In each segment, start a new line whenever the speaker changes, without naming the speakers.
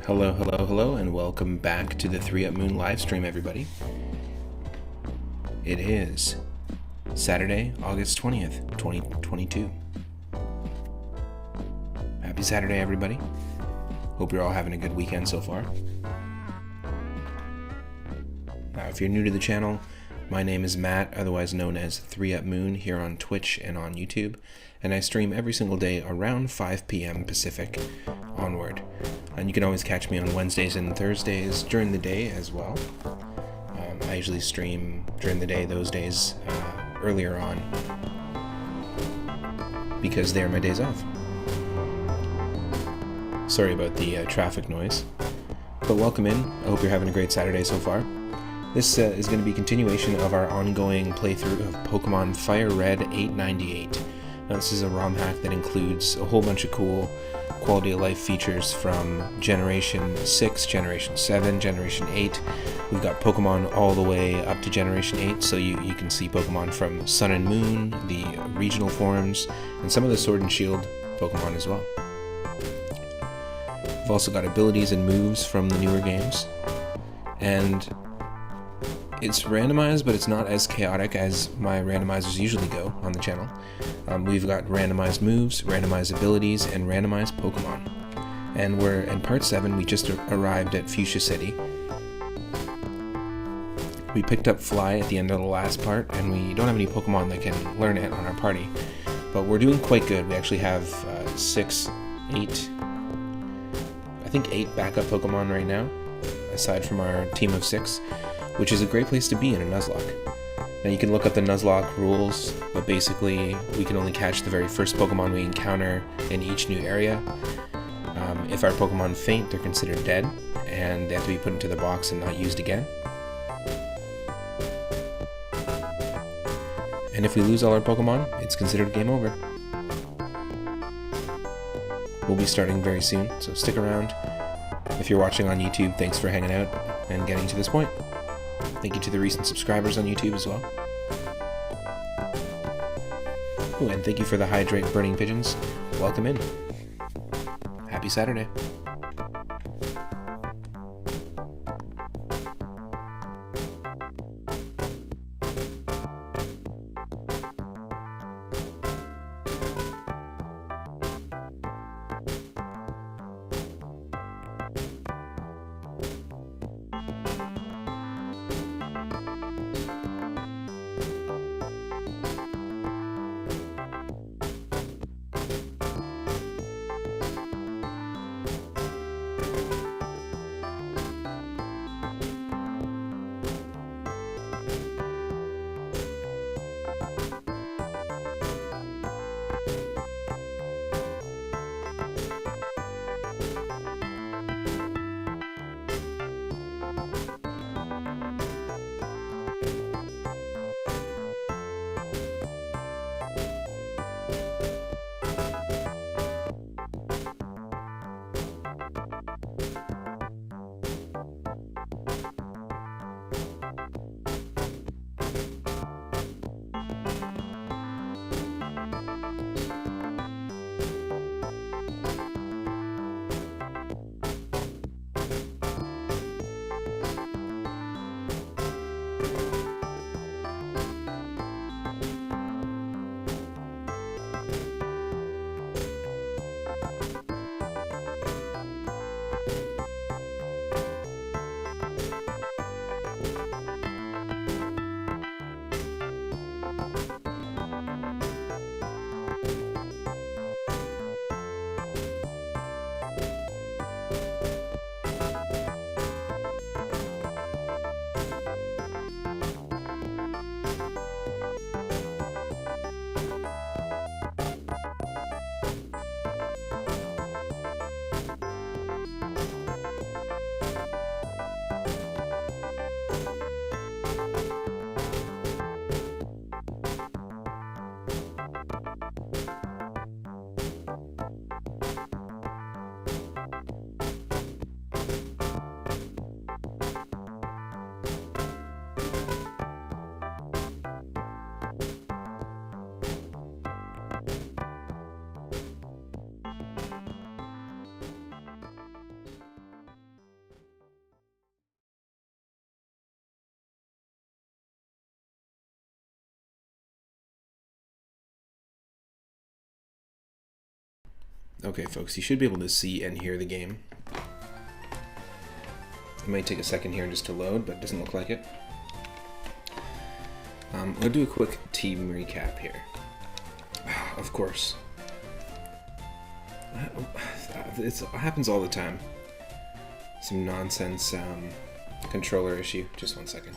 Hello, hello, hello, and welcome back to the 3 Up Moon live stream, everybody. It is Saturday, August 20th, 2022. Happy Saturday, everybody. Hope you're all having a good weekend so far. Now, if you're new to the channel, my name is Matt, otherwise known as 3 Up Moon, here on Twitch and on YouTube, and I stream every single day around 5 p.m. Pacific onward. And you can always catch me on Wednesdays and Thursdays during the day as well. I usually stream during the day those days earlier on because they are my days off. Sorry about the traffic noise, but welcome in. I hope you're having a great Saturday so far. This is going to be a continuation of our ongoing playthrough of Pokemon Fire Red 898. Now, this is a ROM hack that includes a whole bunch of cool quality of life features from Generation 6, Generation 7, Generation 8. We've got Pokemon all the way up to Generation 8, so you can see Pokemon from Sun and Moon, the regional forms, and some of the Sword and Shield Pokemon as well. We've also got abilities and moves from the newer games, and it's randomized, but it's not as chaotic as my randomizers usually go on the channel. We've got randomized moves, randomized abilities, and randomized Pokemon. And we're in part 7, we just arrived at Fuchsia City. We picked up Fly at the end of the last part, and we don't have any Pokemon that can learn it on our party. But we're doing quite good. We actually have 8 backup Pokemon right now, aside from our team of 6. Which is a great place to be in a Nuzlocke. Now you can look up the Nuzlocke rules, but basically we can only catch the very first Pokemon we encounter in each new area. If our Pokemon faint, they're considered dead, and they have to be put into the box and not used again. And if we lose all our Pokemon, it's considered game over. We'll be starting very soon, so stick around. If you're watching on YouTube, thanks for hanging out and getting to this point. Thank you to the recent subscribers on YouTube as well. Oh, and thank you for the Hydrate Burning Pigeons. Welcome in. Happy Saturday. Okay, folks, you should be able to see and hear the game. It might take a second here just to load, but it doesn't look like it. We'll do a quick team recap here. Of course. It happens all the time. Some nonsense controller issue. Just 1 second.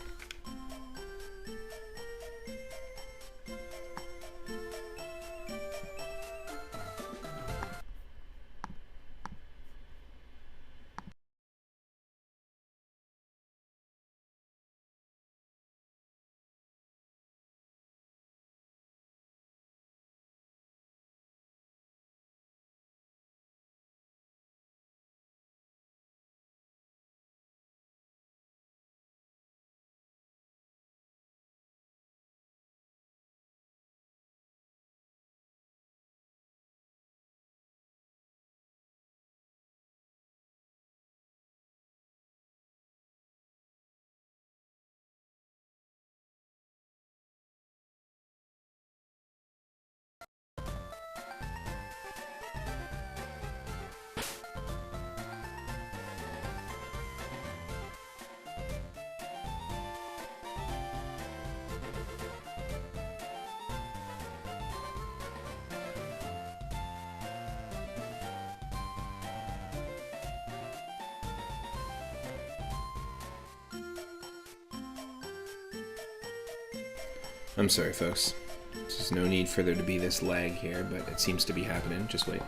I'm sorry, folks. There's no need for there to be this lag here, but it seems to be happening. Just wait.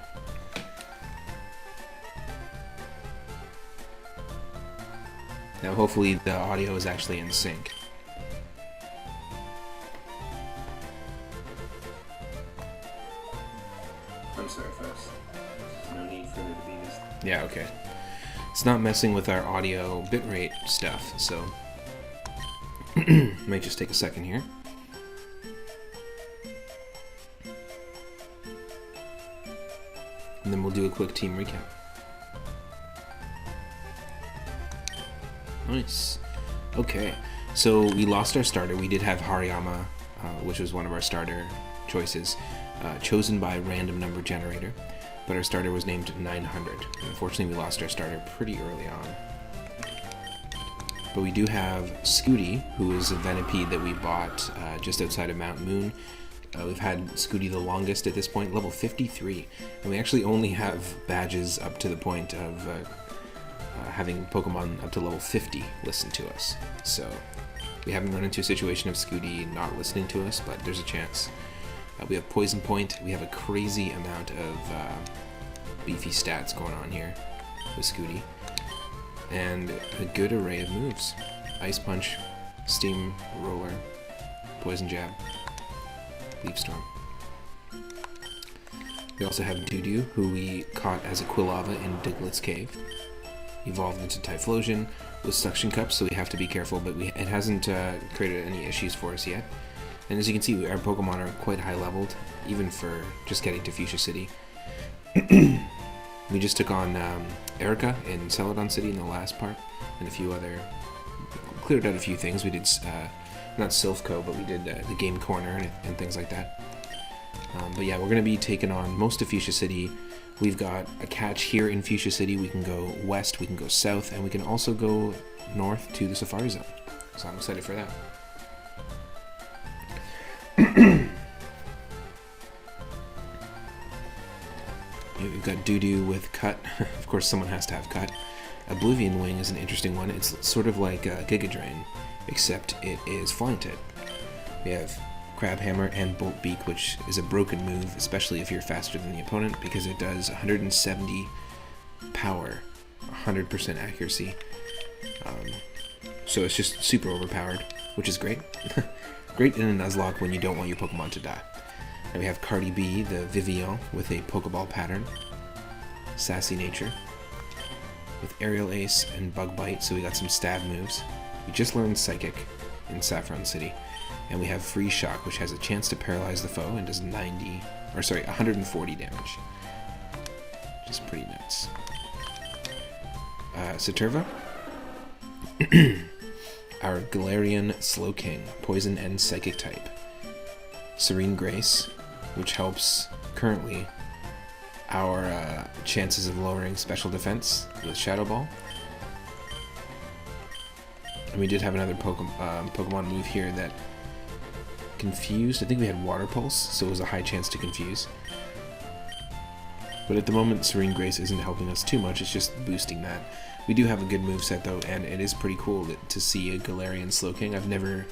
Now, hopefully the audio is actually in sync. I'm sorry, folks. There's no need for there to be this. Yeah, okay. It's not messing with our audio bitrate stuff, so might just take a second here. And then we'll do a quick team recap. Nice. Okay, so we lost our starter. We did have Hariyama, which was one of our starter choices, chosen by a random number generator, but our starter was named 900. Unfortunately, we lost our starter pretty early on. But we do have Scooty, who is a Venipede that we bought just outside of Mount Moon. We've had Scooty the longest at this point, level 53, and we actually only have badges up to the point of having Pokemon up to level 50 listen to us. So we haven't run into a situation of Scooty not listening to us, but there's a chance. We have Poison Point. We have a crazy amount of beefy stats going on here with Scooty, and a good array of moves. Ice Punch, Steam Roller, Poison Jab, Leaf Storm. We also have Doodoo, who we caught as a Quilava in Diglett's Cave. Evolved into Typhlosion with Suction Cups, so we have to be careful, but it hasn't created any issues for us yet. And as you can see, our Pokemon are quite high leveled, even for just getting to Fuchsia City. We just took on Erica in Celadon City in the last part, and a few other... cleared out a few things. We did... not Silphco, but we did the Game Corner and things like that. But yeah, we're going to be taking on most of Fuchsia City. We've got a catch here in Fuchsia City. We can go west, we can go south, and we can also go north to the Safari Zone. So I'm excited for that. We've got Doodoo with Cut. Of course, someone has to have Cut. Oblivion Wing is an interesting one. It's sort of like Giga Drain, except it is Flying type. We have Crab Hammer and Bolt Beak, which is a broken move, especially if you're faster than the opponent, because it does 170 power, 100% accuracy. So it's just super overpowered, which is great. Great in a Nuzlocke when you don't want your Pokemon to die. And we have Cardi B, the Vivillon, with a Pokeball pattern. Sassy Nature. With Aerial Ace and Bug Bite, so we got some stab moves. We just learned Psychic in Saffron City. And we have Freeze Shock, which has a chance to paralyze the foe and does 140 damage. Just pretty nuts. Saturva. Our Galarian Slowking, Poison and Psychic type. Serene Grace, which helps currently our chances of lowering special defense with Shadow Ball. And we did have another Pokemon move here that confused. I think we had Water Pulse, so it was a high chance to confuse. But at the moment, Serene Grace isn't helping us too much, it's just boosting that. We do have a good moveset though, and it is pretty cool to see a Galarian Slowking. I've never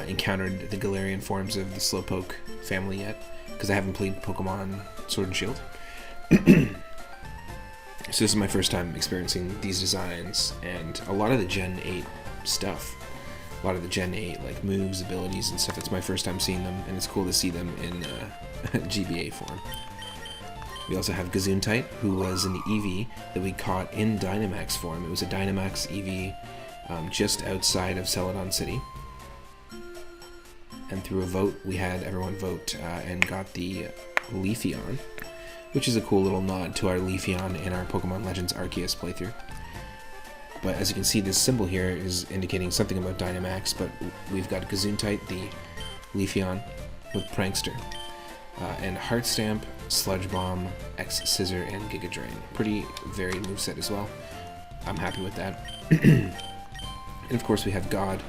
encountered the Galarian forms of the Slowpoke family yet, because I haven't played Pokemon Sword and Shield. So this is my first time experiencing these designs, and a lot of the Gen 8 stuff. A lot of the Gen 8 like moves, abilities, and stuff. It's my first time seeing them, and it's cool to see them in GBA form. We also have Gesundheit, who was an EV that we caught in Dynamax form. It was a Dynamax EV just outside of Celadon City. And through a vote, we had everyone vote and got the Leafeon, which is a cool little nod to our Leafeon in our Pokemon Legends Arceus playthrough. But as you can see, this symbol here is indicating something about Dynamax, but we've got Gesundheit, the Leafeon, with Prankster. And Heart Stamp, Sludge Bomb, X Scissor, and Giga Drain. Pretty varied moveset as well. I'm happy with that. And of course we have God,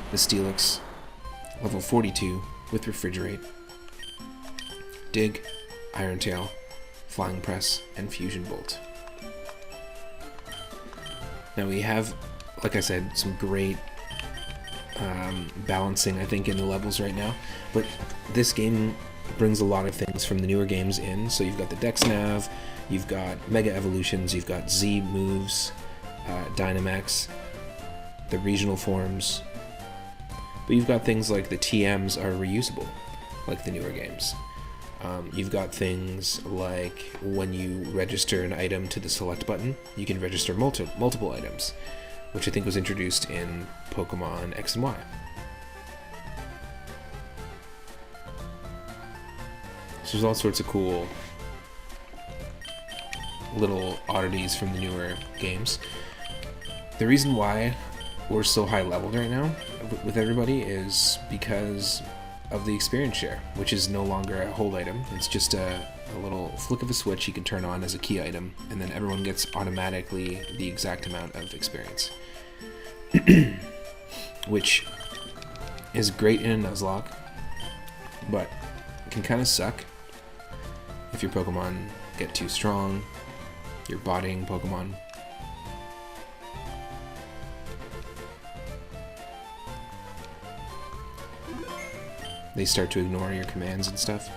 the Steelix, level 42 with Refrigerate, Dig, Iron Tail, Flying Press, and Fusion Bolt. Now we have, like I said, some great balancing, I think, in the levels right now. But this game brings a lot of things from the newer games in. So you've got the Dex Nav, you've got Mega Evolutions, you've got Z moves, Dynamax, the regional forms. But you've got things like the TMs are reusable, like the newer games. You've got things like when you register an item to the select button, you can register multiple items, which I think was introduced in Pokemon X and Y. So there's all sorts of cool little oddities from the newer games. The reason why we're so high leveled right now with everybody is because of the experience share, which is no longer a hold item. It's just a little flick of a switch you can turn on as a key item, and then everyone gets automatically the exact amount of experience. Which is great in a Nuzlocke, but can kind of suck if your Pokemon get too strong, you're botting Pokemon. They start to ignore your commands and stuff.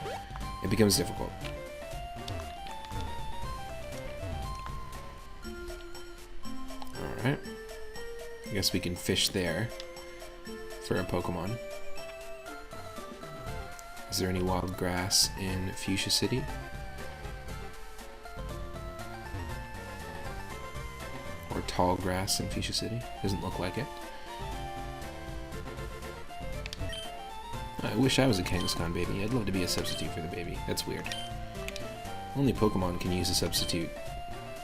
It becomes difficult. Alright. I guess we can fish there for a Pokemon. Is there any wild grass in Fuchsia City? Or tall grass in Fuchsia City? Doesn't look like it. I wish I was a Kangaskhan baby. I'd love to be a substitute for the baby. That's weird. Only Pokemon can use a substitute,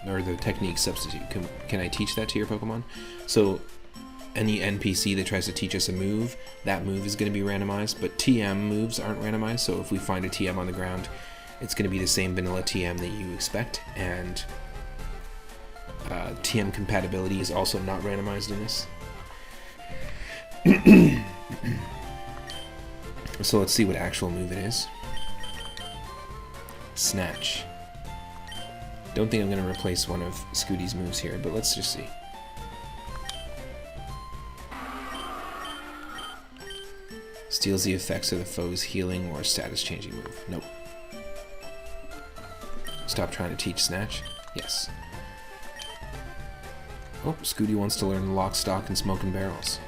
or the technique substitute. Can I teach that to your Pokemon? So any NPC that tries to teach us a move, that move is going to be randomized, but TM moves aren't randomized, so if we find a TM on the ground, it's going to be the same vanilla TM that you expect, and TM compatibility is also not randomized in this. So let's see what actual move it is. Snatch. Don't think I'm going to replace one of Scooty's moves here, but let's just see. Steals the effects of the foe's healing or status changing move. Nope. Stop trying to teach Snatch. Yes. Oh, Scooty wants to learn Lock, Stock, and Smoke and Barrels.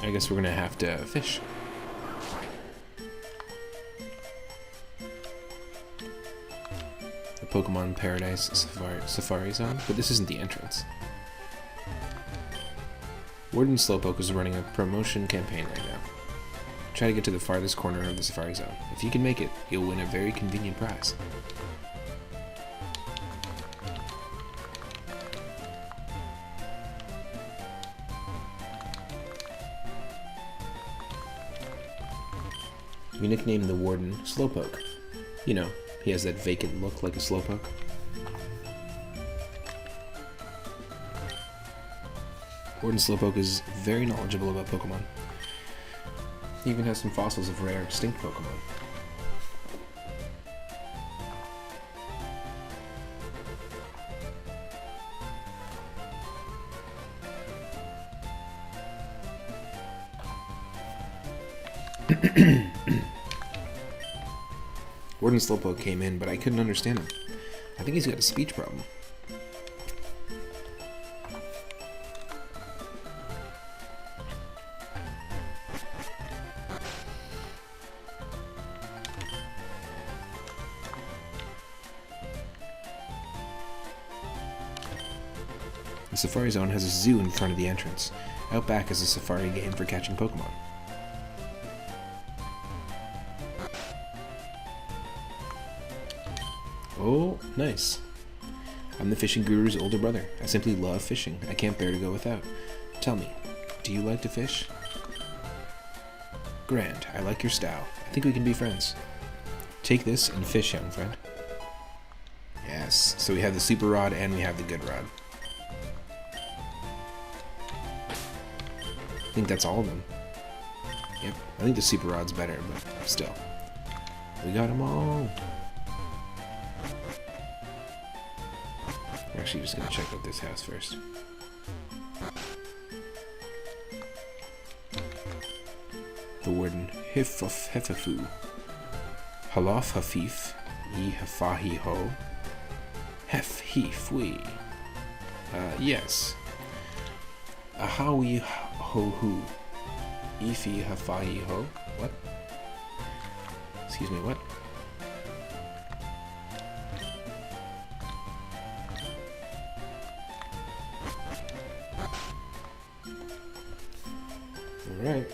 I guess we're gonna have to fish. The Pokemon Paradise Safari Zone, but this isn't the entrance. Warden Slowpoke is running a promotion campaign right now. Try to get to the farthest corner of the Safari Zone. If you can make it, you'll win a very convenient prize. We nicknamed the Warden Slowpoke. You know, he has that vacant look like a Slowpoke. Warden Slowpoke is very knowledgeable about Pokemon. He even has some fossils of rare, extinct Pokemon. Warden Slowpoke came in, but I couldn't understand him. I think he's got a speech problem. The Safari Zone has a zoo in front of the entrance. Out back is a safari game for catching Pokemon. Oh, nice. I'm the fishing guru's older brother. I simply love fishing. I can't bear to go without. Tell me, do you like to fish? Grand, I like your style. I think we can be friends. Take this and fish, young friend. Yes, so we have the super rod and we have the good rod. I think that's all of them. Yep, I think the super rod's better, but still. We got them all. We're actually just gonna check out this house first. The Warden Hifuf Hefifu Halof Hafif E Hafahi Ho Hef He Fui. Yes. Ahawi Ho Hu Ifi Hafahi Ho. What? Excuse me, what? Alright.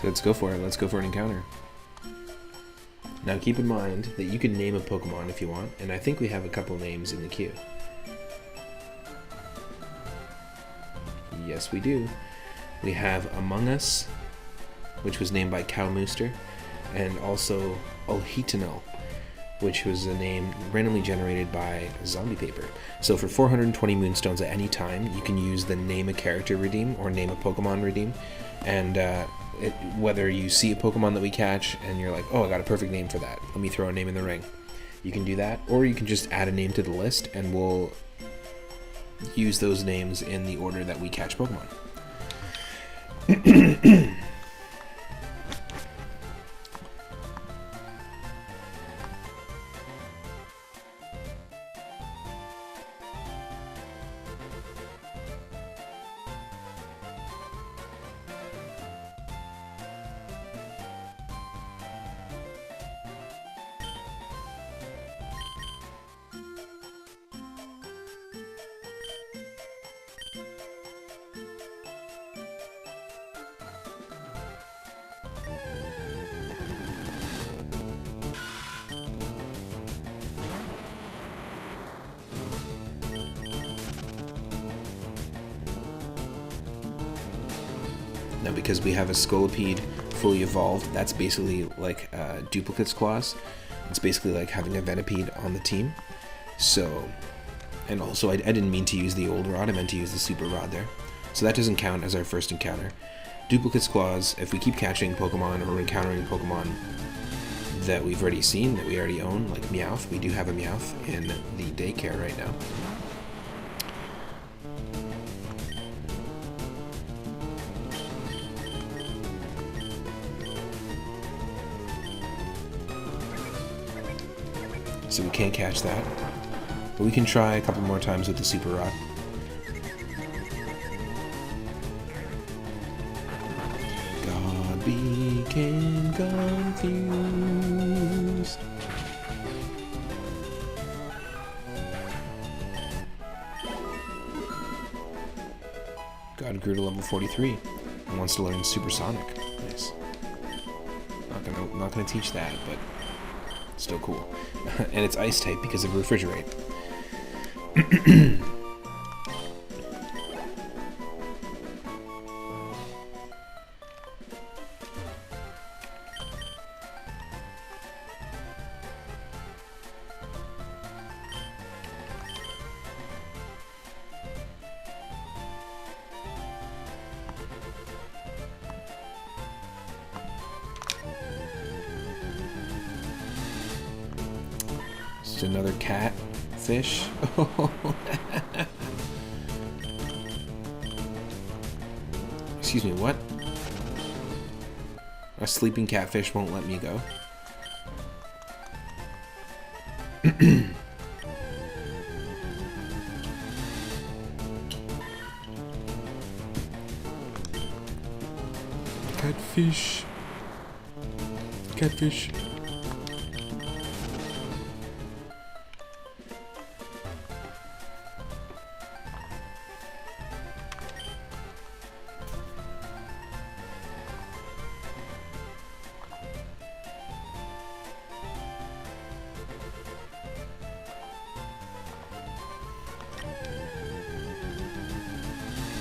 Let's go for it. Let's go for an encounter. Now keep in mind that you can name a Pokemon if you want, and I think we have a couple names in the queue. Yes, we do. We have Among Us, which was named by Cowmooster, and also Ulhitanel, which was a name randomly generated by Zombie Paper. So for 420 Moonstones at any time, you can use the Name a Character redeem or Name a Pokemon redeem, and whether you see a Pokemon that we catch and you're like, oh, I got a perfect name for that, let me throw a name in the ring. You can do that, or you can just add a name to the list and we'll use those names in the order that we catch Pokemon. Now, because we have a Scolipede fully evolved, that's basically like Duplicate's Claws. It's basically like having a Venipede on the team. So, and also I didn't mean to use the old rod, I meant to use the super rod there. So that doesn't count as our first encounter. Duplicate's Claws, if we keep catching Pokemon or encountering Pokemon that we've already seen, that we already own, like Meowth, we do have a Meowth in the daycare right now. so we can't catch that. But we can try a couple more times with the Super Rod. God became confused. God grew to level 43 and wants to learn Supersonic. Nice. Not gonna teach that, but still cool. And it's ice type because of refrigerate. Just another cat fish. Excuse me, what? A sleeping catfish won't let me go. Catfish. Catfish.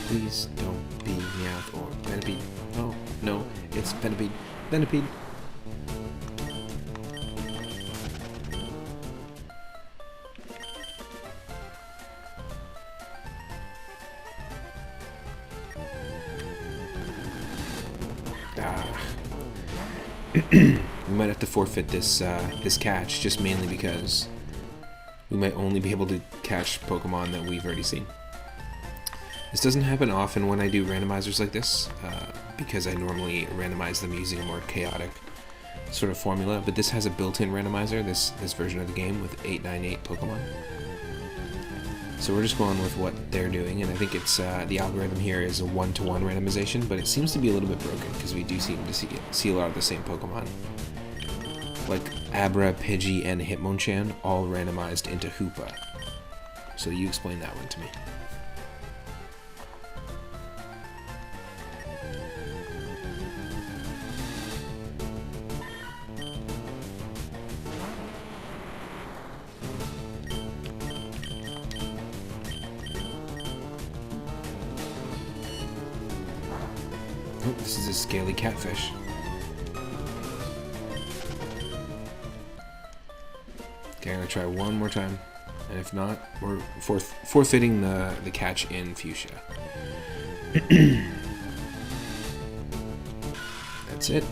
Please don't be Meowth or Venipede. Oh, no, it's Venipede. Venipede. We might have to forfeit this this catch, just mainly because we might only be able to catch Pokemon that we've already seen. This doesn't happen often when I do randomizers like this, because I normally randomize them using a more chaotic sort of formula, but this has a built-in randomizer, this version of the game, with 898 Pokemon. So we're just going with what they're doing, and I think it's the algorithm here is a 1-to-1 randomization, but it seems to be a little bit broken, because we do seem to see a lot of the same Pokemon. Like Abra, Pidgey, and Hitmonchan all randomized into Hoopa. So you explain that one to me. Oh, this is a scaly catfish. Okay, I'm gonna try one more time, and if not, we're forfeiting the catch in Fuchsia. That's it.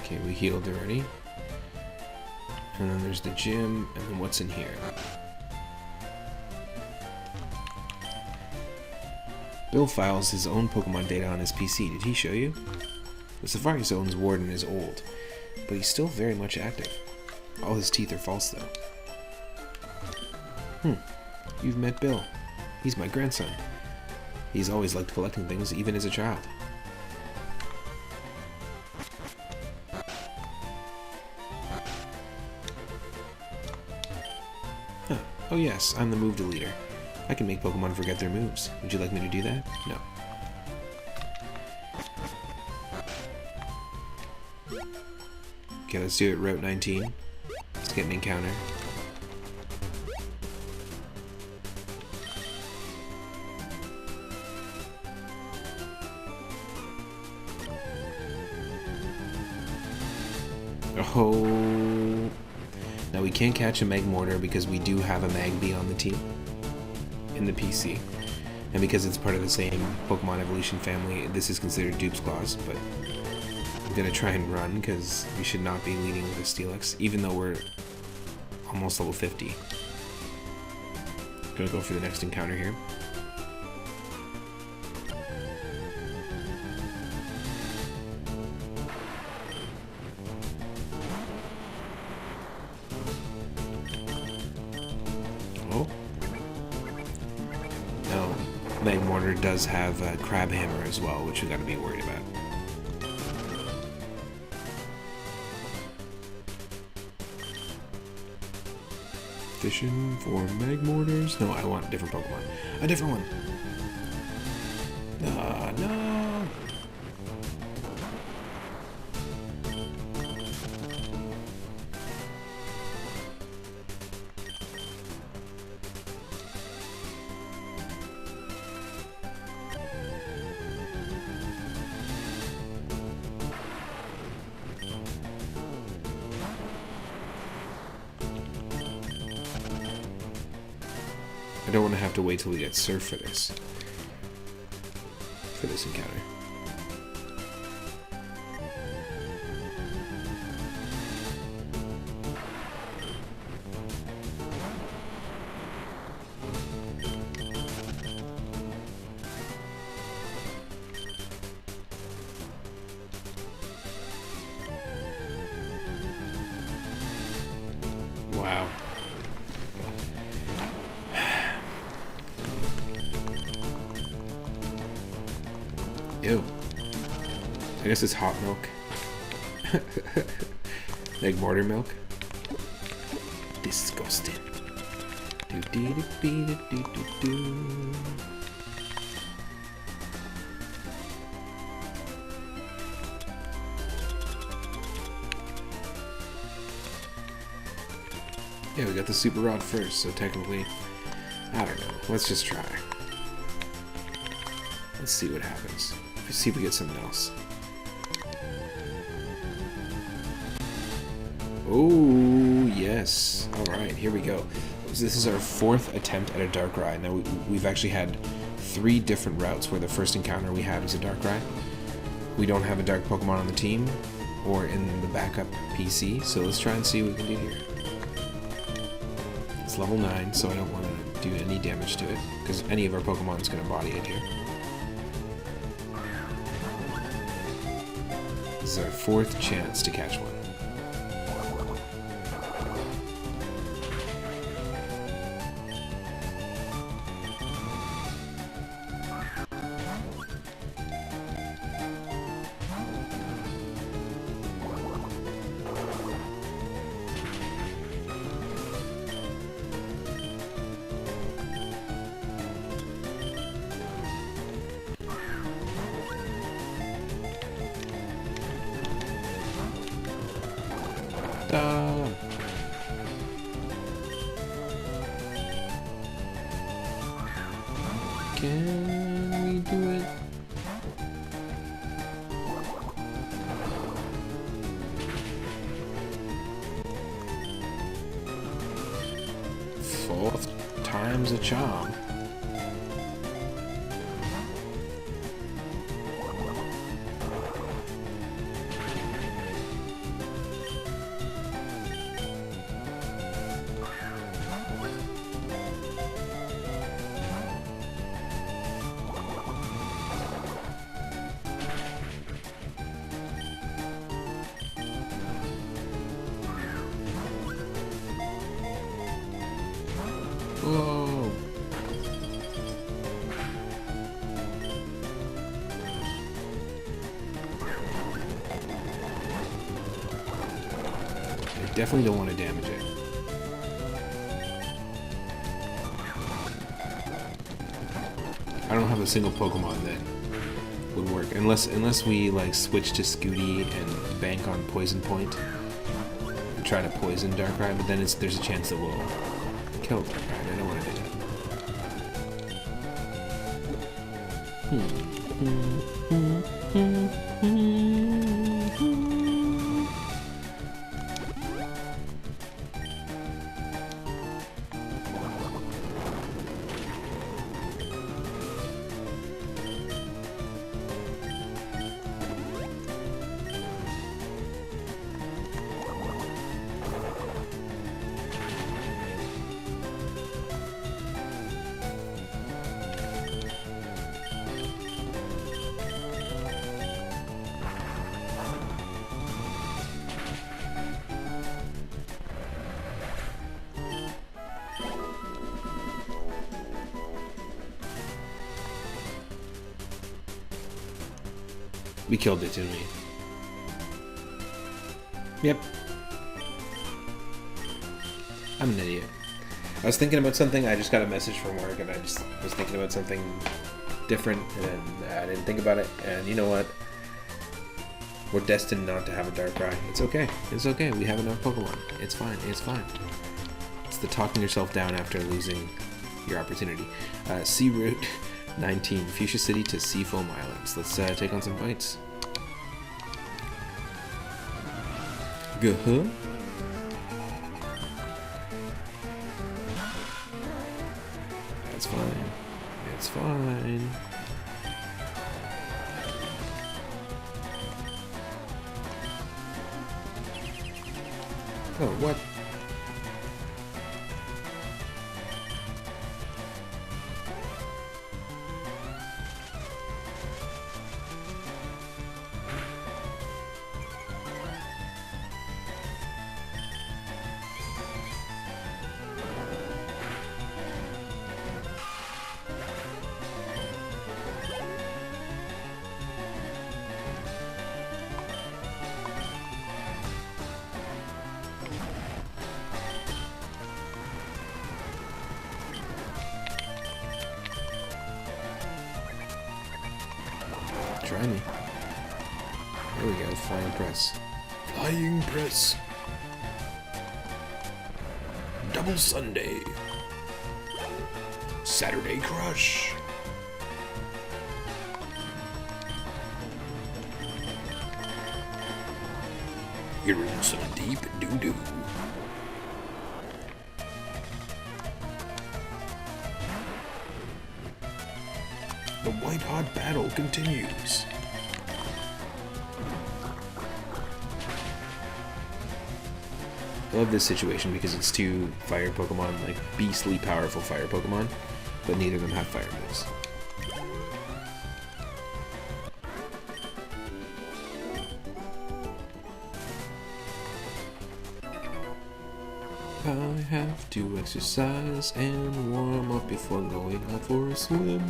Okay, we healed already. And then there's the gym, and then what's in here? Bill files his own Pokemon data on his PC. Did he show you? The Safari Zone's warden is old, but he's still very much active. All his teeth are false, though. You've met Bill. He's my grandson. He's always liked collecting things, even as a child. Oh yes, I'm the move deleter. I can make Pokemon forget their moves. Would you like me to do that? No. Okay, let's do it Route 19. Let's get an encounter. Oh. Now we can't catch a Magmortar because we do have a Magby on the team in the PC, and because it's part of the same Pokemon evolution family, this is considered Dupe's Claws, but I'm gonna try and run because we should not be leading with a Steelix, even though we're almost level 50. Gonna go for the next encounter here. Oh. No. Magmortar does have a Crab Hammer as well, which we gotta be worried about. Fishing for Magmortars? No, I want a different Pokemon. A different one! No! I don't want to have to wait till we get Surf for this encounter. Wow. Ew. I guess it's hot milk. Magmortar milk. Disgusting. Do do do do do do do. Yeah, we got the Super Rod first, so technically, I don't know. Let's just try. Let's see what happens. Let's see if we get something else. Oh, yes. Alright, here we go. So this is our 4th attempt at a Darkrai. Now, we've actually had 3 different routes where the first encounter we had was a Darkrai. We don't have a Dark Pokemon on the team or in the backup PC, so let's try and see what we can do here. It's level 9, so I don't want to do any damage to it, because any of our Pokemon is going to body it here. This is our 4th chance to catch one. Can we do it? Fourth time's a charm. Whoa. I definitely don't want to damage it. I don't have a single Pokemon that would work unless we like switch to Scooty and bank on Poison Point and try to poison Darkrai, but then there's a chance that we'll kill Darkrai. I don't want to do that. We killed it, didn't we? Yep. I'm an idiot. I was thinking about something, I just got a message from work, and I just was thinking about something different, and I didn't think about it, and you know what? We're destined not to have a Darkrai. It's okay. It's okay. We have enough Pokemon. It's fine. It's fine. It's the talking yourself down after losing your opportunity. Sea Route 19, Fuchsia City to Seafoam Islands. Let's take on some fights. Guh-huh. That's fine. It's fine. Oh, what? Try me. There we go, Flying Press. Flying Press. Double Sunday. Saturday Crush. You're in some deep doo-doo. The white-hot battle continues. I love this situation because it's two fire Pokemon, like beastly powerful fire Pokemon, but neither of them have fire moves. I have to exercise and warm up before going out for a swim.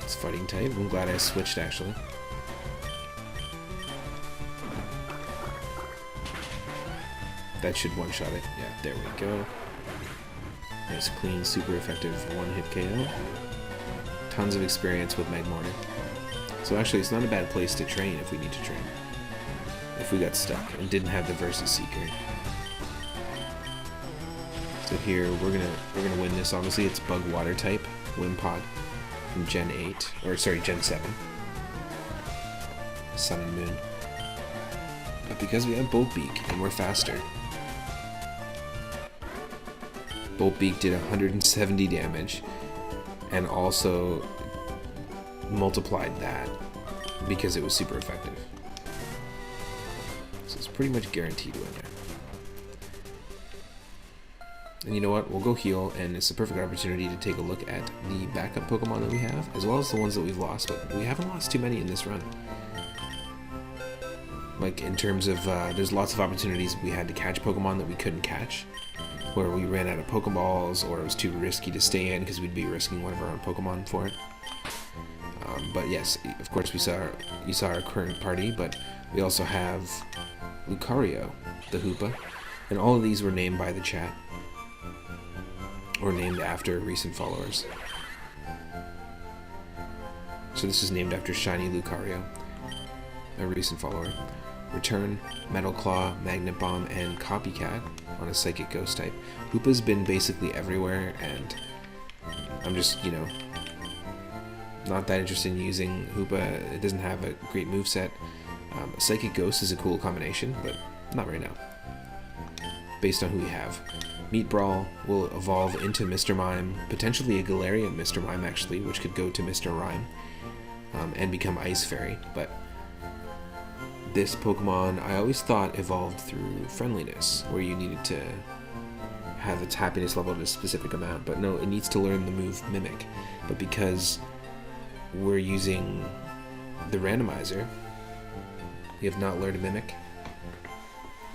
It's fighting type. I'm glad I switched actually. That should one-shot it. Yeah, there we go. Nice, clean, super effective one-hit KO. Tons of experience with Magmortar. So actually, it's not a bad place to train if we need to train. If we got stuck and didn't have the Versus Seeker. So here, we're gonna win this. Obviously, it's Bug Water type, Wimpod from Gen 8, or sorry, Gen 7. Sun and Moon. But because we have Bolt Beak and we're faster, Bolt Beak did 170 damage and also multiplied that because it was super effective. So it's pretty much guaranteed win there. And you know what? We'll go heal, and it's a perfect opportunity to take a look at the backup Pokemon that we have, as well as the ones that we've lost, but we haven't lost too many in this run. Like, in terms of, there's lots of opportunities we had to catch Pokemon that we couldn't catch, where we ran out of Pokeballs, or it was too risky to stay in because we'd be risking one of our own Pokemon for it. But yes, of course you saw our current party, but we also have Lucario, the Hoopa, and all of these were named by the chat, or named after recent followers. So this is named after Shiny Lucario, a recent follower. Return, Metal Claw, Magnet Bomb, and Copycat on a Psychic Ghost type. Hoopa's been basically everywhere, and I'm just, you know, not that interested in using Hoopa. It doesn't have a great moveset. Psychic Ghost is a cool combination, but not right now. Based on who we have. Meat Brawl will evolve into Mr. Mime, potentially a Galarian Mr. Mime actually, which could go to Mr. Rime, and become Ice Fairy, but this Pokemon, I always thought, evolved through friendliness, where you needed to have its happiness level at a specific amount. But no, it needs to learn the move Mimic. But because we're using the randomizer, we have not learned a Mimic.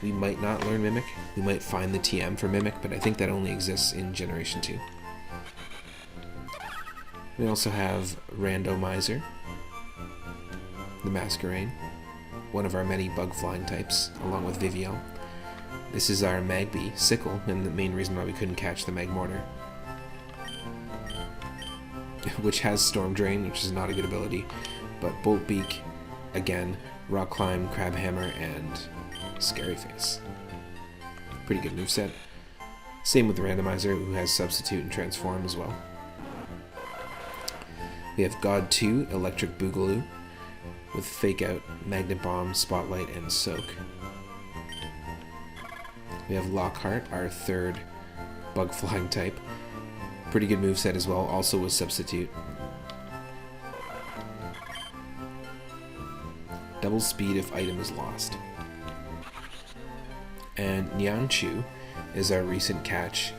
We might not learn Mimic. We might find the TM for Mimic, but I think that only exists in Generation 2. We also have Randomizer, the Masquerain, one of our many bug flying types, along with Viviel. This is our Magby, Sickle, and the main reason why we couldn't catch the Magmortar, which has Storm Drain, which is not a good ability, but Bolt Beak, again, Rock Climb, Crab Hammer, and Scary Face. Pretty good moveset. Same with the Randomizer, who has Substitute and Transform as well. We have God 2, Electric Boogaloo, with Fake Out, Magnet Bomb, Spotlight, and Soak. We have Lockhart, our third bug flying type. Pretty good moveset as well, also with Substitute. Double speed if item is lost. And Nianchu is our recent catch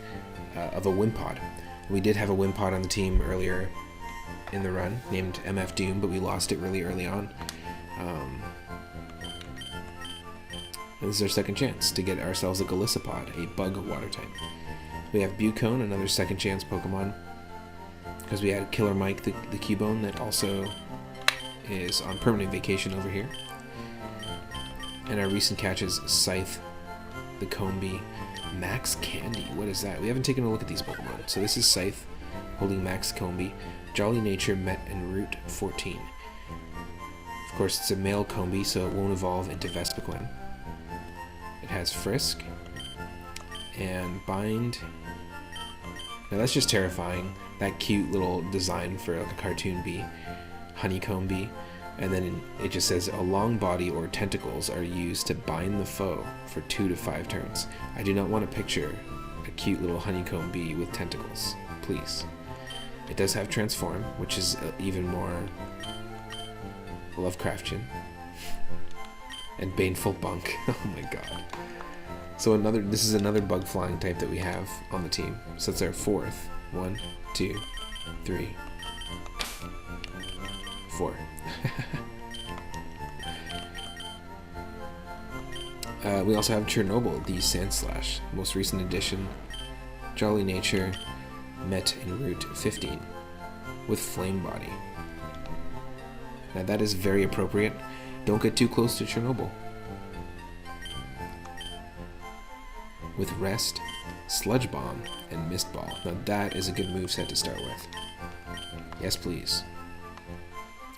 of a Wimpod. We did have a Wimpod on the team earlier in the run, named MF Doom, but we lost it really early on. This is our second chance to get ourselves a Golisopod, a bug water type. We have Bucone, another second chance Pokemon, because we had Killer Mike, the Cubone, that also is on permanent vacation over here. And our recent catches, Scythe, the Combee, Max Candy. What is that? We haven't taken a look at these Pokemon. So this is Scythe, holding Max Combee. Jolly Nature, Met, and Route 14. Of course, it's a male Combee, so it won't evolve into Vespiquen. It has Frisk and Bind. Now that's just terrifying. That cute little design for like a cartoon bee, Honeycomb Bee, and then it just says a long body or tentacles are used to bind the foe for 2 to 5 turns. I do not want to picture a cute little honeycomb bee with tentacles, please. It does have Transform, which is even more Lovecraftian. And Baneful Bunk. Oh my god. So this is another bug flying type that we have on the team. So it's our fourth. 1, 2, 3, 4. We also have Chernobyl, the Sandslash, most recent addition. Jolly Nature, Met in Route 15, with Flame Body. Now that is very appropriate. Don't get too close to Chernobyl. With Rest, Sludge Bomb, and Mist Ball. Now that is a good moveset to start with. Yes, please.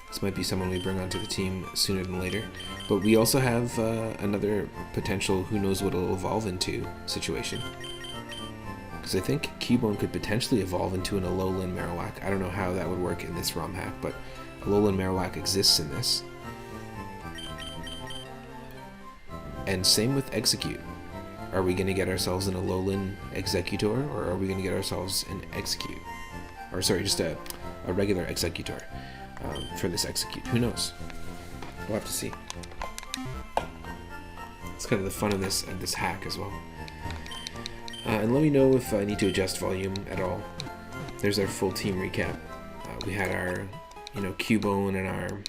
This might be someone we bring onto the team sooner than later. But we also have another potential who knows what it'll evolve into situation. Because I think Cubone could potentially evolve into an Alolan Marowak. I don't know how that would work in this ROM hack, but Alolan Marowak exists in this. And same with Execute. Are we going to get ourselves an Alolan Executor, or are we going to get ourselves an Execute? Or sorry, just a regular Executor for this Execute. Who knows? We'll have to see. It's kind of the fun of this hack as well. And let me know if I need to adjust volume at all. There's our full team recap. We had our, Cubone and our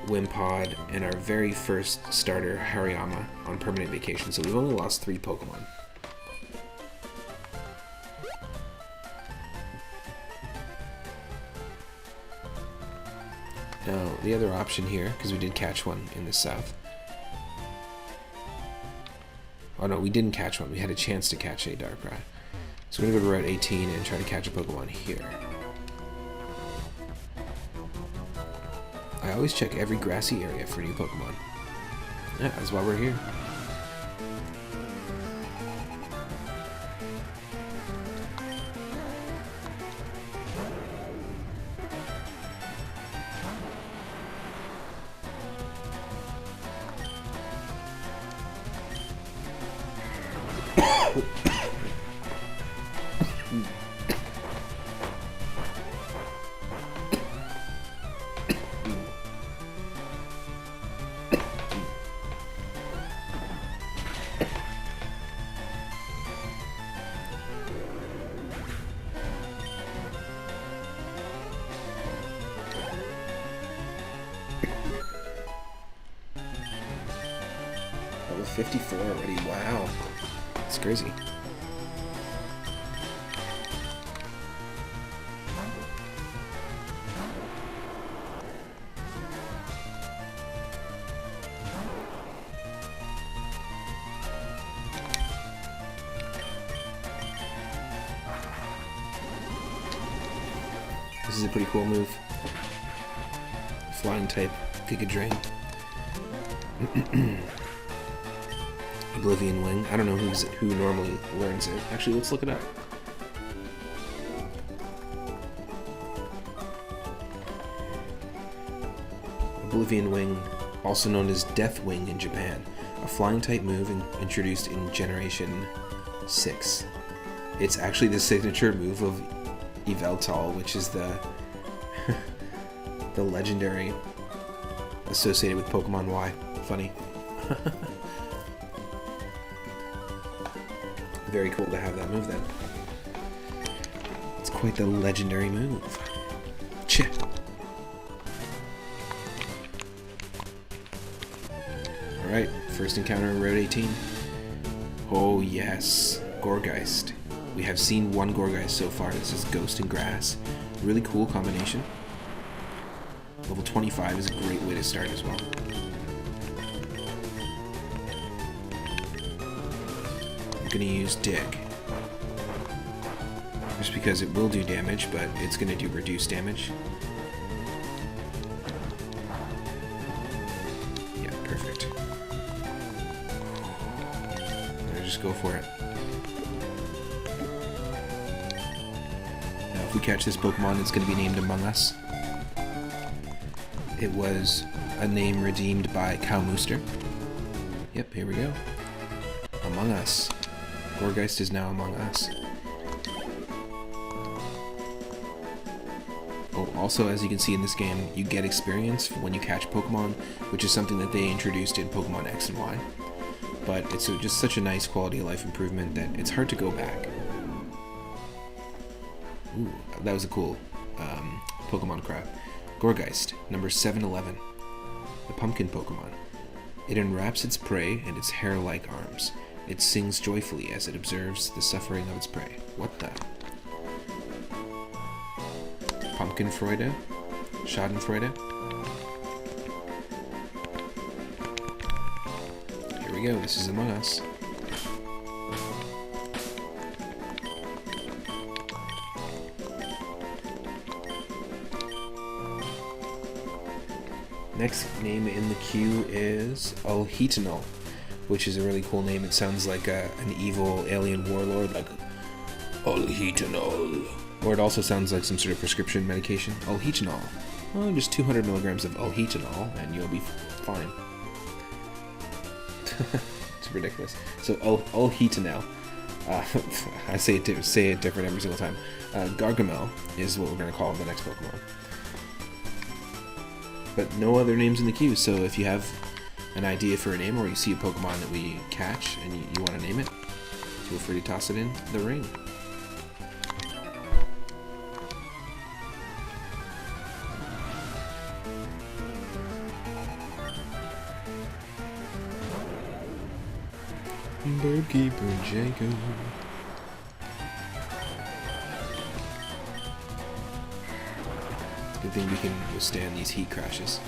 Wimpod and our very first starter, Hariyama, on permanent vacation. So we've only lost 3 Pokemon. Now, the other option here, because we did catch one in the south. Oh no, we didn't catch one. We had a chance to catch a Darkrai. So we're going to go to Route 18 and try to catch a Pokemon here. I always check every grassy area for new Pokemon. Yeah, that's why we're here. 54 already. Wow. It's crazy. This is a pretty cool move. Flying type, Giga Drain. Oblivion Wing. I don't know who normally learns it. Actually, let's look it up. Oblivion Wing, also known as Death Wing in Japan, a flying type move introduced in Generation 6. It's actually the signature move of Yveltal, which is the the legendary associated with Pokemon Y. Funny. Very cool to have that move then. It's quite the legendary move. Cheh. Alright, first encounter in Route 18. Oh yes, Gourgeist. We have seen one Gourgeist so far. This is Ghost and Grass. Really cool combination. Level 25 is a great way to start as well. I'm going to use Dig. Just because it will do damage, but it's going to do reduced damage. Yeah, perfect. I'll just go for it. Now, if we catch this Pokemon, it's going to be named Among Us. It was a name redeemed by Cowmooster. Yep, here we go. Among Us. Gourgeist is now Among Us. Oh, also, as you can see in this game, you get experience when you catch Pokemon, which is something that they introduced in Pokemon X and Y. But it's just such a nice quality of life improvement that it's hard to go back. Ooh, that was a cool Pokemon cry. Gourgeist, number 711. The pumpkin Pokemon. It enwraps its prey in its hair-like arms. It sings joyfully as it observes the suffering of its prey. What the? Pumpkinfreude? Schadenfreude? Here we go, this is Among Us. Next name in the queue is Alhitanol, which is a really cool name. It sounds like an evil alien warlord, like Alhitanol. Or it also sounds like some sort of prescription medication. Alhitanol. Oh, just 200 milligrams of Alhitanol, and you'll be fine. It's ridiculous. So Alhitanol. I say it different every single time. Gargamel is what we're going to call the next Pokemon. But no other names in the queue, so if you have an idea for a name or you see a Pokemon that we catch and you want to name it, feel free to toss it in the ring. Birdkeeper Jacob. Good thing we can withstand these heat crashes.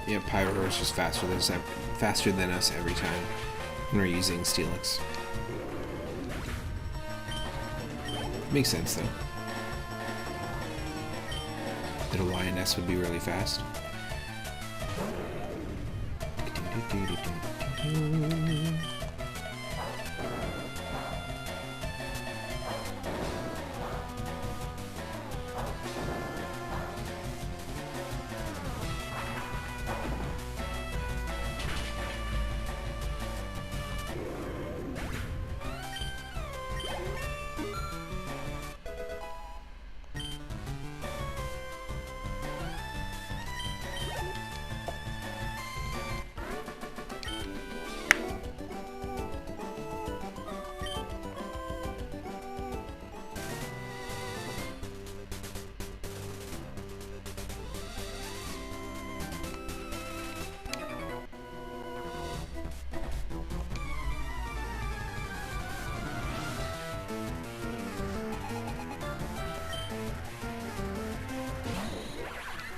Yeah, Pyro is just faster than us every time when we're using Steelix. Makes sense though. that a lioness would be really fast.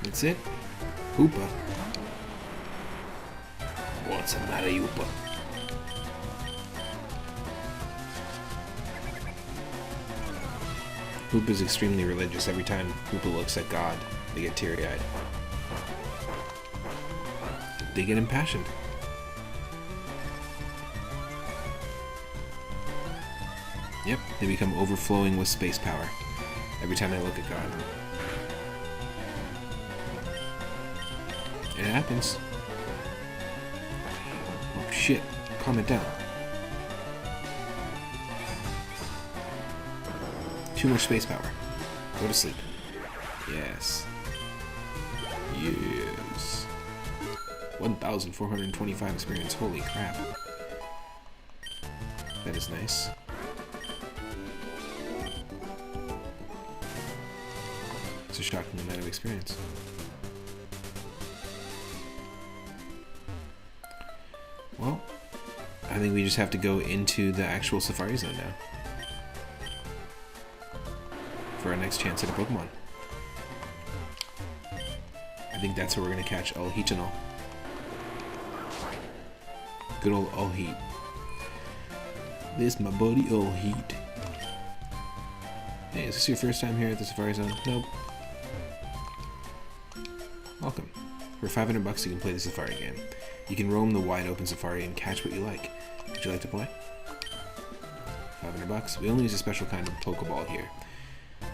That's it. Hoopa. What's the matter, Hoopa? Hoopa's extremely religious. Every time Hoopa looks at God, they get teary-eyed. They get impassioned. Yep, they become overflowing with space power every time they look at God. It happens. Oh shit, calm it down. Too much space power. Go to sleep. Yes. Yes. 1,425 experience. Holy crap. That is nice. It's a shocking amount of experience. Well, I think we just have to go into the actual Safari Zone now for our next chance at a Pokemon. I think that's where we're going to catch Alhitanol. Good old Alheat. This my buddy Alheat. Hey, is this your first time here at the Safari Zone? Nope. Welcome. For 500 bucks you can play the Safari game. You can roam the wide open Safari and catch what you like. Would you like to play? 500 bucks. We only use a special kind of Pokeball here.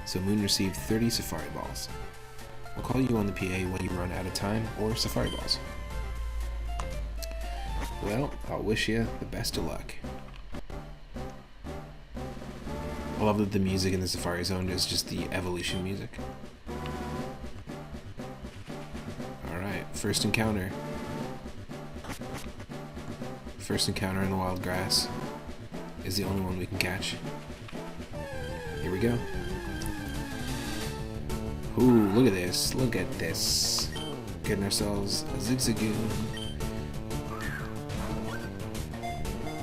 So Moon received 30 Safari Balls. I'll call you on the PA when you run out of time or Safari Balls. Well, I'll wish you the best of luck. I love that the music in the Safari Zone is just the evolution music. Alright, first encounter. First encounter in the wild grass is the only one we can catch. Here we go. Ooh, look at this. Look at this. Getting ourselves a Zigzagoon.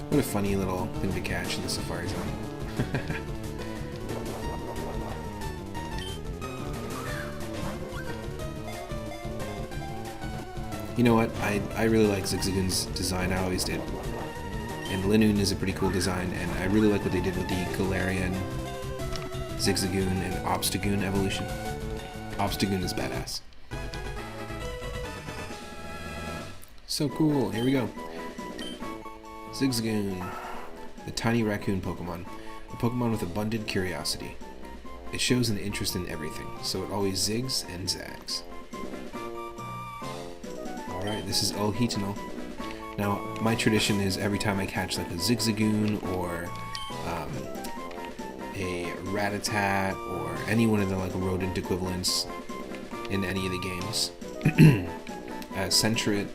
What a funny little thing to catch in the Safari Zone. You know what? I really like Zigzagoon's design. I always did. And Linoon is a pretty cool design, and I really like what they did with the Galarian, Zigzagoon, and Obstagoon evolution. Obstagoon is badass. So cool. Here we go. Zigzagoon, the tiny raccoon Pokemon. A Pokemon with abundant curiosity. It shows an interest in everything, so it always zigs and zags. Alright, this is Alhitanol. Now, my tradition is every time I catch like a Zigzagoon or a Rattata or any one of the like rodent equivalents in any of the games. Sentret,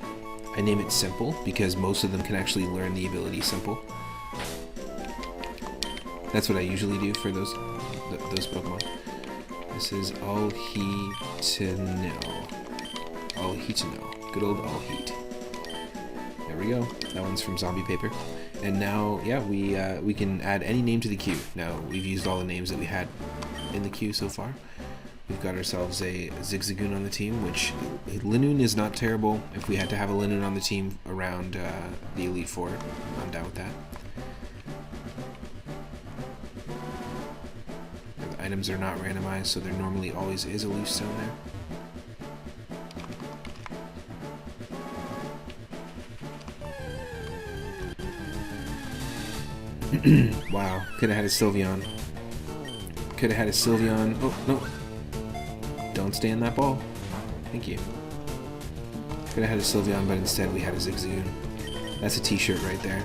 I name it Simple because most of them can actually learn the ability Simple. That's what I usually do for those Pokemon. This is Alhitanol. Alhitanol. Good old Alheat. There we go. That one's from Zombie Paper. And now, yeah, we can add any name to the queue. Now, we've used all the names that we had in the queue so far. We've got ourselves a Zigzagoon on the team, which Linoon is not terrible. If we had to have a Linoon on the team around the Elite Four, I'm down with that. The items are not randomized, so there normally always is a Leaf Stone there. Wow, could have had a Sylveon. Could have had a Sylveon. Oh, no. Don't stay in that ball. Thank you. Could have had a Sylveon, but instead we had a Zigzagoon. That's a t-shirt right there.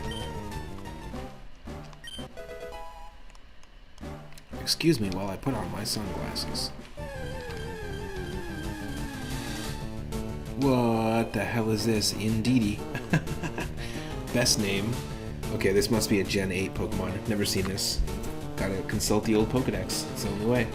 Excuse me while I put on my sunglasses. What the hell is this? Indeedee. Best name. Okay, this must be a Gen 8 Pokemon. I've never seen this. Gotta consult the old Pokedex. It's the only way.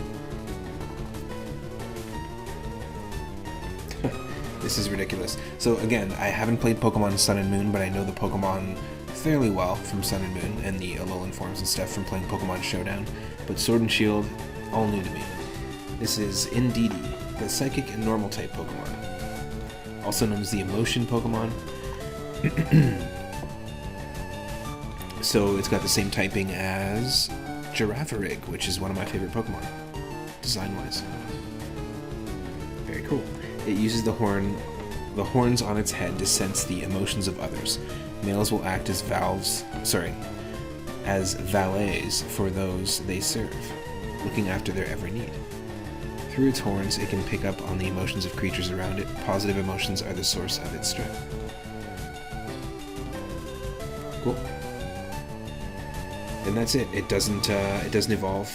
This is ridiculous. So again, I haven't played Pokemon Sun and Moon, but I know the Pokemon fairly well from Sun and Moon and the Alolan forms and stuff from playing Pokemon Showdown. But Sword and Shield, all new to me. This is Indeedee, the Psychic and Normal type Pokemon. Also known as the Emotion Pokemon. So it's got the same typing as Girafarig, which is one of my favorite Pokemon, design-wise. Very cool. It uses the horns on its head to sense the emotions of others. Males will act as as valets for those they serve, looking after their every need. Through its horns, it can pick up on the emotions of creatures around it. Positive emotions are the source of its strength. Cool. And that's it. It doesn't evolve.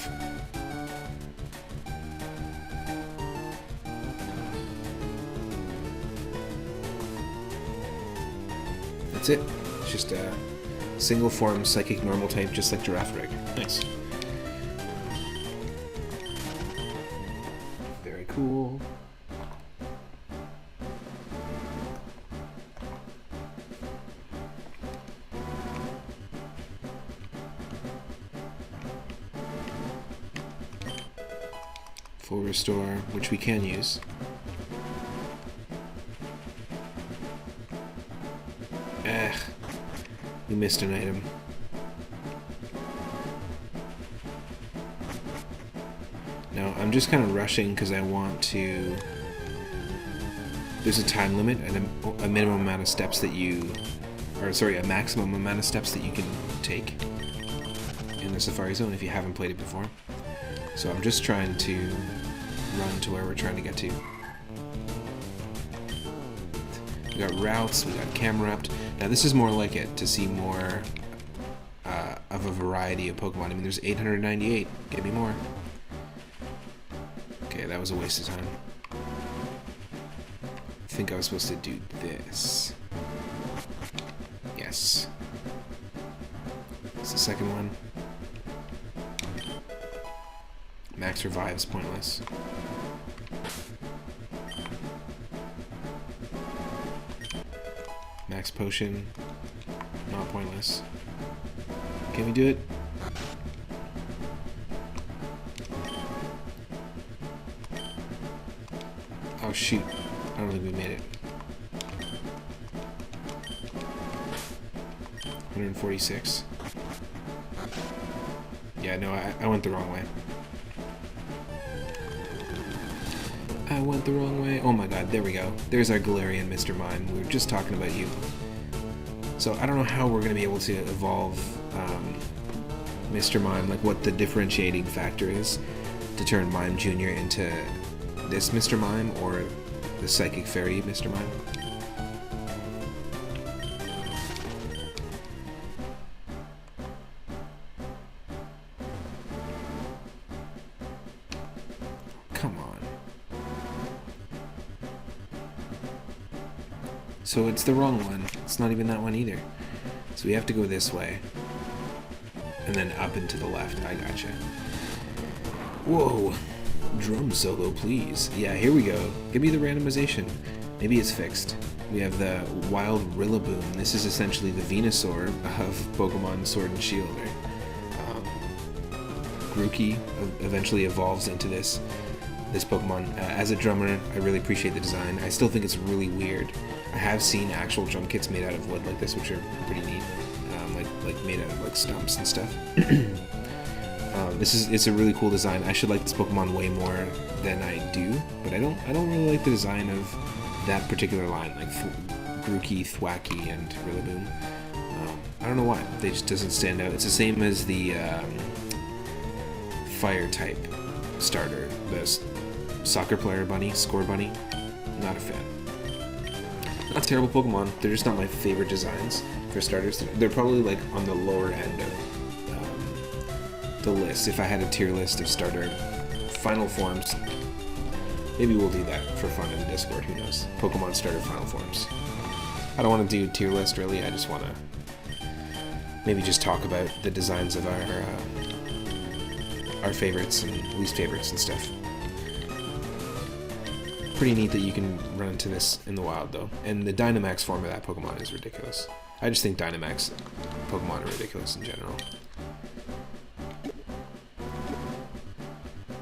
That's it. It's just a single form psychic normal type, just like Girafarig. Nice. Very cool. Full restore, which we can use. We missed an item. Now, I'm just kind of rushing because I want to... There's a time limit and a minimum amount of steps that you... Or, sorry, a maximum amount of steps that you can take in the Safari Zone if you haven't played it before. So I'm just trying to run to where we're trying to get to. We got routes, we got Camerupt. Now this is more like it, to see more of a variety of Pokemon. I mean, there's 898. Give me more. Okay, that was a waste of time. I think I was supposed to do this. Yes. It's the second one. Max Revive's pointless. Max Potion, not pointless. Can we do it? Oh shoot, I don't think we made it. 146. Yeah, no, I went the wrong way. I went the wrong way. Oh my god, there we go. There's our Galarian Mr. Mime. We were just talking about you. So I don't know how we're going to be able to evolve Mr. Mime, like what the differentiating factor is to turn Mime Jr. into this Mr. Mime or the Psychic Fairy Mr. Mime. Come on. So it's the wrong one. It's not even that one either. So we have to go this way. And then up and to the left. I gotcha. Whoa. Drum solo, please. Yeah, here we go. Give me the randomization. Maybe it's fixed. We have the Wild Rillaboom. This is essentially the Venusaur of Pokemon Sword and Shield. Grookey eventually evolves into this Pokemon. As a drummer, I really appreciate the design. I still think it's really weird. I have seen actual drum kits made out of wood like this, which are pretty neat, like made out of like stumps and stuff. It's a really cool design. I should like this Pokemon way more than I do, but I don't really like the design of that particular line, like Grookey, Thwackey, and Rillaboom. I don't know why. They just doesn't stand out. It's the same as the fire type starter. The soccer player bunny, score bunny. Not a fan. Not terrible Pokemon. They're just not my favorite designs for starters. They're probably like on the lower end of the list. If I had a tier list of starter final forms, maybe we'll do that for fun in the Discord. Who knows? Pokemon starter final forms. I don't want to do tier list really. I just want to maybe just talk about the designs of our favorites and least favorites and stuff. Pretty neat that you can run into this in the wild though. And the Dynamax form of that Pokemon is ridiculous. I just think Dynamax Pokemon are ridiculous in general.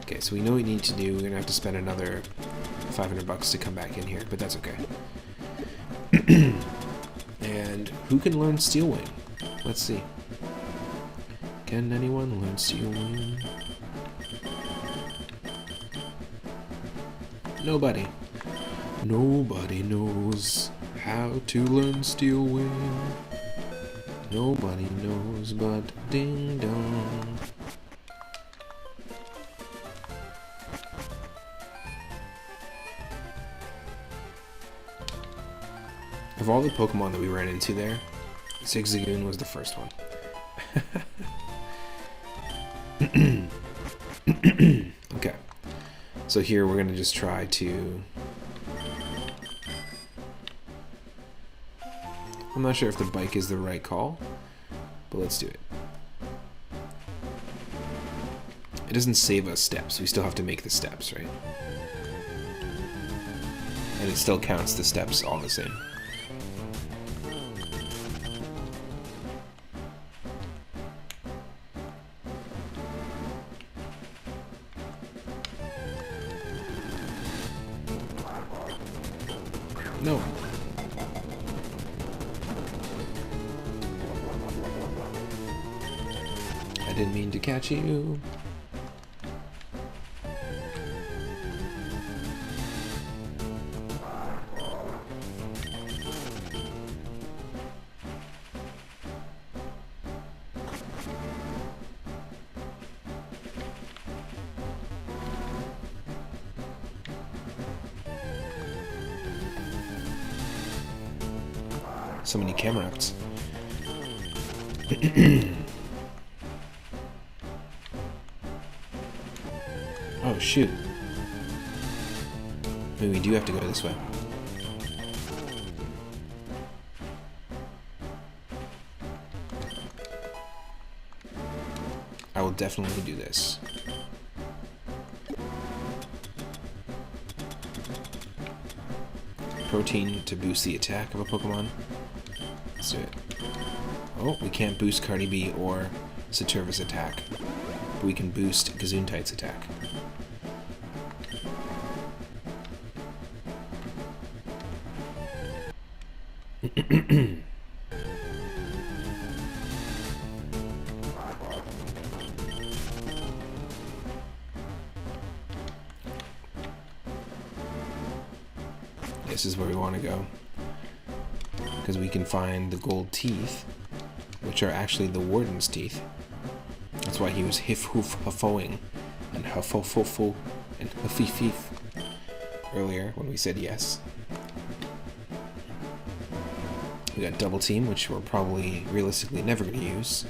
Okay, so we know what we need to do. We're gonna have to spend another $500 to come back in here, but that's okay. And who can learn Steel Wing? Let's see. Can anyone learn Steel Wing? Nobody. Nobody knows how to learn Steel Wing. Nobody knows but Ding Dong. Of all the Pokemon that we ran into there, Zigzagoon was the first one. Okay. So here we're going to just try to... I'm not sure if the bike is the right call, but let's do it. It doesn't save us steps. We still have to make the steps, right? And it still counts the steps all the same. No. I didn't mean to catch you. So many Camerats. Oh shoot. Maybe we do have to go this way. I will definitely do this. Protein to boost the attack of a Pokemon. Let's do it. Oh, we can't boost Cardi B or Saturva's attack, but we can boost Gesundheit's attack. This is where we want to go, because we can find the gold teeth, which are actually the warden's teeth. That's why he was hoof-hoof-huffoing and huffo-fofo and huffy-feef earlier when we said yes. We got double team, which we're probably realistically never going to use.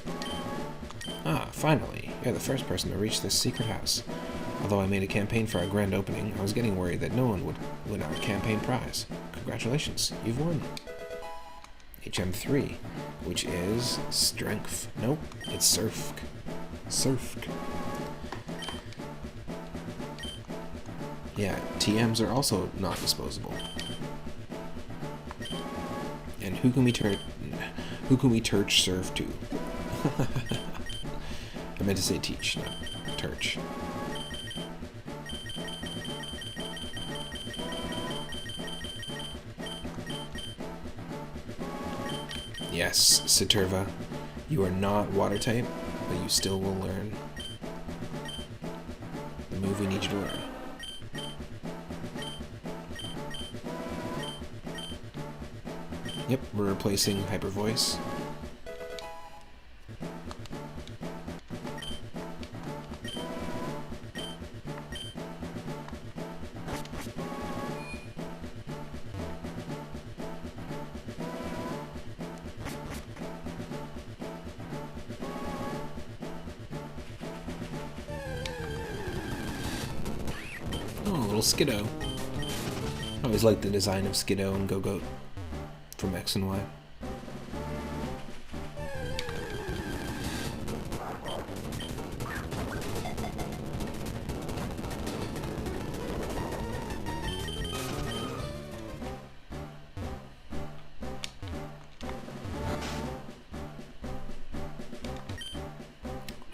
Ah, finally, you're the first person to reach this secret house. Although I made a campaign for our grand opening, I was getting worried that no one would win our campaign prize. Congratulations, you've won. HM3, which is strength. Nope, it's surf. Surf. Yeah, TMs are also not disposable. And who can we turch serve to? I meant to say teach, not turch. Yes, Saturva, you are not water type, but you still will learn the move we need you to learn. Yep, we're replacing Hyper Voice. little Skiddo. I always liked the design of Skiddo and Go-Goat from X and Y.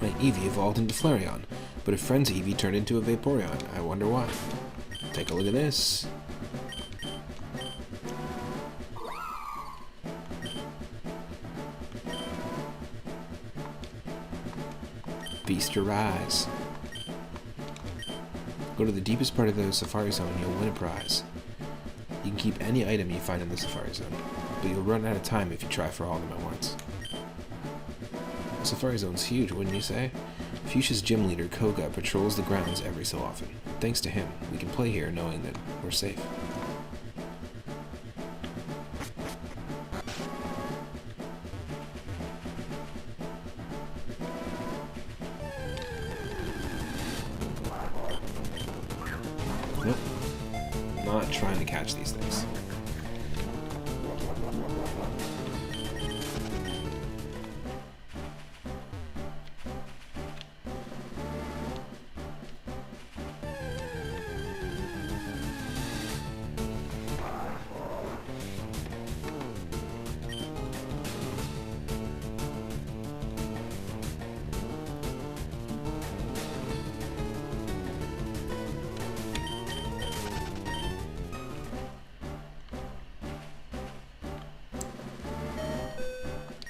My Eevee evolved into Flareon, but a friend's Eevee turned into a Vaporeon. I wonder why. Take a look at this. Feast your eyes. Go to the deepest part of the Safari Zone and you'll win a prize. You can keep any item you find in the Safari Zone, but you'll run out of time if you try for all of them at once. The Safari Zone's huge, wouldn't you say? Fuchsia's gym leader, Koga, patrols the grounds every so often. Thanks to him, we can play here knowing that we're safe. Nope. Not trying to catch these things.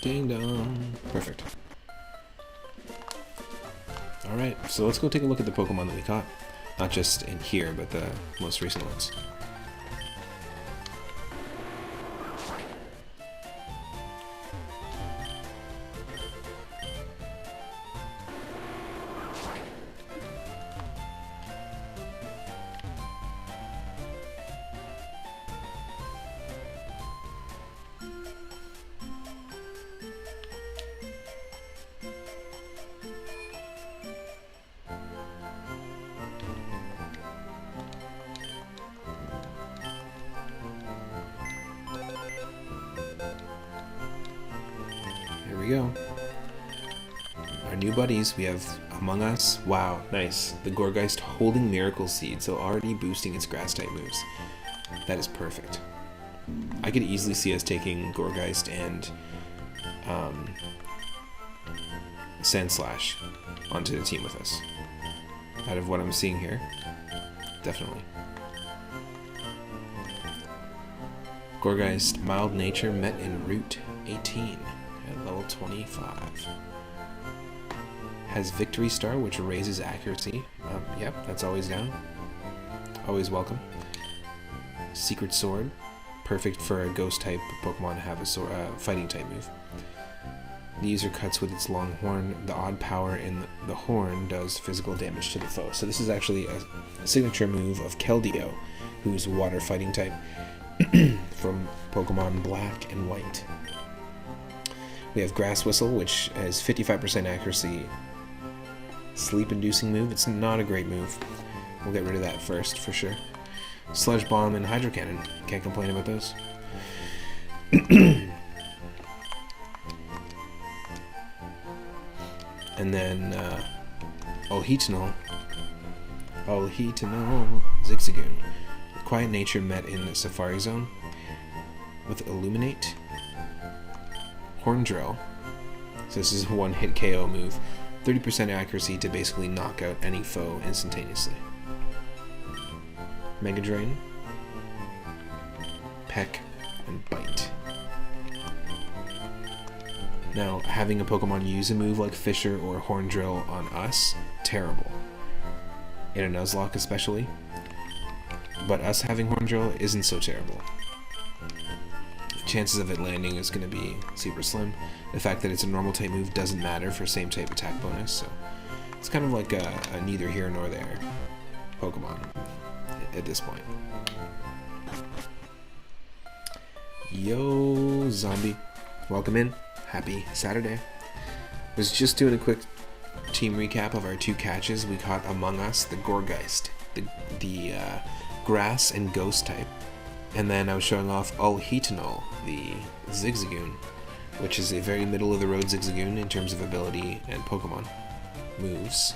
Ding dong. Perfect. Alright, so let's go take a look at the Pokemon that we caught. Not just in here, but the most recent ones. Here we go. Our new buddies, we have Among Us. Wow, nice. The Gourgeist holding Miracle Seed, so already boosting its grass-type moves. That is perfect. I could easily see us taking Gourgeist and Sandslash onto the team with us. Out of what I'm seeing here, definitely. Gourgeist, mild nature met in Route 18 at level 25. Has Victory Star, which raises accuracy. Yep, that's always down. Always welcome. Secret Sword, perfect for a ghost type Pokemon to have a fighting type move. The user cuts with its long horn. The odd power in the horn does physical damage to the foe. So this is actually a signature move of Keldeo, who's water fighting type from Pokemon Black and White. We have Grass Whistle, which has 55% accuracy. Sleep-inducing move. It's not a great move. We'll get rid of that first, for sure. Sludge Bomb and Hydro Cannon. Can't complain about those. And then Ohitano Zigzagoon. Quiet nature met in the Safari Zone with Illuminate. Horndrill. So this is a one-hit KO move. 30% accuracy to basically knock out any foe instantaneously. Mega Drain. Peck and Bite. Now, having a Pokemon use a move like Fissure or Horndrill on us, terrible. In a Nuzlocke especially. But us having Horndrill isn't so terrible. Chances of it landing is going to be super slim. The fact that it's a normal type move doesn't matter for same type attack bonus, so it's kind of like a neither here nor there Pokemon at this point. Yo, zombie. Welcome in. Happy Saturday. Was just doing a quick team recap of our two catches. We caught Among Us, the Gourgeist. the grass and ghost type. And then I was showing off Ulhitanol, the Zigzagoon, which is a very middle-of-the-road Zigzagoon in terms of ability and Pokemon moves.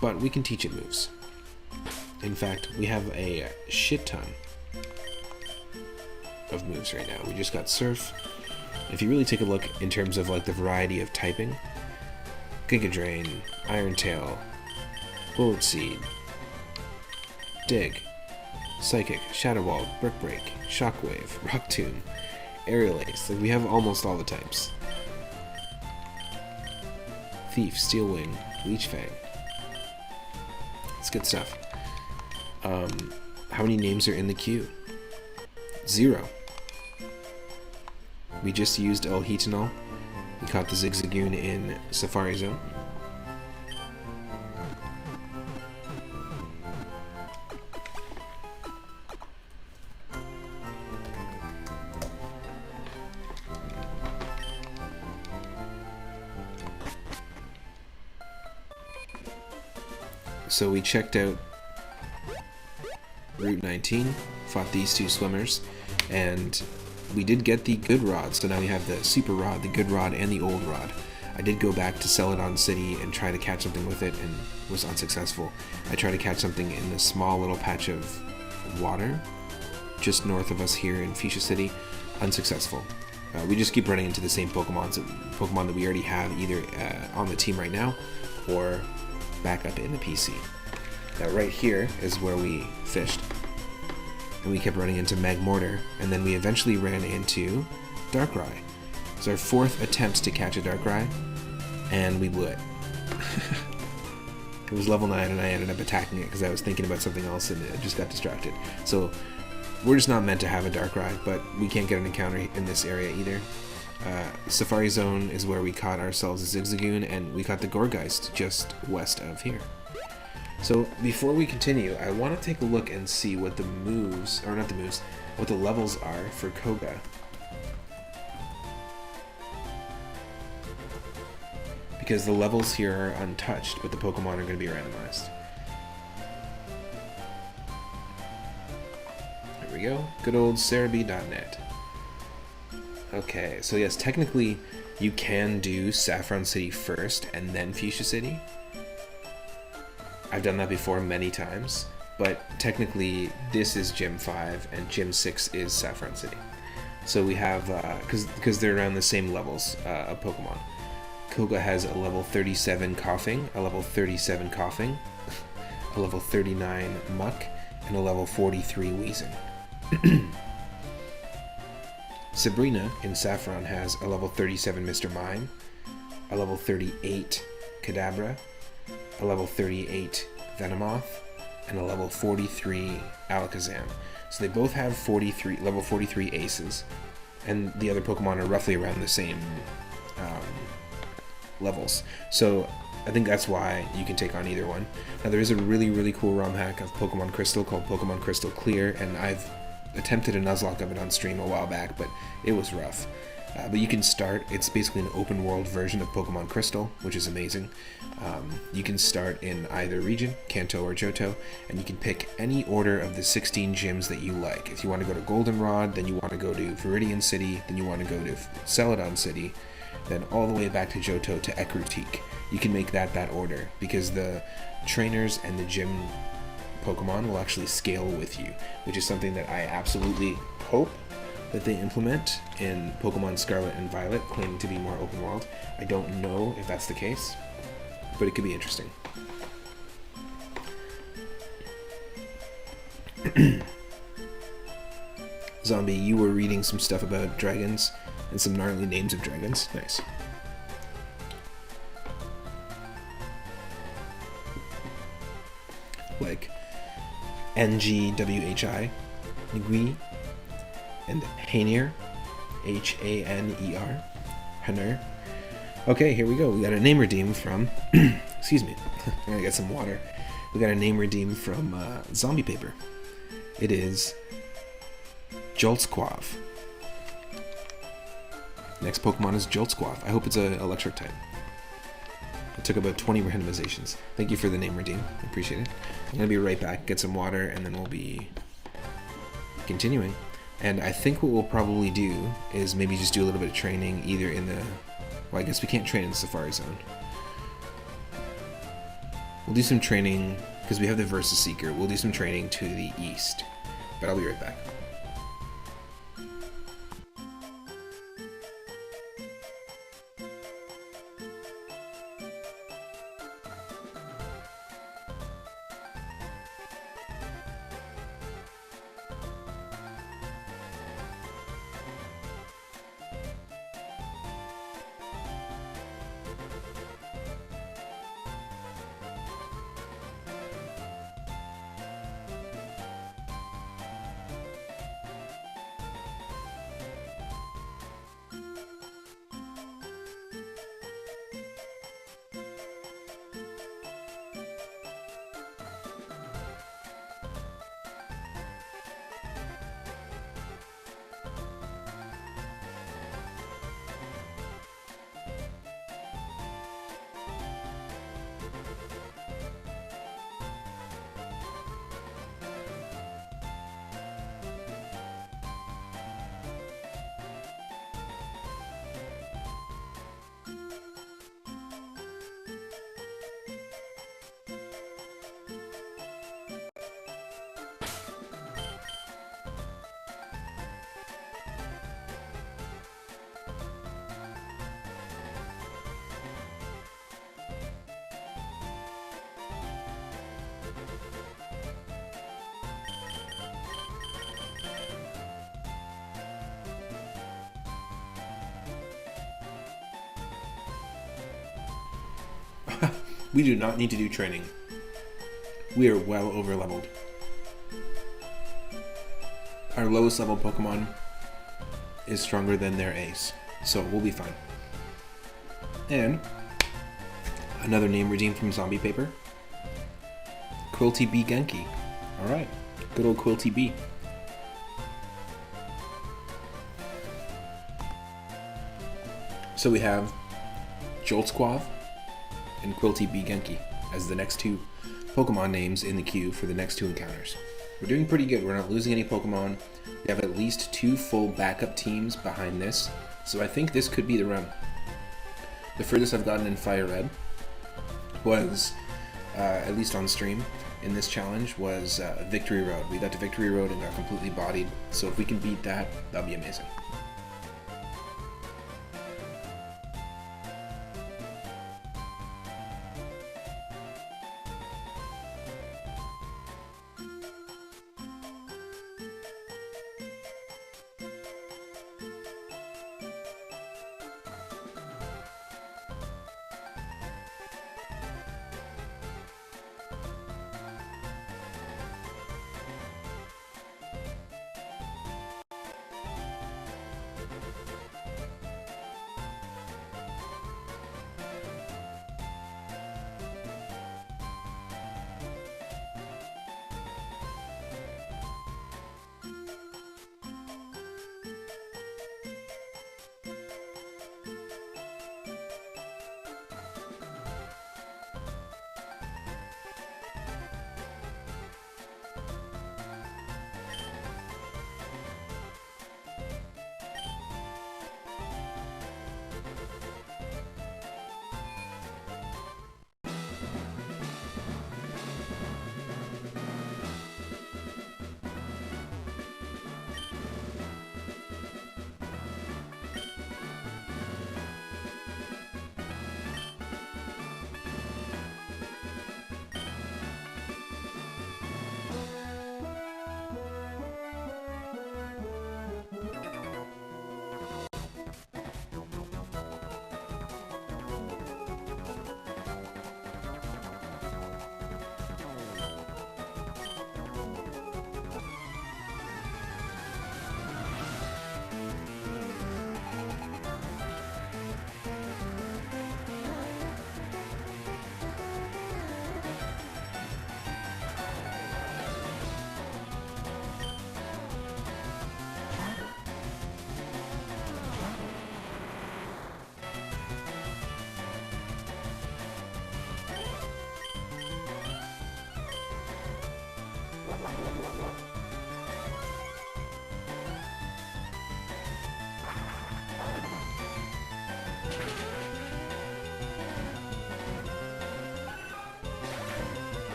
But we can teach it moves. In fact, we have a shit ton of moves right now. We just got Surf. If you really take a look in terms of like the variety of typing, Giga Drain, Iron Tail, Bullet Seed, Dig, Psychic, Shadow Ball, Brick Break, Shockwave, Rock Tomb, Aerial Ace. Like, we have almost all the types. Thief, Steel Wing, Leech Fang. It's good stuff. How many names are in the queue? 0. We just used Ulhitanol. We caught the Zigzagoon in Safari Zone. So we checked out Route 19, fought these two swimmers, and we did get the good rod, so now we have the super rod, the good rod, and the old rod. I did go back to Celadon City and try to catch something with it and was unsuccessful. I tried to catch something in this small little patch of water just north of us here in Fuchsia City. Unsuccessful. We just keep running into the same Pokemon that we already have either on the team right now or back up in the PC. Now right here is where we fished. And we kept running into Magmortar, and then we eventually ran into Darkrai. It was our 4th attempt to catch a Darkrai, and we blew it. It was level 9, and I ended up attacking it because I was thinking about something else and it just got distracted. So we're just not meant to have a Darkrai, but we can't get an encounter in this area either. Safari Zone is where we caught ourselves a Zigzagoon, and we caught the Gourgeist just west of here. So before we continue, I want to take a look and see what the moves, or not the moves, what the levels are for Koga. Because the levels here are untouched, but the Pokemon are going to be randomized. There we go. Good old Cerebi.net. Okay, so yes, technically you can do Saffron City first and then Fuchsia City. I've done that before many times, but technically this is Gym 5 and Gym 6 is Saffron City. So we have, because they're around the same levels of Pokemon. Koga has a level 37 Coughing, a level 37 Coughing, a level 39 Muck, and a level 43 Wheezing. Sabrina in Saffron has a level 37 Mr. Mime, a level 38 Kadabra, a level 38 Venomoth, and a level 43 Alakazam. So they both have level 43 aces, and the other Pokemon are roughly around the same levels. So I think that's why you can take on either one. Now there is a really, really cool ROM hack of Pokemon Crystal called Pokemon Crystal Clear, and I've attempted a Nuzlocke of it on stream a while back, but it was rough. But you can start, it's basically an open world version of Pokemon Crystal, which is amazing. You can start in either region, Kanto or Johto, and you can pick any order of the 16 gyms that you like. If you want to go to Goldenrod, then you want to go to Viridian City, then you want to go to Celadon City, then all the way back to Johto to Ekrutik. You can make that order, because the trainers and the gym Pokemon will actually scale with you, which is something that I absolutely hope that they implement in Pokemon Scarlet and Violet, claiming to be more open world. I don't know if that's the case, but it could be interesting. Zombie, you were reading some stuff about dragons and some gnarly names of dragons. Nice. Like NGWHI, Ngui, and Haner, Haner. Haner. Okay, here we go. We got a name redeem from, excuse me, I'm gonna get some water. We got a name redeem from Zombie Paper. It is Joltsquav. Next Pokemon is Joltsquav. I hope it's an electric type. It took about 20 randomizations. Thank you for the name, Redeem. I appreciate it. I'm going to be right back, get some water, and then we'll be continuing. And I think what we'll probably do is maybe just do a little bit of training either in the... Well, I guess we can't train in the Safari Zone. We'll do some training, because we have the Versus Seeker, we'll do some training to the east. But I'll be right back. We do not need to do training. We are well over leveled. Our lowest level Pokemon is stronger than their ace, so we'll be fine. And another name redeemed from Zombie Paper. Quilty B Genki. Alright, good old Quilty B. So we have Joltsquav and Quilty B Genki as the next two Pokemon names in the queue for the next two encounters. We're doing pretty good. We're not losing any Pokemon. We have at least 2 full backup teams behind this, so I think this could be the run. The furthest I've gotten in Fire Red was, at least on stream, in this challenge, was Victory Road. We got to Victory Road and got completely bodied, so if we can beat that, that'll be amazing.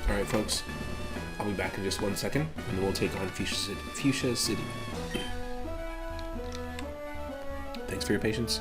Alright folks, I'll be back in just 1 second, and then we'll take on Fuchsia City. Thanks for your patience.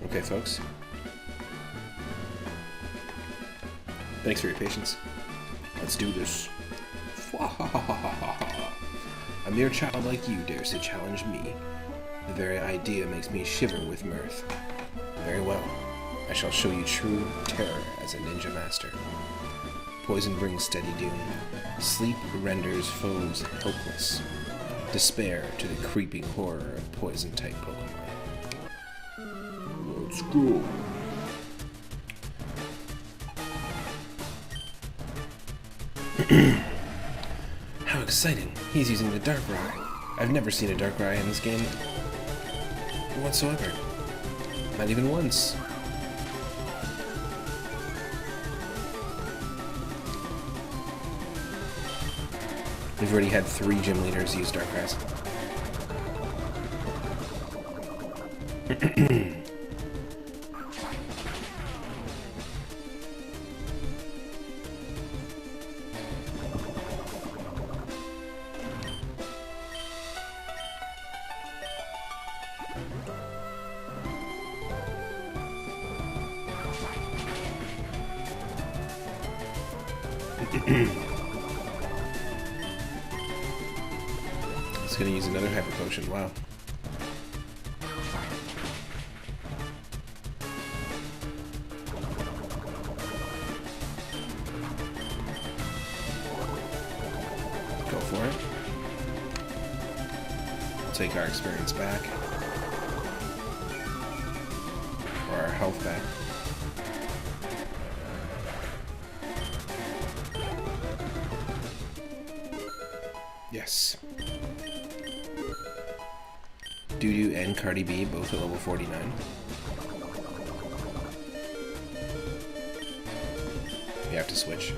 Okay, folks. Thanks for your patience. Let's do this. A mere child like you dares to challenge me. The very idea makes me shiver with mirth. Very well. I shall show you true terror as a ninja master. Poison brings steady doom. Sleep renders foes helpless. Despair to the creeping horror of poison-type Pokemon. Let's go. How exciting. He's using the Darkrai. I've never seen a Darkrai in this game whatsoever. Not even once. We've already had 3 gym leaders use Darkrai's. It's gonna use another hyper potion. Wow. Go for it. We'll take our experience back. Or our health back. Yes. Doodoo and Cardi B both at level 49. You have to switch.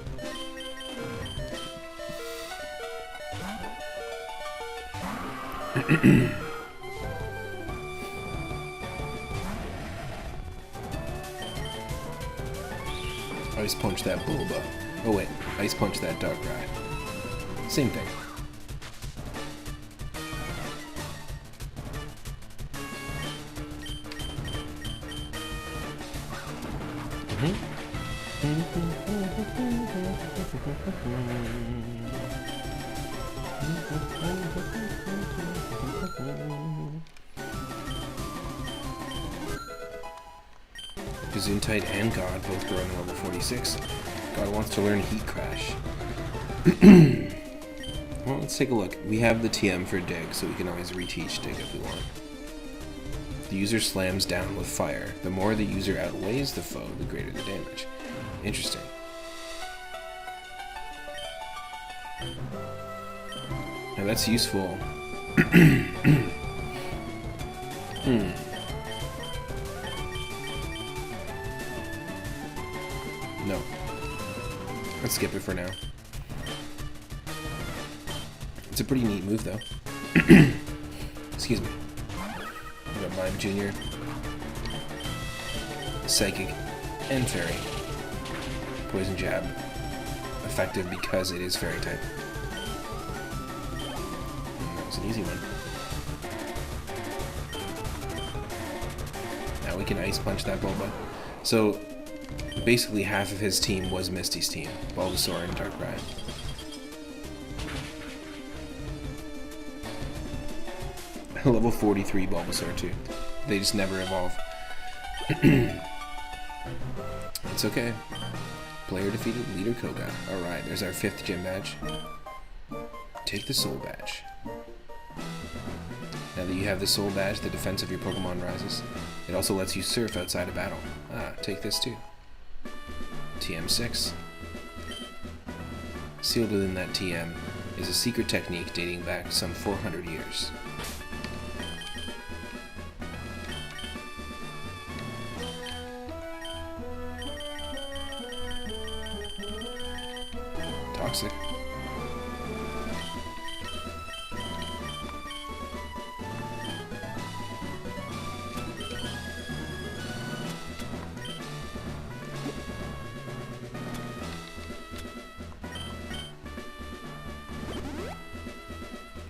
Ice punch that Bulba. Oh wait, ice punch that Darkrai. Same thing. Gesundheit and God both grow in level 46. God wants to learn Heat Crash. Well, let's take a look. We have the TM for Dig, so we can always reteach Dig if we want. The user slams down with fire. The more the user outweighs the foe, the greater the damage. Interesting. Now that's useful. No. Let's skip it for now. It's a pretty neat move, though. Excuse me. We got Mime Jr., Psychic, and Fairy. Poison Jab. Effective because it is Fairy type. And that was an easy one. Now we can Ice Punch that Bulba. So, basically half of his team was Misty's team. Bulbasaur and Darkrai. Level 43 Bulbasaur too. They just never evolve. It's okay. Player defeated, leader Koga. Alright, there's our 5th gym badge. Take the soul badge. Now that you have the soul badge, the defense of your Pokemon rises. It also lets you surf outside of battle. Ah, take this too. TM6. Sealed within that TM is a secret technique dating back some 400 years. Toxic.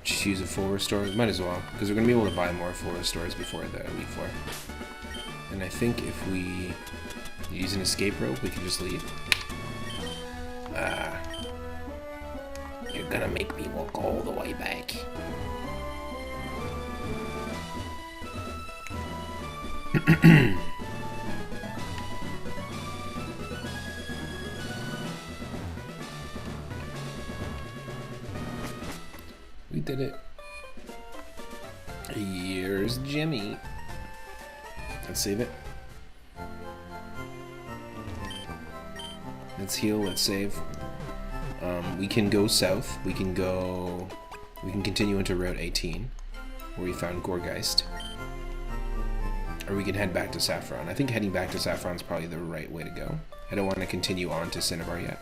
Just use a full restore. Might as well, because we're going to be able to buy more full restores before the Elite Four. And I think if we use an escape rope, we can just leave. You're gonna make me walk all the way back. We did it. Here's Jimmy. Let's save it. Let's heal, let's save. We can go south. We can continue into Route 18, where we found Gorgeist. Or we can head back to Saffron. I think heading back to Saffron is probably the right way to go. I don't want to continue on to Cinnabar yet.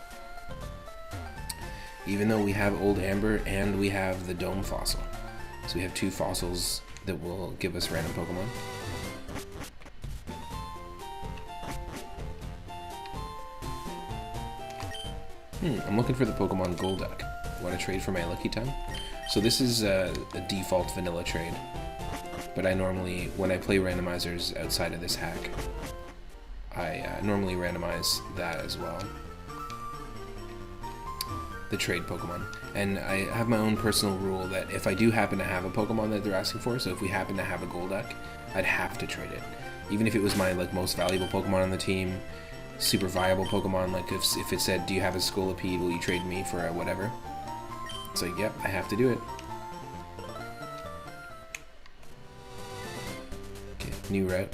Even though we have Old Amber and we have the Dome Fossil. So we have 2 fossils that will give us random Pokemon. I'm looking for the Pokemon Golduck. Want to trade for my Lucky Time? So this is a default vanilla trade. But I normally, when I play randomizers outside of this hack, I normally randomize that as well. the trade Pokemon. And I have my own personal rule that if I do happen to have a Pokemon that they're asking for, so if we happen to have a Golduck, I'd have to trade it. Even if it was my like most valuable Pokemon on the team, super viable Pokemon, like if it said, do you have a Scolipede, will you trade me for a whatever? It's like, yep, I have to do it. Okay, new route.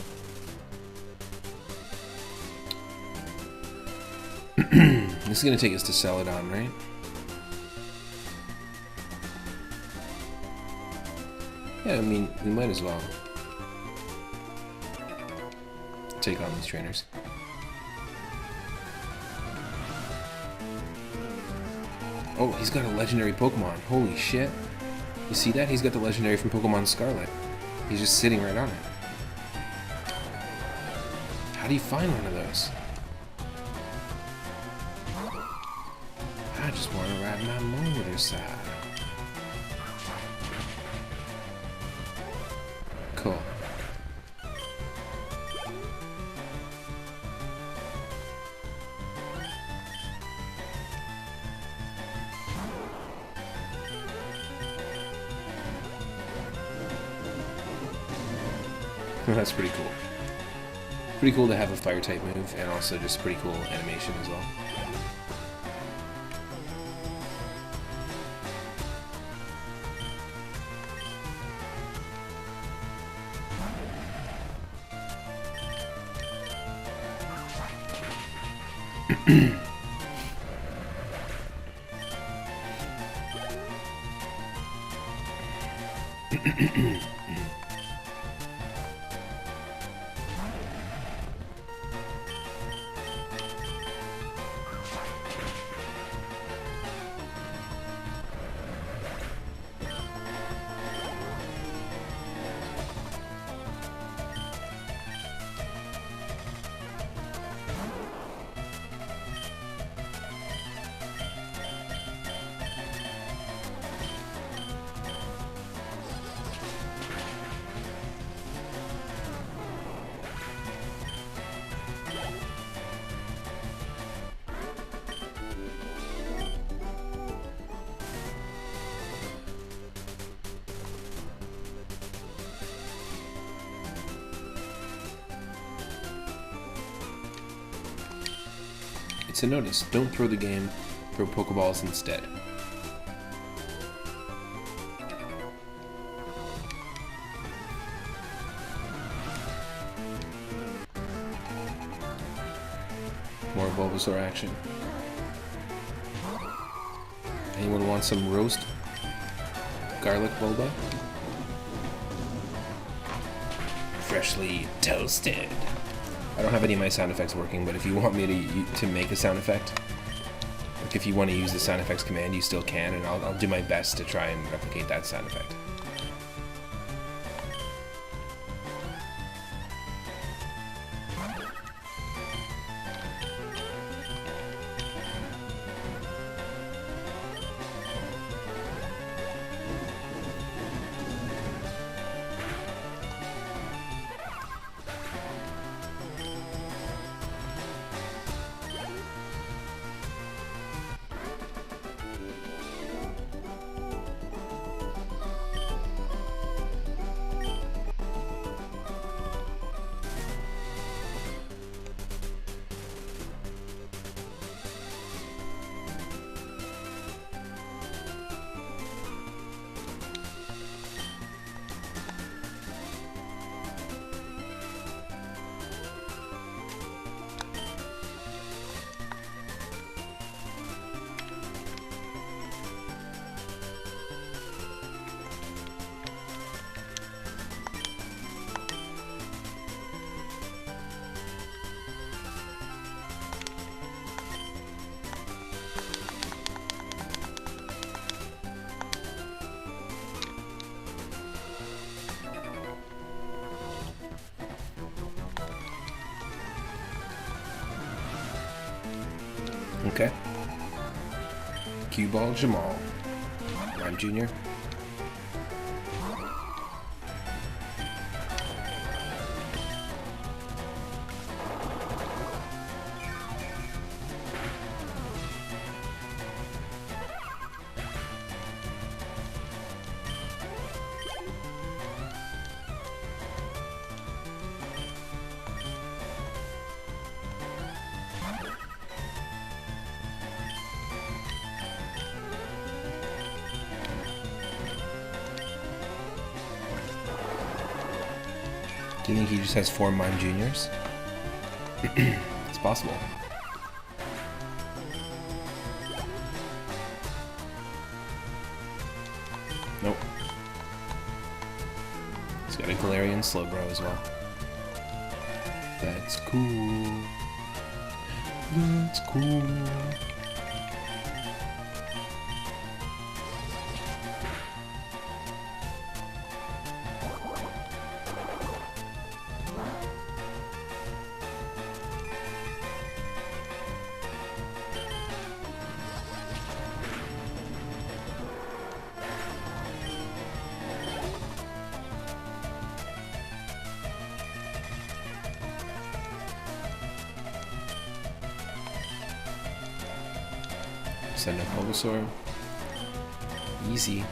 This is going to take us to Celadon, right? Yeah, I mean, we might as well take on these trainers. Oh, he's got a legendary Pokemon. Holy shit. You see that? He's got the legendary from Pokemon Scarlet. He's just sitting right on it. How do you find one of those? I just want to ride my motorcycle. Cool. That's pretty cool. Pretty cool to have a fire type move, and also just pretty cool animation as well. It's a notice. Don't throw the game. Throw Pokeballs instead. More Bulbasaur action. Anyone want some roast garlic Bulba? Freshly toasted. I don't have any of my sound effects working, but if you want me to make a sound effect, like if you want to use the sound effects command, you still can, and I'll do my best to try and replicate that sound effect. Okay. Cue Ball Jamal. I'm Junior. Do you think he just has 4 Mime Juniors? It's possible. Nope. He's got a Galarian Slowbro as well. That's cool. That's cool. Send a Bulbasaur. Easy.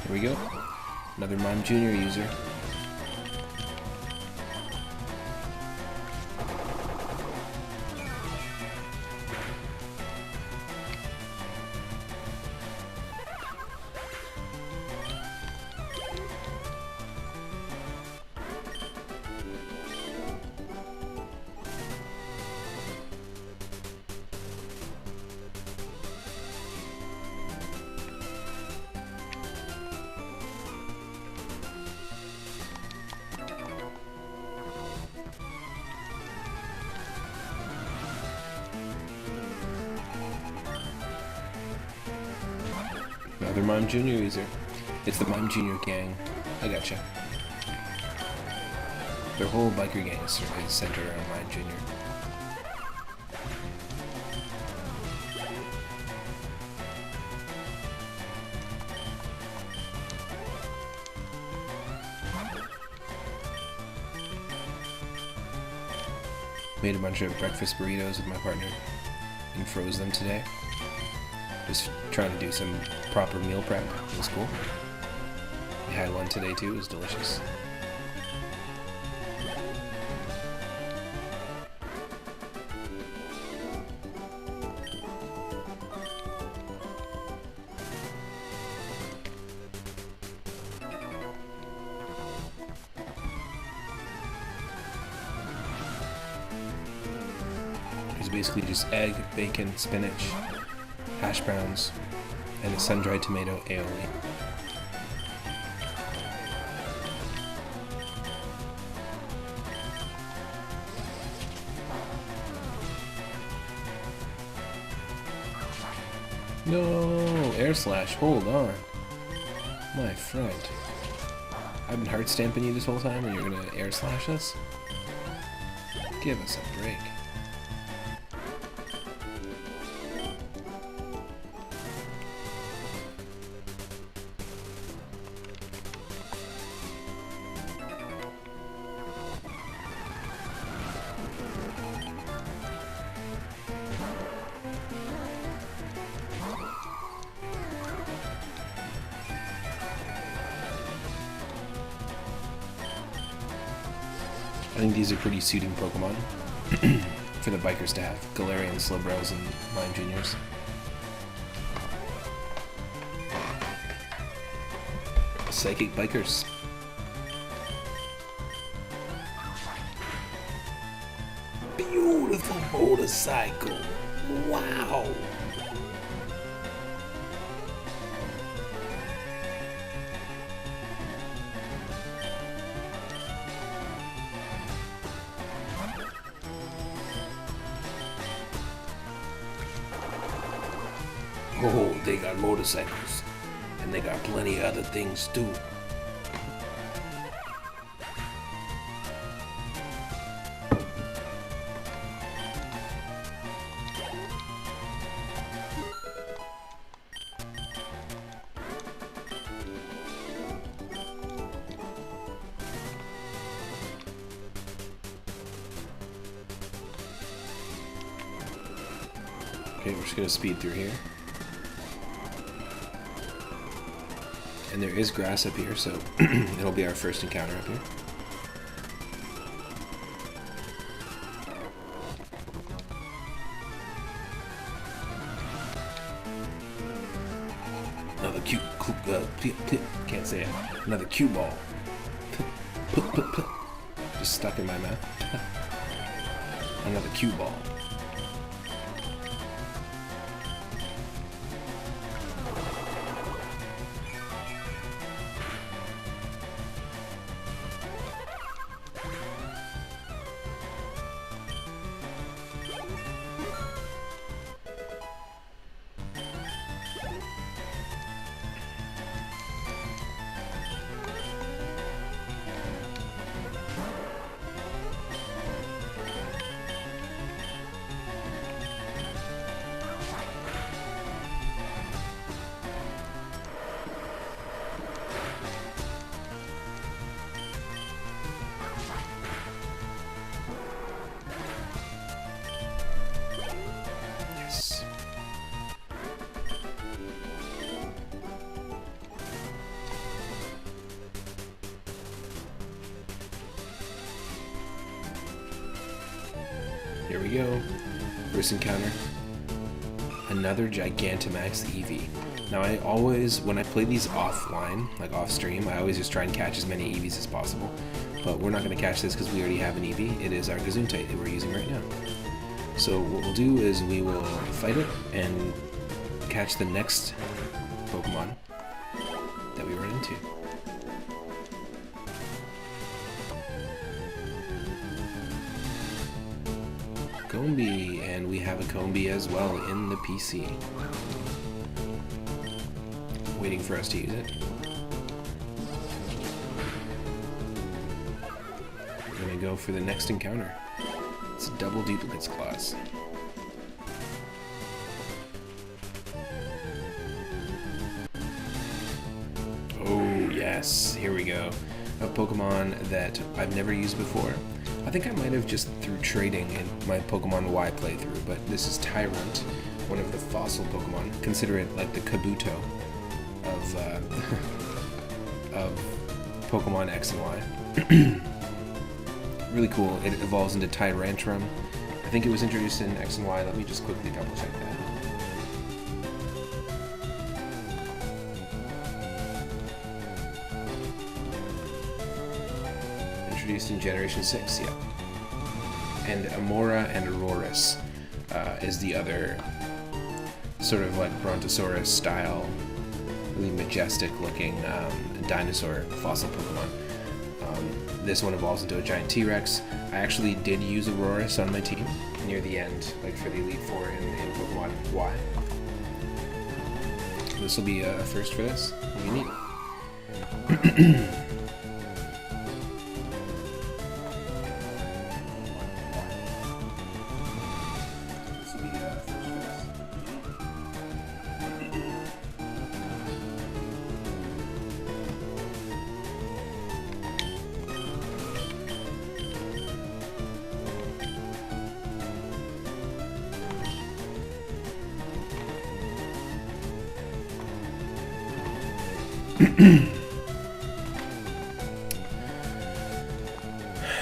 Here we go. Another Mime Junior user. Another Mime Junior user. It's the Mime Junior gang. I gotcha. Their whole biker gang is centered around Mime Junior. Made a bunch of breakfast burritos with my partner and froze them today. Just trying to do some proper meal prep. It was cool. I had one today too. It was delicious. It's basically just egg, bacon, spinach, hash browns, and a sun-dried tomato aioli. No, air slash, hold on. My friend. I've been heart stamping you this whole time and you're gonna air slash us? Give us a break. I think these are pretty suiting Pokemon for the bikers to have. Galarian, Slowbros, and Mime Juniors. Psychic bikers. Beautiful motorcycle. Wow. Oh, they got motorcycles, and they got plenty of other things too. Okay, we're just gonna speed through here. And there is grass up here, so it'll be our first encounter up here. Another can't say it. Another cue ball. Just stuck in my mouth. Another cue ball. Here we go. First encounter. Another Gigantamax Eevee. Now I always, when I play these offline, like off stream, I always just try and catch as many Eevees as possible. But we're not going to catch this because we already have an Eevee. It is our Gesundheit that we're using right now. So what we'll do is we will fight it and catch the next Pokemon that we run into. Combi, and we have a Combi as well in the PC. Waiting for us to use it. We're gonna go for the next encounter. It's a double duplicates class. Oh yes, here we go. A Pokemon that I've never used before. I think I might have just through trading in my Pokemon Y playthrough, but this is Tyrant, one of the fossil Pokemon. Consider it like the Kabuto of Pokemon X and Y. Really cool. It evolves into Tyrantrum. I think it was introduced in X and Y. Let me just quickly double check that. Introduced in Generation 6, yeah. And Amora and Aurorus is the other sort of like Brontosaurus style, really majestic looking dinosaur fossil Pokemon. This one evolves into a giant T-Rex. I actually did use Aurorus on my team near the end, like for the Elite Four in Pokemon Y. This will be a first for this. It'll be neat.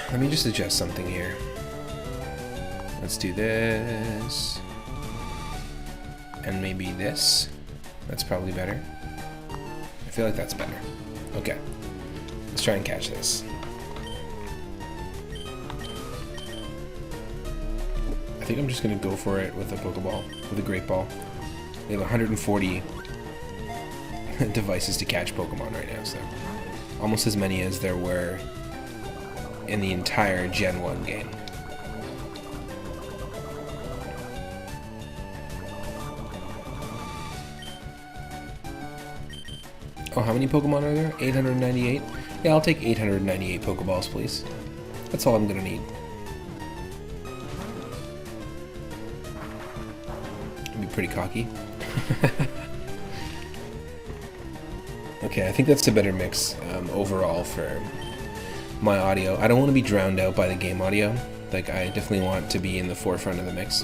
Let me just adjust something here. Let's do this. And maybe this. That's probably better. I feel like that's better. Okay. Let's try and catch this. I think I'm just going to go for it with a Pokeball, with a Great Ball. We have 140 devices to catch Pokemon right now, so almost as many as there were in the entire Gen 1 game. Oh, how many Pokemon are there? 898? Yeah, I'll take 898 Pokeballs, please. That's all I'm gonna need. I'd be pretty cocky. Okay, I think that's a better mix overall for my audio. I don't want to be drowned out by the game audio. Like, I definitely want to be in the forefront of the mix.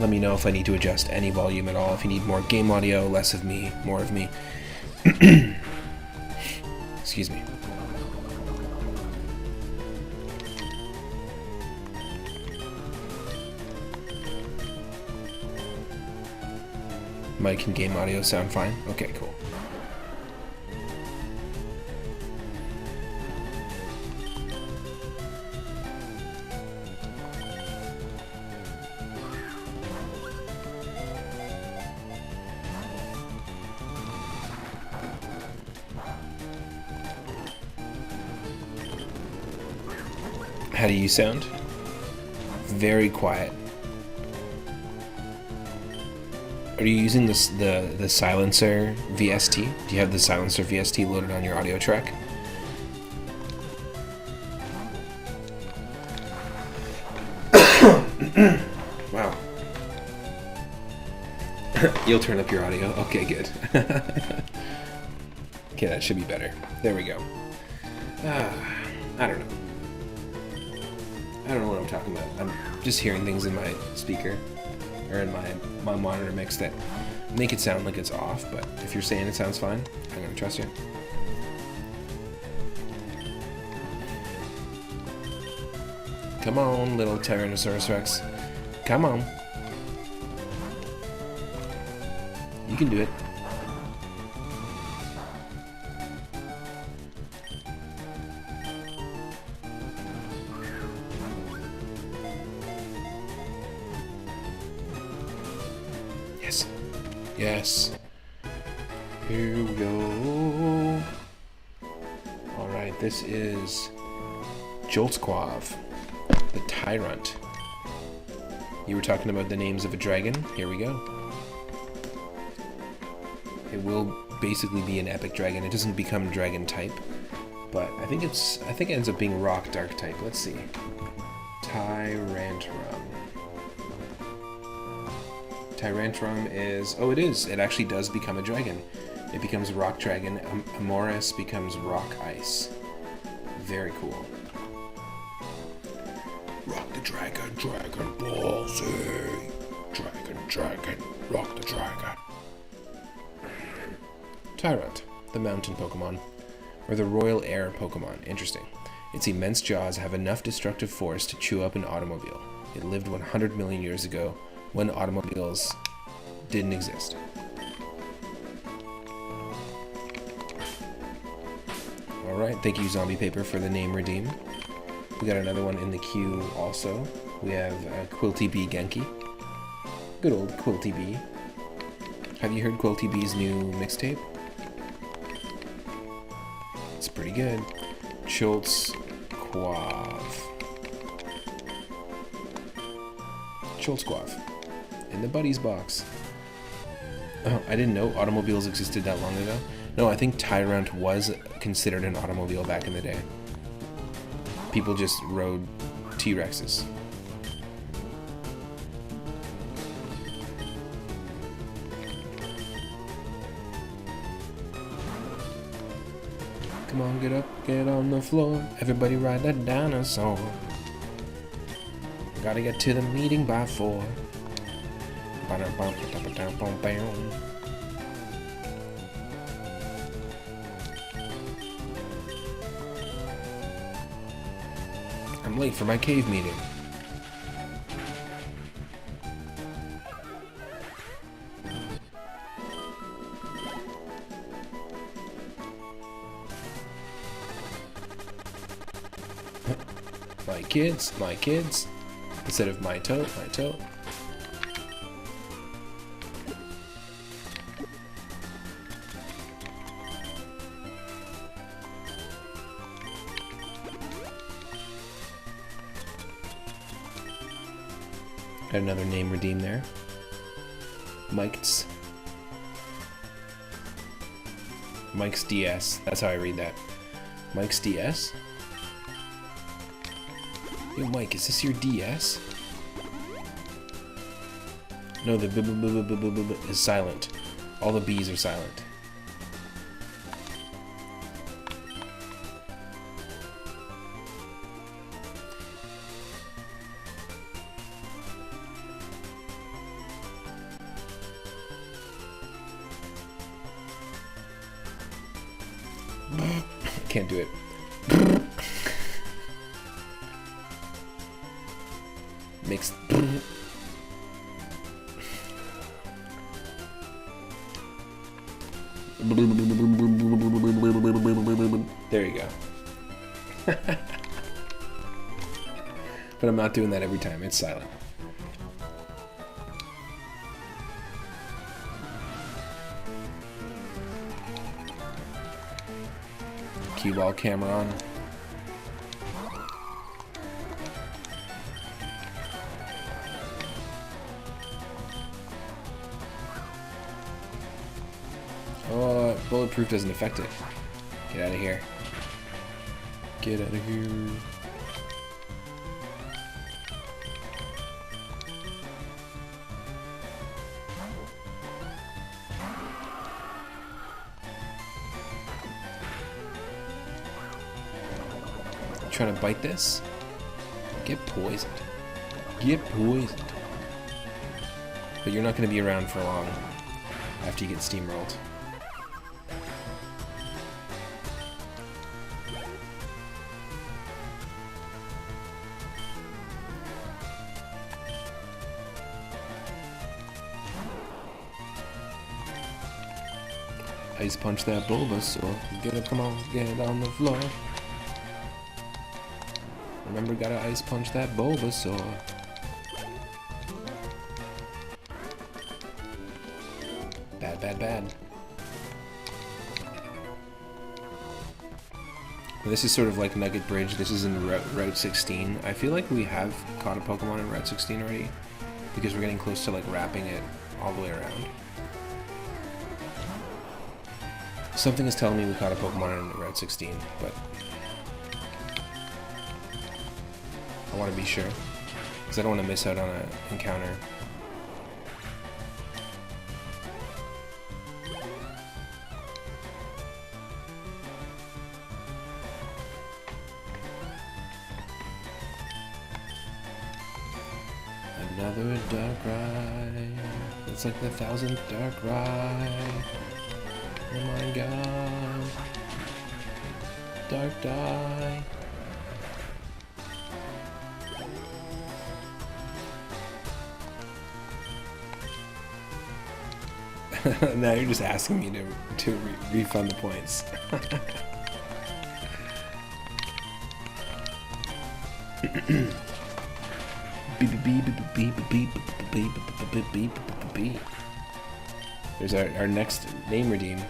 Let me know if I need to adjust any volume at all, if you need more game audio, less of me, more of me. Excuse me. Mic and game audio sound fine? Okay, cool. How do you sound? Very quiet. Are you using this the silencer VST? Do you have the silencer VST loaded on your audio track? Wow. You'll turn up your audio. Okay, good. Okay, that should be better. There we go. I don't know. I don't know what I'm talking about. I'm just hearing things in my speaker, or in my monitor mix that make it sound like it's off, but if you're saying it sounds fine, I'm gonna trust you. Come on, little Tyrannosaurus Rex. Come on. You can do it. Yes. Yes. Here we go. Alright, this is Joltsquav, the Tyrant. You were talking about the names of a dragon. Here we go. It will basically be an epic dragon. It doesn't become dragon type, but I think it ends up being rock dark type. Let's see. Tyrantrum. Tyrantrum is... oh, it is. It actually does become a dragon. It becomes rock dragon. Amoris becomes rock ice. Very cool. Rock the dragon, dragon ball Z. Dragon, dragon, rock the dragon. Tyrant, the mountain Pokemon, or the royal air Pokemon. Interesting. Its immense jaws have enough destructive force to chew up an automobile. It lived 100 million years ago, when automobiles didn't exist. Alright, thank you Zombie Paper for the name redeem. We got another one in the queue also. We have Quilty Bee Genki. Good old Quilty Bee. Have you heard Quilty Bee's new mixtape? It's pretty good. Joltsquav. Joltsquav. In the buddies box. Oh, I didn't know automobiles existed that long ago. No, I think Tyrant was considered an automobile back in the day. People just rode T-Rexes. Come on, get up, get on the floor. Everybody ride that dinosaur. Gotta get to the meeting by 4. I'm late for my cave meeting. My kids. Instead of my toe, my toe. Got another name redeemed there. Mike's DS. That's how I read that. Mike's DS? Yo, Mike, is this your DS? No, the b is silent. All the B's are silent. Can't do it. Makes. There you go. But I'm not doing that every time. It's silent. Cue ball camera on. Oh, bulletproof doesn't affect it. Get out of here. Get out of here. Trying to bite this? Get poisoned. Get poisoned. But you're not going to be around for long after you get steamrolled. Ice punch that Bulbasaur. Get it, come on, get it on the floor. Remember, gotta ice punch that Bulbasaur. Bad, bad, bad. This is sort of like Nugget Bridge. This is in Route 16. I feel like we have caught a Pokemon in Route 16 already, because we're getting close to like wrapping it all the way around. Something is telling me we caught a Pokemon in Route 16, but I want to be sure, because I don't want to miss out on an encounter. Another Darkrai. It's like the 1000th Darkrai. Oh my god. Dark die. Now you're just asking me to refund the points. There's our next name redeem.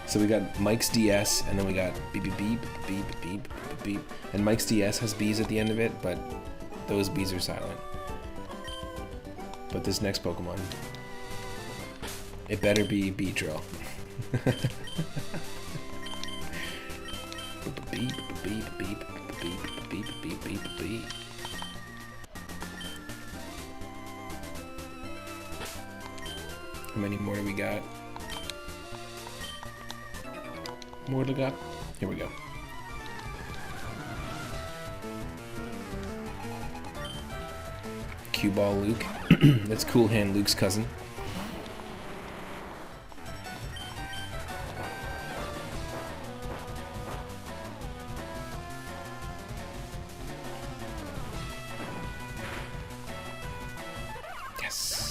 So we got Mike's DS, and then we got beep beep beep beep beep beep beep. And Mike's DS has B's at the end of it, but those B's are silent. But this next Pokemon, it better be Beedrill. How many more do we got? More to go. Here we go. Cue Ball Luke. That's Cool Hand Luke's cousin. Yes.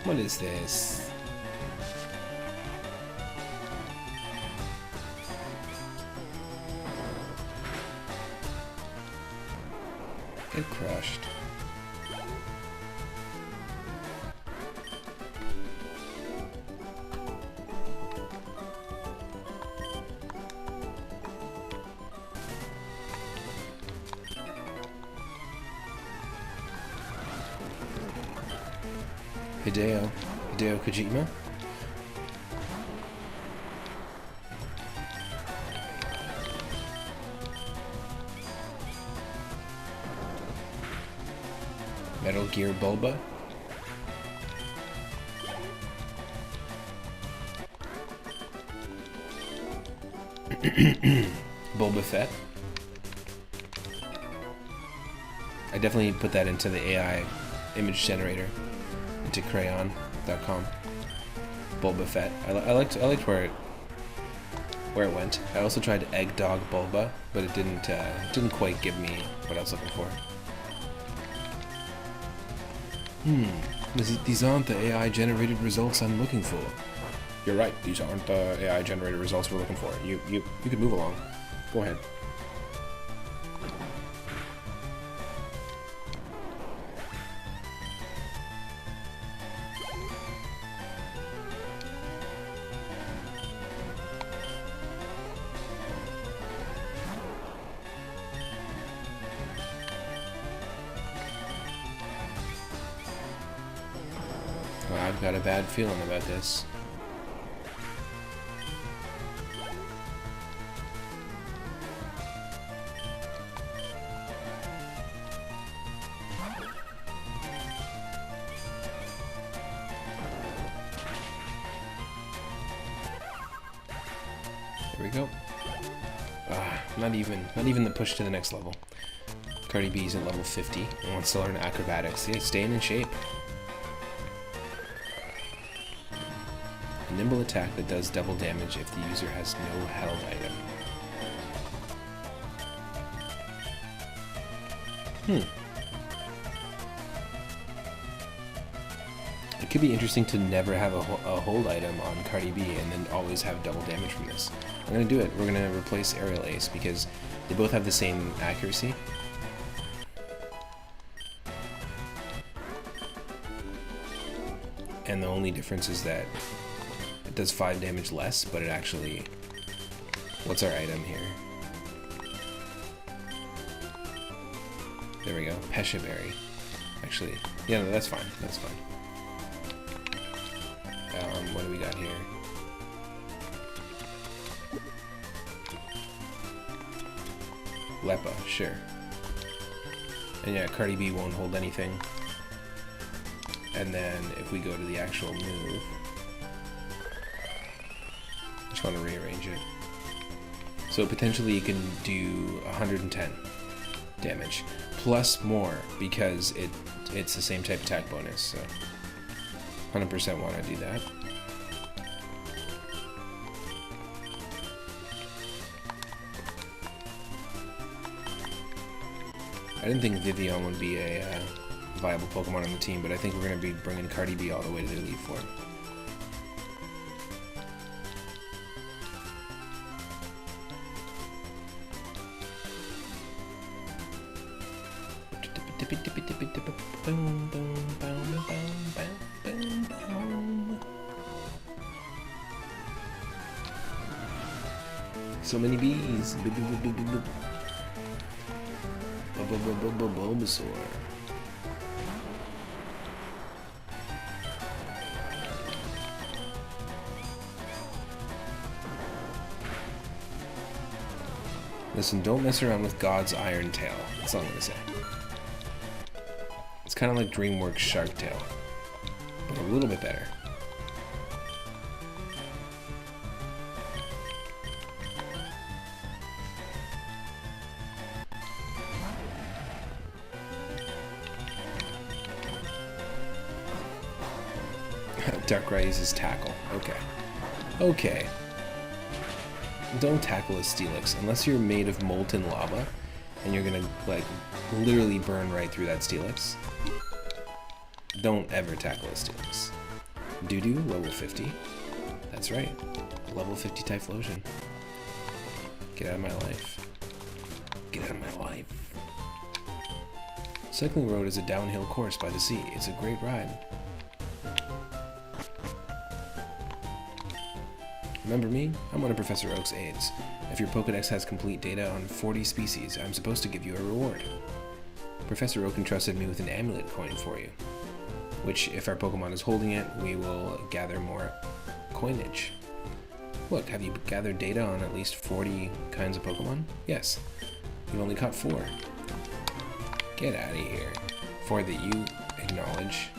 What is this? Get crushed. Hideo Kojima. Metal Gear Bulba. Boba Fett. I definitely put that into the AI image generator, into crayon.com. Boba Fett. I liked where it went. I also tried Egg Dog Bulba, but it didn't quite give me what I was looking for. These aren't the AI generated results I'm looking for. You're right. These aren't the AI generated results we're looking for. You can move along. Go ahead. I've got a bad feeling about this. There we go. Not even the push to the next level. Cardi B's at level 50 and wants to learn acrobatics. Yeah, staying in shape. A nimble attack that does double damage if the user has no held item. It could be interesting to never have a hold item on Cardi B and then always have double damage from this. I'm gonna do it. We're gonna replace Aerial Ace because they both have the same accuracy. And the only difference is that it does 5 damage less, but it actually... What's our item here? There we go. Pesha Berry. Actually, yeah, no, that's fine. That's fine. What do we got here? Lepa, sure. And yeah, Cardi B won't hold anything. And then if we go to the actual move, I just want to rearrange it. So potentially you can do 110 damage plus more because it's the same type of attack bonus. So 100% want to do that. I didn't think Vivian would be a viable Pokemon on the team, but I think we're going to be bringing Cardi B all the way to the Elite Four. So many bees. Bulbasaur. Listen, don't mess around with God's Iron Tail. That's all I'm gonna say. It's kind of like DreamWorks Shark Tail, but a little bit better. Darkrai uses Tackle. Okay. Okay. Don't tackle a Steelix unless you're made of molten lava and you're gonna, like, literally burn right through that Steelix. Don't ever tackle a Steelix. Doo-doo, level 50. That's right. Level 50 Typhlosion. Get out of my life. Get out of my life. Cycling Road is a downhill course by the sea. It's a great ride. Remember me? I'm one of Professor Oak's aides. If your Pokedex has complete data on 40 species, I'm supposed to give you a reward. Professor Oak entrusted me with an amulet coin for you, which, if our Pokemon is holding it, we will gather more coinage. Look, have you gathered data on at least 40 kinds of Pokemon? Yes. You've only caught 4. Get out of here. 4 that you acknowledge.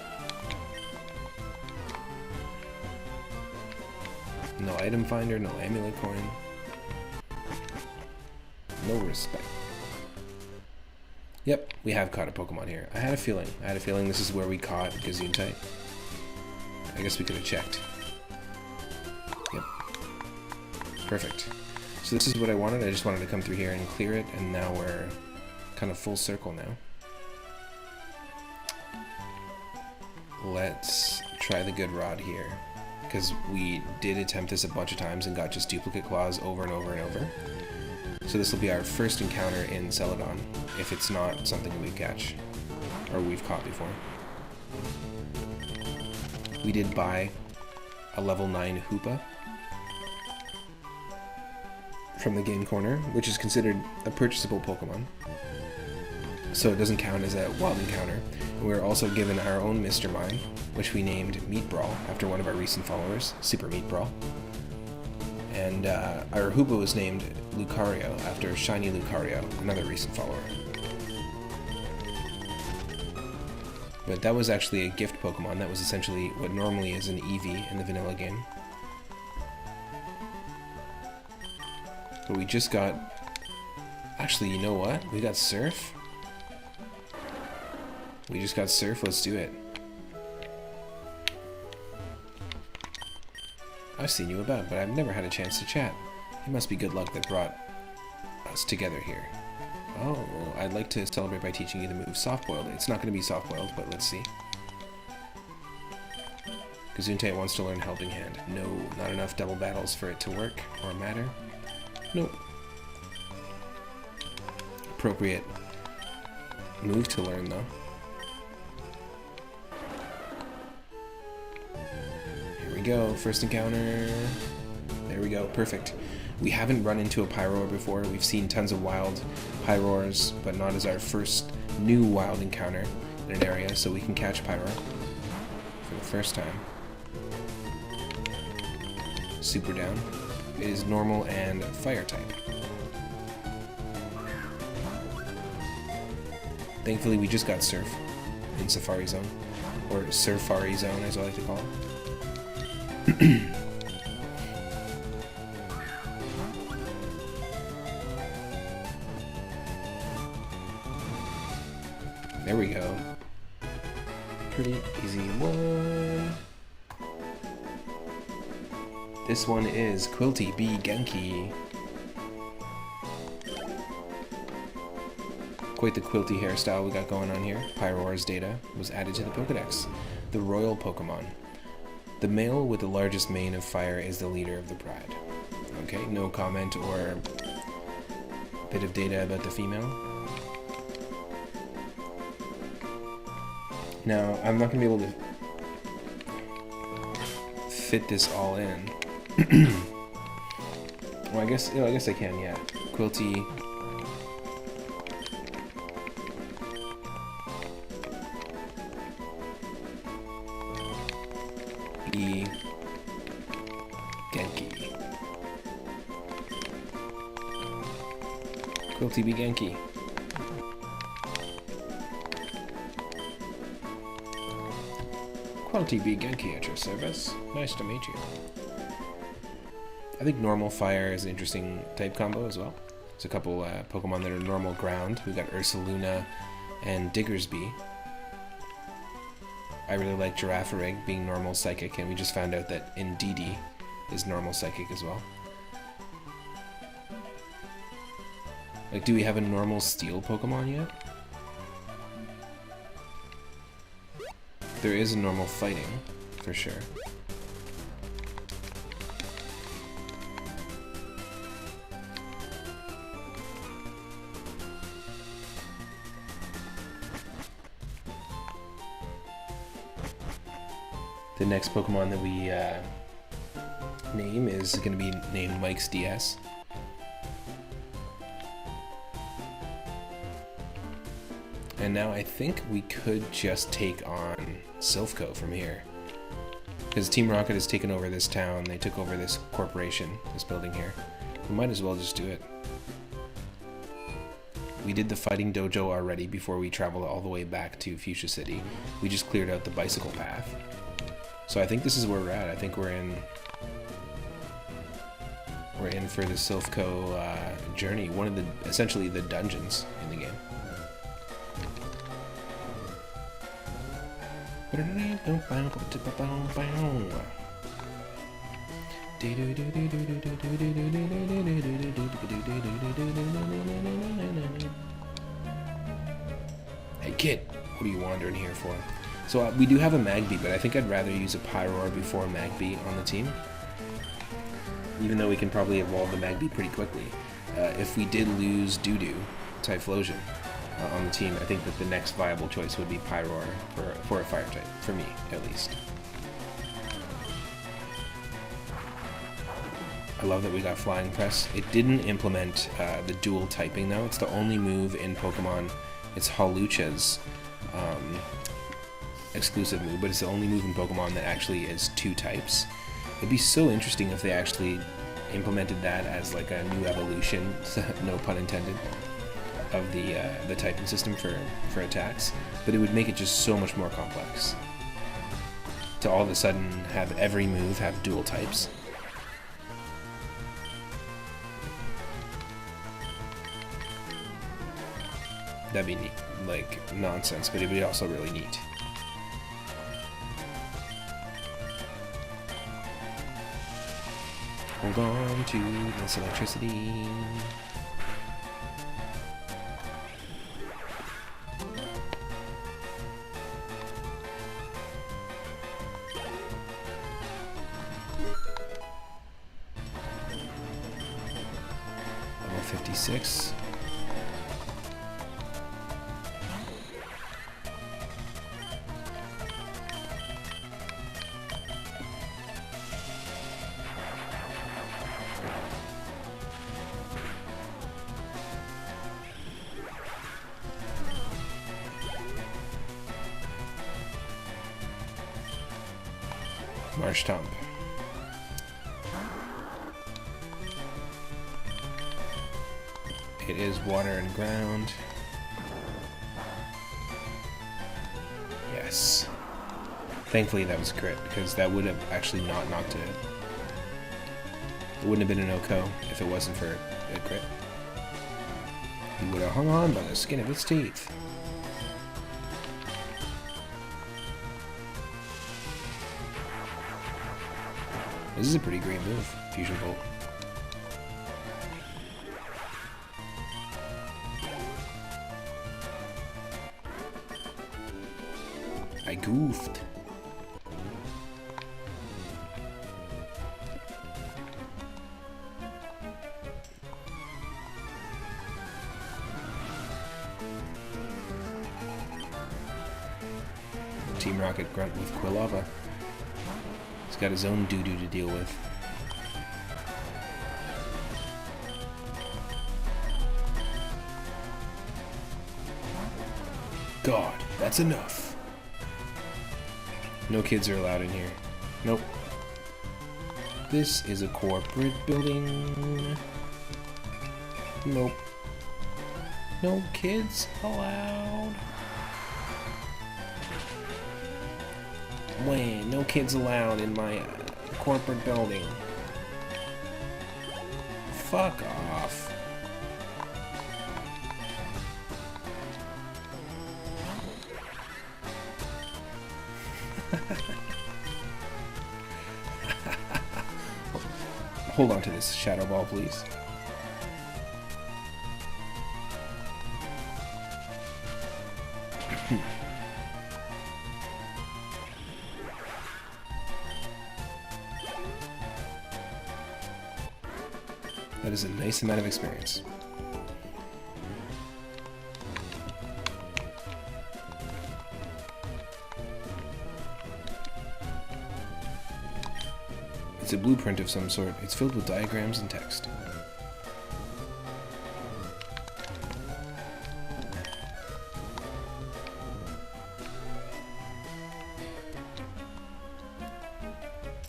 No item finder, no amulet coin. No respect. Yep, we have caught a Pokemon here. I had a feeling. This is where we caught Gesundheit. I guess we could have checked. Yep. Perfect. So this is what I wanted. I just wanted to come through here and clear it, and now we're kind of full circle now. Let's try the good rod here, because we did attempt this a bunch of times and got just duplicate claws over and over and over. So this will be our first encounter in Celadon, if it's not something we catch, or we've caught before. We did buy a level 9 Hoopa from the game corner, which is considered a purchasable Pokemon. So it doesn't count as a wild encounter. We were also given our own Mr. Mime, which we named Meat Brawl after one of our recent followers, Super Meat Brawl. And our Hoopa was named Lucario after Shiny Lucario, another recent follower. But that was actually a gift Pokemon. That was essentially what normally is an Eevee in the vanilla game. But we just got... Actually, you know what? We got Surf? We just got Surf, let's do it. I've seen you about, but I've never had a chance to chat. It must be good luck that brought us together here. Oh, I'd like to celebrate by teaching you the move Soft Boiled. It's not going to be Soft Boiled, but let's see. Gesundheit wants to learn Helping Hand. No, not enough double battles for it to work or matter. Nope. Appropriate move to learn, though. Here we go, first encounter. There we go, perfect. We haven't run into a Pyroar before. We've seen tons of wild Pyroars, but not as our first new wild encounter in an area, so we can catch Pyroar for the first time. Super down. It is normal and fire type. Thankfully, we just got Surf in Safari Zone, or Surfari Zone as I like to call it. There we go. Pretty easy one. This one is Quilty B Genki. Quite the quilty hairstyle we got going on here. Pyroar's data was added to the Pokedex. The Royal Pokemon. The male with the largest mane of fire is the leader of the pride. Okay, no comment or bit of data about the female. Now, I'm not going to be able to fit this all in. Well, I guess I can, yeah. Quilty. B. Genki. Quilty B Genki. Quilty B Genki at your service. Nice to meet you. I think normal fire is an interesting type combo as well. There's a couple Pokemon that are normal ground. We've got Ursaluna and Diggersby. I really like Girafarig being normal psychic, and we just found out that Indeedee is normal psychic as well. Like, do we have a normal steel Pokemon yet? There is a normal fighting, for sure. The next Pokemon that we name is going to be named Mike's DS. And now I think we could just take on Silphco from here. Because Team Rocket has taken over this town, they took over this corporation, this building here. We might as well just do it. We did the fighting dojo already before we traveled all the way back to Fuchsia City. We just cleared out the bicycle path. So I think this is where we're at. I think we're in We're in for the Silphco journey, one of the essentially the dungeons in the game. Hey kid, what are you wandering here for? So we do have a Magby, but I think I'd rather use a Pyroar before Magby on the team. Even though we can probably evolve the Magby pretty quickly. If we did lose Doodoo, Typhlosion, on the team, I think that the next viable choice would be Pyroar for a Fire type, for me, at least. I love that we got Flying Press. It didn't implement the dual typing, though. It's the only move in Pokemon. It's Hawlucha's exclusive move, but it's the only move in Pokemon that actually is 2 types. It'd be so interesting if they actually implemented that as like a new evolution, no pun intended, of the typing system for attacks. But it would make it just so much more complex to all of a sudden have every move have dual types. That'd be neat, like nonsense, but it would be also really neat. Hold on to this electricity. Level 56. Marshtomp. It is water and ground. Yes. Thankfully that was a crit, because that would have actually not knocked it. It wouldn't have been an OHKO if it wasn't for a crit. He would have hung on by the skin of its teeth. This is a pretty great move, Fusion Bolt. I goofed. Team Rocket grunt with Quilava. He's got his own doo-doo to deal with. God, that's enough. No kids are allowed in here. Nope. This is a corporate building. Nope. No kids allowed. When no kids allowed in my corporate building. Fuck off. Hold on to this Shadow Ball, please. That is a nice amount of experience. It's a blueprint of some sort. It's filled with diagrams and text.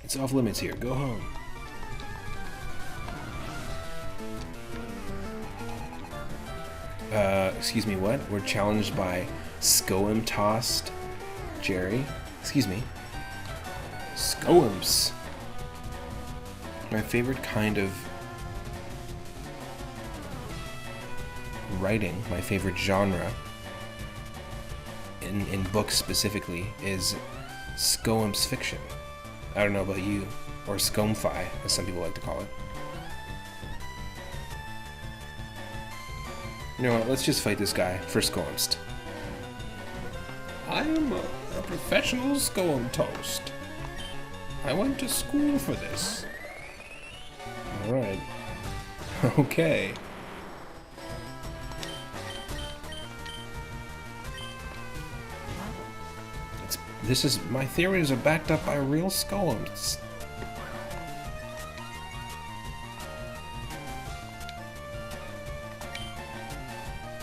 It's off limits here. Go home. Excuse me, what? We're challenged by Skoim Tossed Jerry. Excuse me. Skoims. My favorite kind of writing, my favorite genre, in books specifically, is Scoam's fiction. I don't know about you, or Scomfi, as some people like to call it. You know what, let's just fight this guy for Scoamst. I am a professional Scoam toast. I went to school for this. Alright. Okay. My theories are backed up by real Scoams.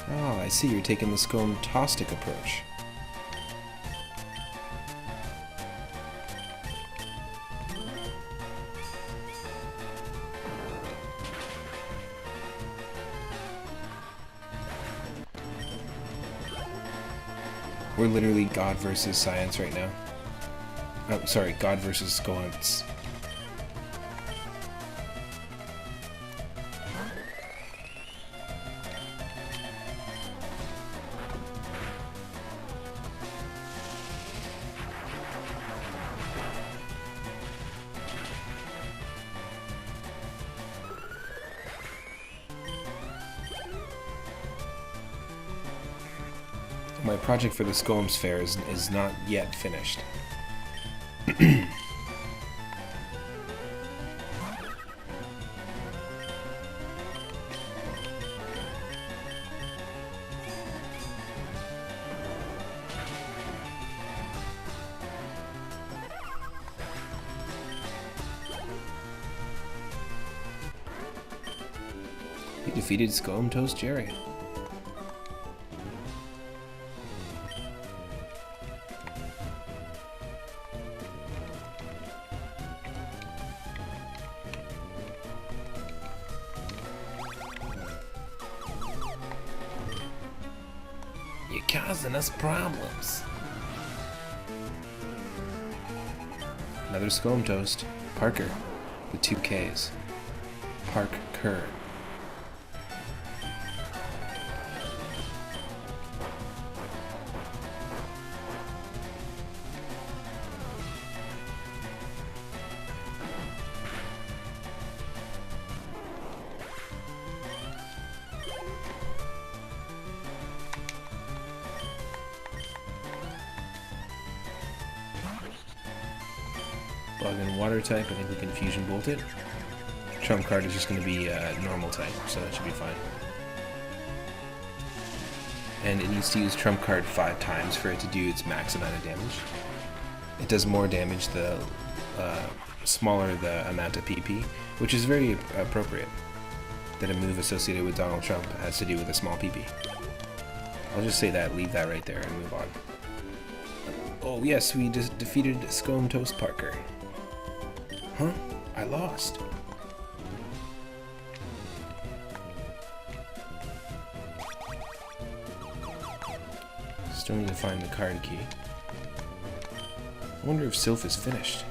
Oh, I see, you're taking the Scoam-tastic approach. We're literally God versus science right now. Oh, sorry, God versus Scoams. My project for the Scoams Fair is not yet finished. You defeated Scoam Toast Jerry. You're causing us problems. Another Scoam Toast. Parker. With 2 Ks. Parker. Bug and water type, I think we can fusion bolt it. Trump card is just going to be normal type, so that should be fine. And it needs to use trump card 5 times for it to do its max amount of damage. It does more damage the smaller the amount of PP, which is very appropriate that a move associated with Donald Trump has to do with a small PP. I'll just say that, leave that right there, and move on. Oh yes, we just defeated Scoam Toast Parker. Huh? I lost. Still need to find the card key. I wonder if Sylph is finished.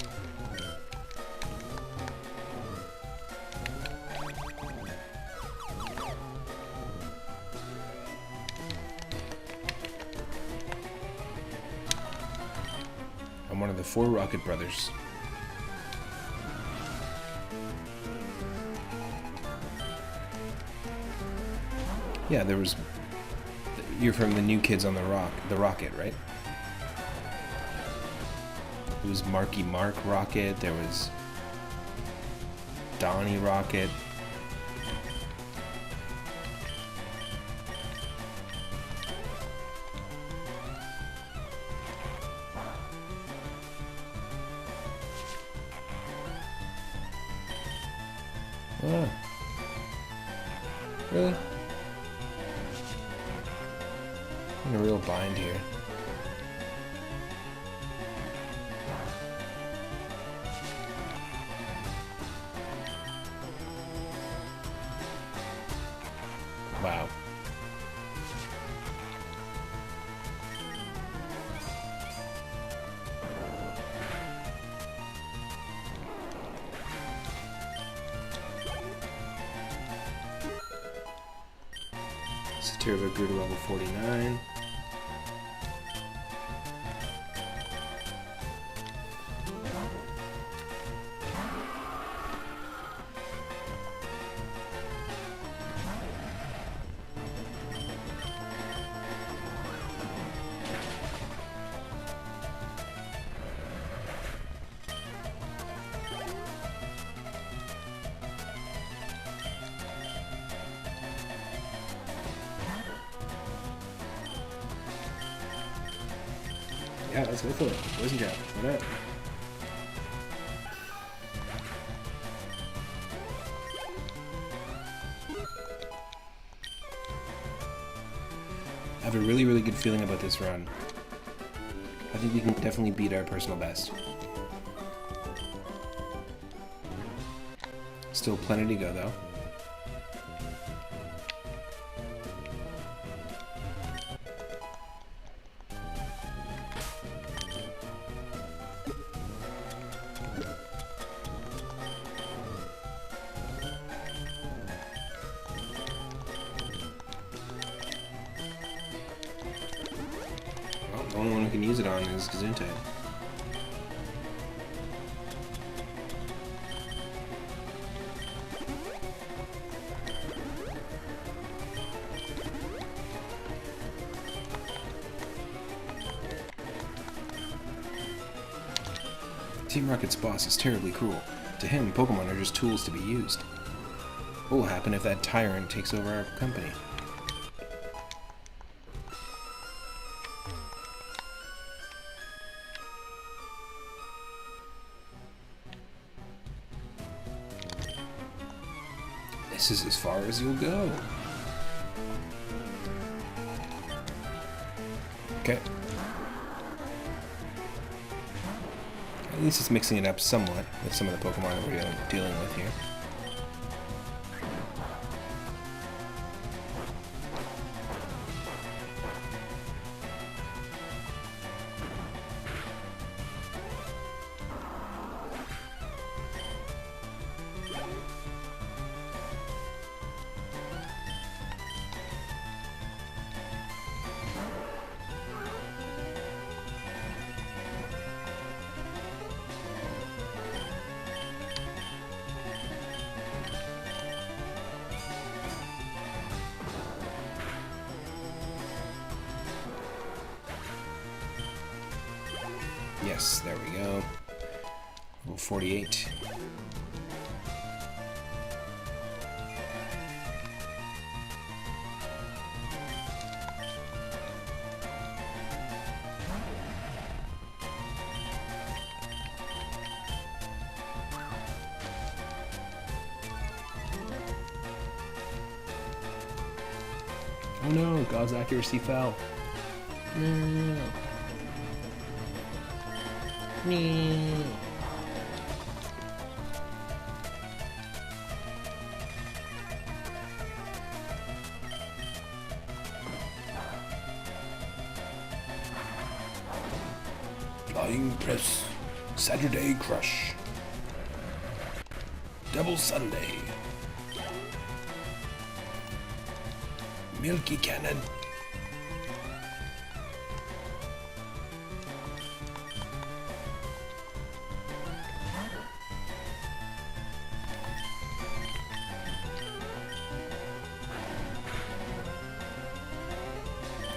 I'm one of the 4 Rocket Brothers. Yeah, there was... You're from the New Kids on the Rocket, right? It was Marky Mark Rocket, there was Donnie Rocket. Ah. Really? I'm in a real bind here. Wow. Satirva grew to level 49. Yeah, let's go for it. Poison Jab. Why not? I have a really, really good feeling about this run. I think we can definitely beat our personal best. Still plenty to go, though. The only one who can use it on is Gesundheit. Team Rocket's boss is terribly cruel. To him, Pokemon are just tools to be used. What will happen if that tyrant takes over our company? This is as far as you'll go. Okay. At least it's mixing it up somewhat with some of the Pokemon that we're dealing with here. Yes, there we go. Level 48. Oh no, God's accuracy fell. No. No. Flying Press, Saturday Crush, Double Sunday, Milky Cannon.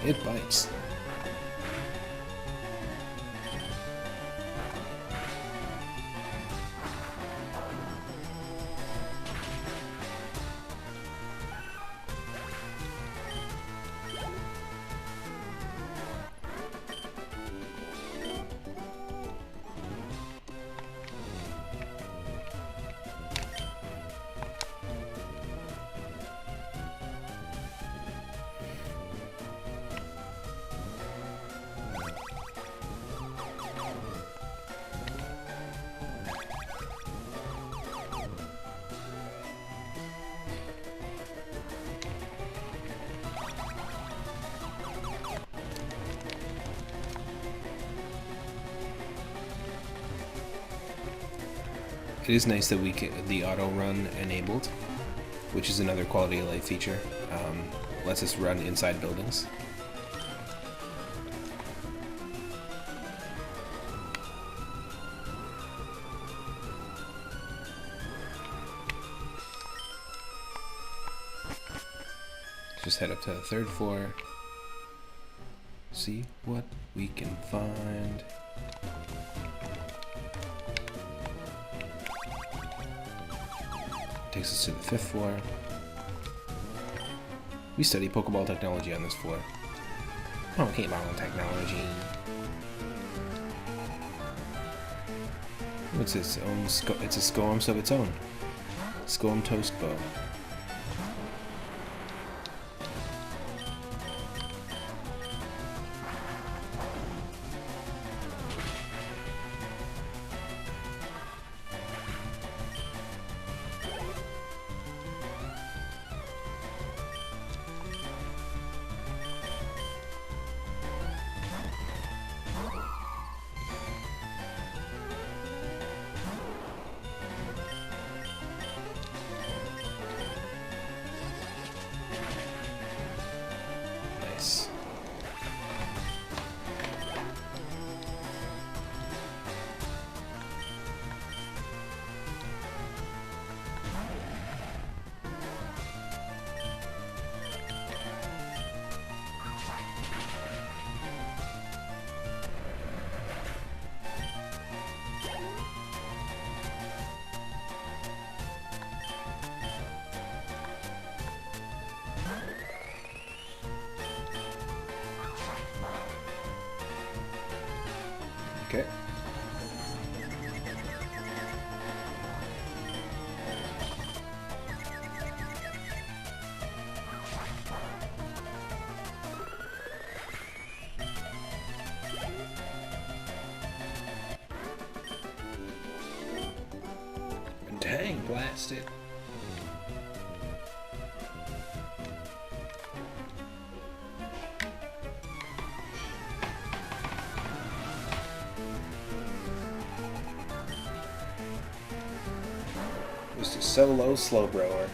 It bites. It is nice that we get the auto run enabled. which is another quality of life feature. Lets us run inside buildings. Just head up to the 3rd floor, see what we can find. Takes us to the 5th floor. We study Pokeball technology on this floor. Pokeball technology. It's its own. It's a Scoams of its own. Scoam Toast Bow. Nice. Okay. Dang, blast it. Just a solo slow grower.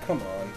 Come on.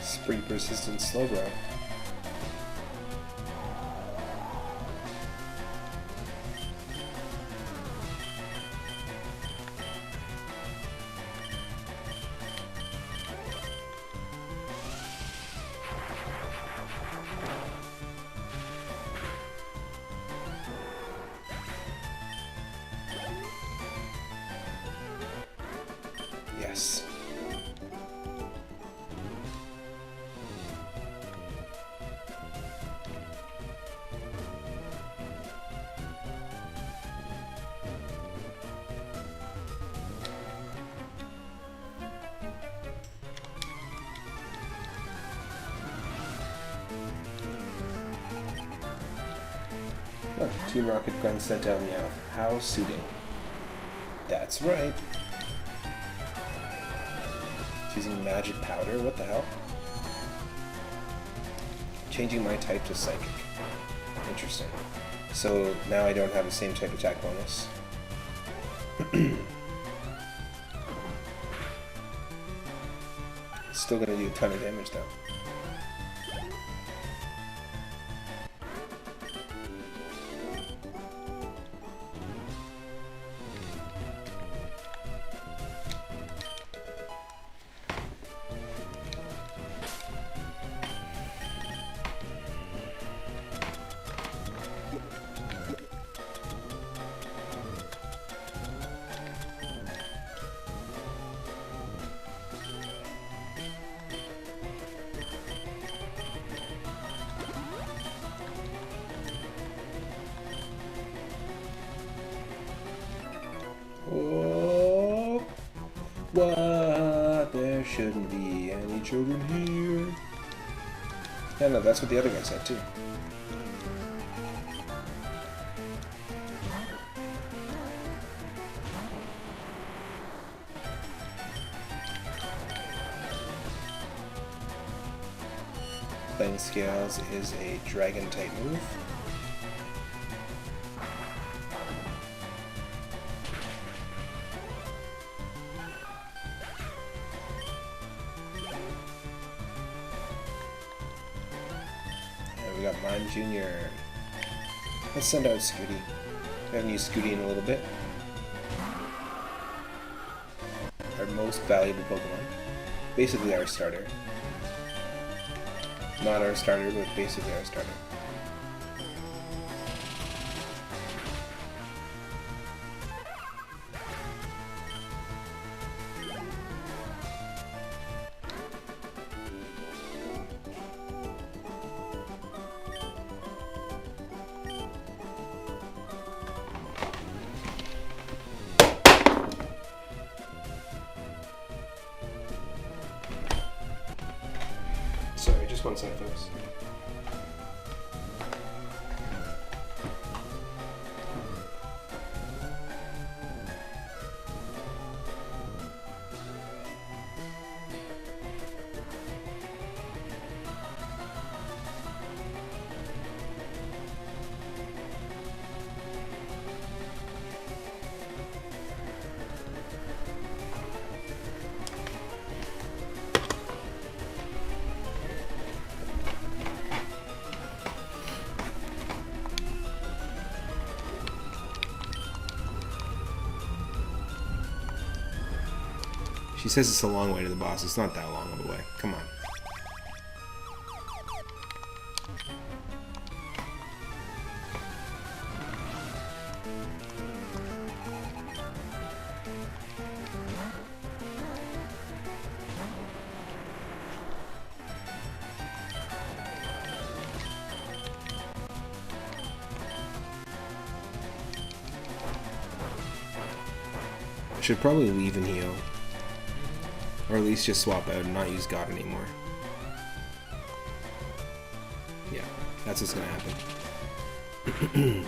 Spree persistent slow grow. Yes. Oh, Team Rocket Gun sent out Meowth. How suiting. That's right. Using magic powder? What the hell? Changing my type to psychic. Interesting. So now I don't have the same type of attack bonus. Still gonna do a ton of damage though. Oh, what? There shouldn't be any children here. Yeah, no, that's what the other guy said too. Playing Scales is a dragon type move. We got Mime Jr. Let's send out Scooty. We haven't used Scooty in a little bit. Our most valuable Pokemon. Basically our starter. Not our starter, but basically our starter. Sorry, just one sec, folks. She says it's a long way to the boss. It's not that long of a way. Come on. I should probably leave and heal. Or at least just swap out and not use God anymore. Yeah, that's what's gonna happen.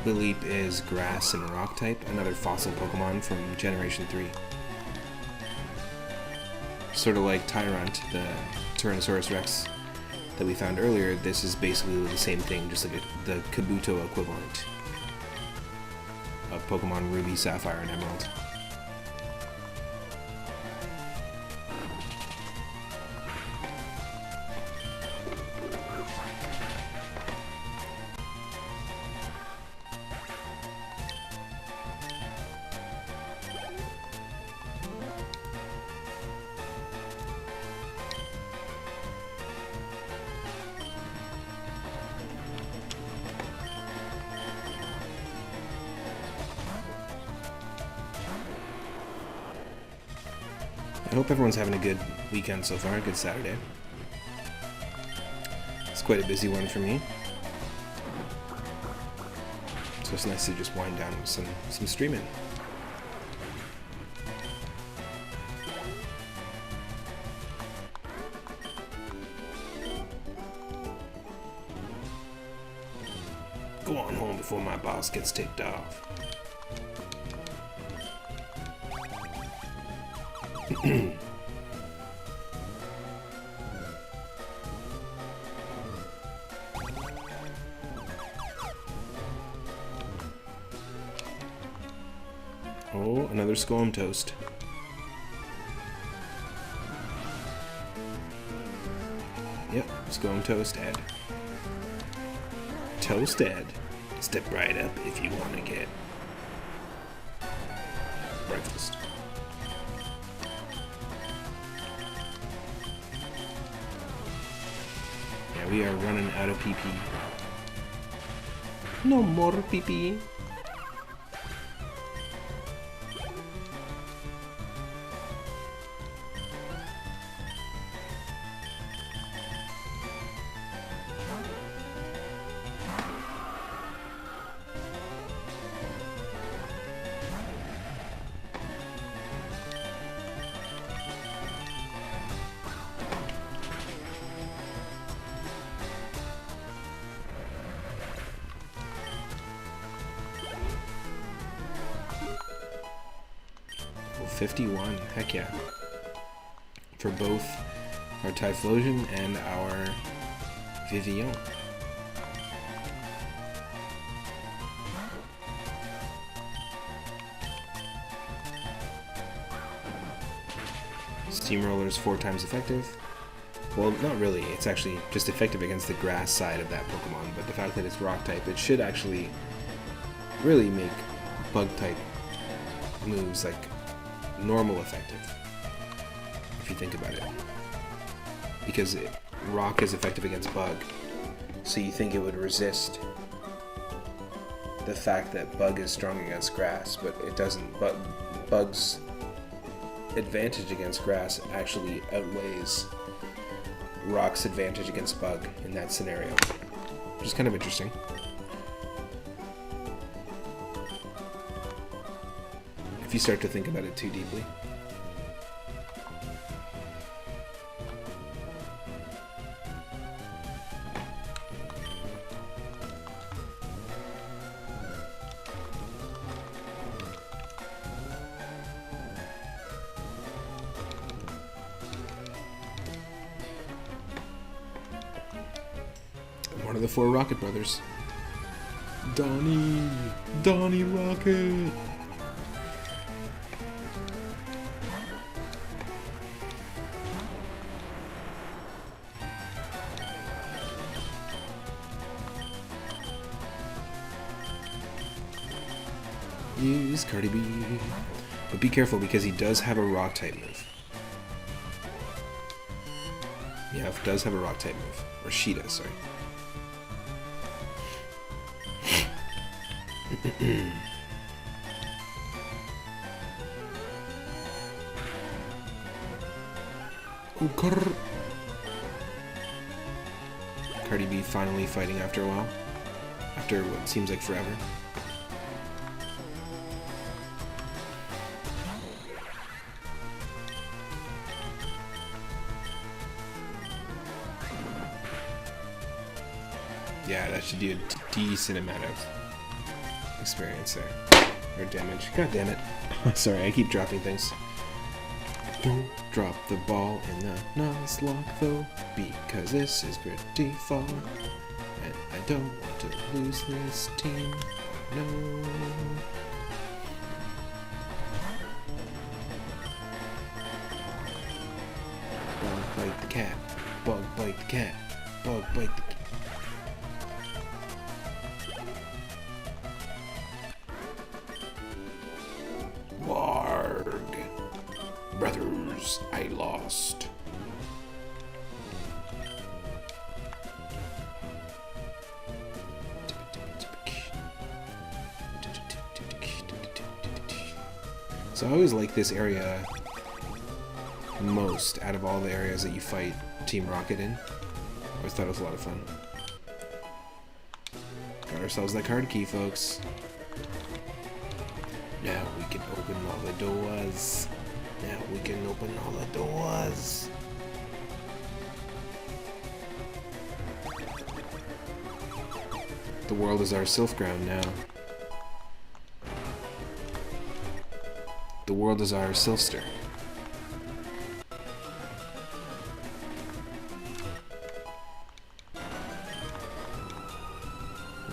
Leap is grass and rock type, another fossil Pokemon from Generation 3. Sort of like Tyrant, the Tyrannosaurus Rex that we found earlier. This is basically the same thing, just like the Kabuto equivalent of Pokemon Ruby, Sapphire, and Emerald. I hope everyone's having a good weekend so far, a good Saturday. It's quite a busy one for me. So it's nice to just wind down with some streaming. Go on home before my boss gets ticked off. Scone Toast. Yep, Scone Toast Ed. Toast Ed. Step right up if you want to get breakfast. Yeah, we are running out of PP. No more PP. Level 51, heck yeah. For both our Typhlosion and our Vivillon. Steamroller is 4 times effective. Well, not really. It's actually just effective against the grass side of that Pokemon, but the fact that it's rock type, it should actually really make bug type moves like normal effective, if you think about it. Because rock is effective against bug, so you think it would resist the fact that bug is strong against grass, but it doesn't. But bug's advantage against grass actually outweighs rock's advantage against bug in that scenario, which is kind of interesting. If you start to think about it too deeply. One of the 4 Rocket Brothers. Donnie Rocket! Use Cardi B. But be careful because he does have a rock type move. Yeah, it does have a rock type move. Or she does, sorry. Oh, Cardi B finally fighting after a while. After what seems like forever. Yeah, that should do a decent amount of experience there. Or damage. God damn it. Sorry, I keep dropping things. Don't drop the ball in the Nuzlocke though, because this is pretty far. And I don't want to lose this team. No. Bug bite the cat. Bug bite the cat. Bug bite the cat. Brothers, I lost. So I always like this area most out of all the areas that you fight Team Rocket in. I always thought it was a lot of fun. Got ourselves that card key, folks. Now we can open all the doors. Now we can open all the doors. The world is our Sylph ground now. The world is our Sylphster.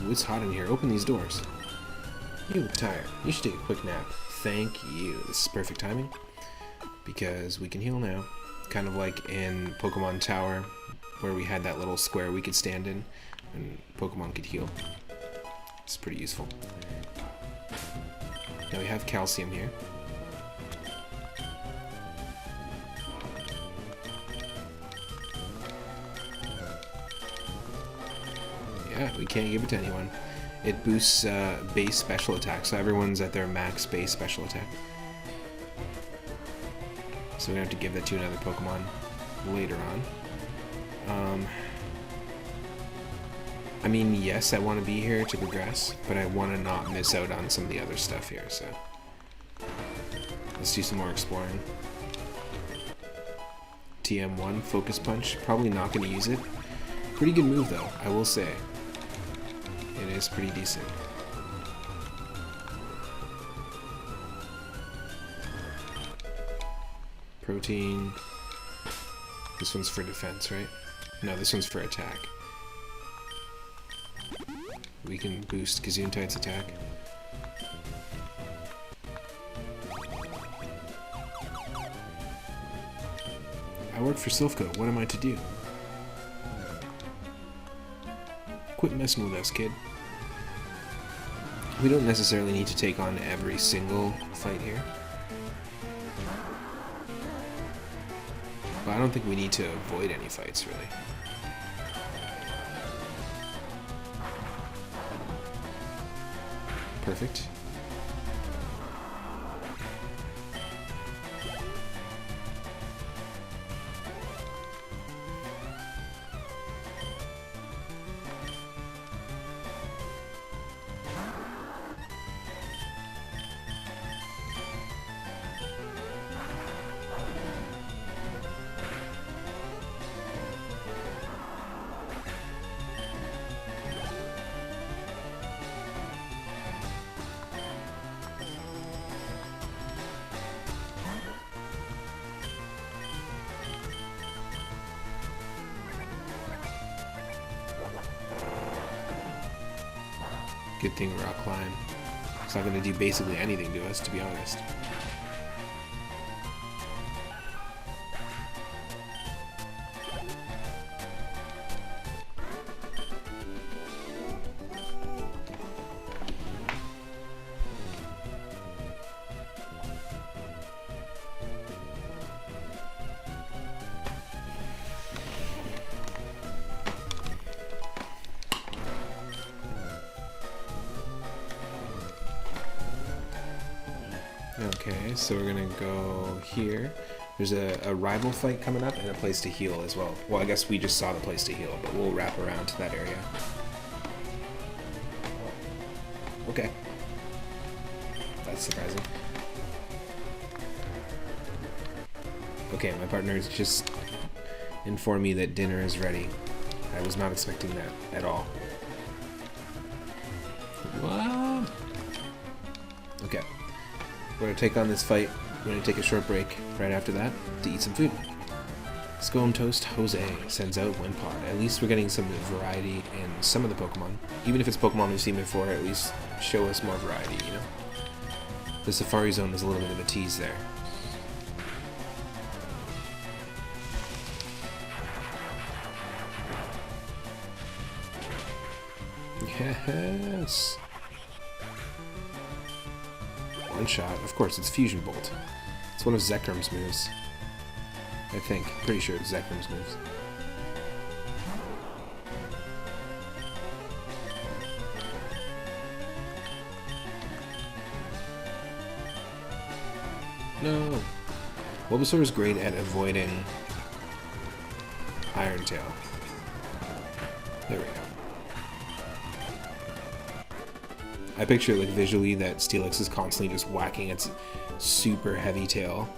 Ooh, it's hot in here. Open these doors. You look tired. You should take a quick nap. thank you. This is perfect timing because we can heal now. Kind of like in Pokemon Tower where we had that little square we could stand in and Pokemon could heal. It's pretty useful. Now we have calcium here. Yeah, we can't give it to anyone. It boosts base special attack, so everyone's at their max base special attack. So we have to give that to another Pokemon later on. I mean, yes, I want to be here to progress, but I want to not miss out on some of the other stuff here, so let's do some more exploring. TM1, Focus Punch, probably not going to use it. Pretty good move though, I will say. It is pretty decent. Protein. This one's for defense, right? No, this one's for attack. We can boost Gesundheit's attack. I work for Silphco. What am I to do? Quit messing with us, kid. We don't necessarily need to take on every single fight here. But I don't think we need to avoid any fights, really. Perfect. Good thing Rock Climb. It's not going to do basically anything to us, to be honest. Okay, so we're gonna go here. There's a rival fight coming up and a place to heal as well. Well, I guess we just saw the place to heal, but we'll wrap around to that area. Okay. That's surprising. Okay, my partner's just informed me that dinner is ready. I was not expecting that at all. What? Okay. We're going to take on this fight. We're going to take a short break right after that to eat some food. Scone Toast Jose sends out Wimpod. At least we're getting some variety in some of the Pokemon. Even if it's Pokemon we've seen before, at least show us more variety, you know? The Safari Zone is a little bit of a tease there. Yes! One shot. Of course, it's Fusion Bolt. It's one of Zekrum's moves. I think. Pretty sure it's Zekrum's moves. No! Bulbasaur is great at avoiding Iron Tail. There we go. I picture, like, visually that Steelix is constantly just whacking its super heavy tail,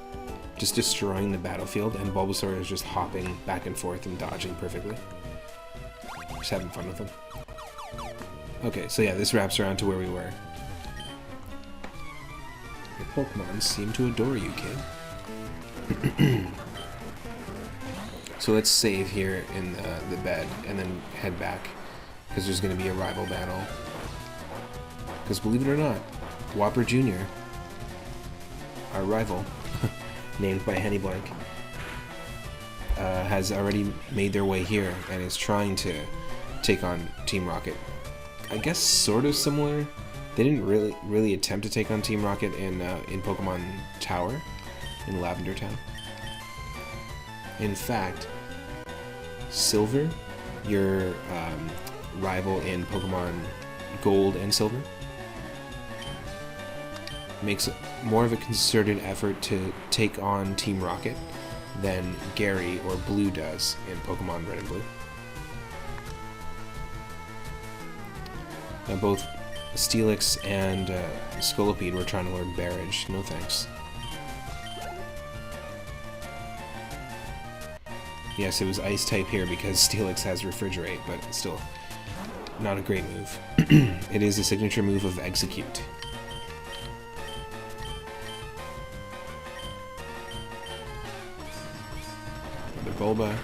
just destroying the battlefield, and Bulbasaur is just hopping back and forth and dodging perfectly. Just having fun with him. Okay, so yeah, this wraps around to where we were. Your Pokemon seem to adore you, kid. So let's save here in the bed and then head back, because there's going to be a rival battle. Because believe it or not, Whopper Jr. our rival, named by Henny Blank, has already made their way here and is trying to take on Team Rocket. I guess sort of similar. They didn't really attempt to take on Team Rocket in Pokemon Tower, in Lavender Town. In fact, Silver, your rival in Pokemon Gold and Silver, makes more of a concerted effort to take on Team Rocket than Gary or Blue does in Pokemon Red and Blue. Now both Steelix and Scolipede were trying to learn Barrage. No thanks. Yes, it was Ice type here because Steelix has Refrigerate, but still not a great move. It is a signature move of Execute. Another Bulba.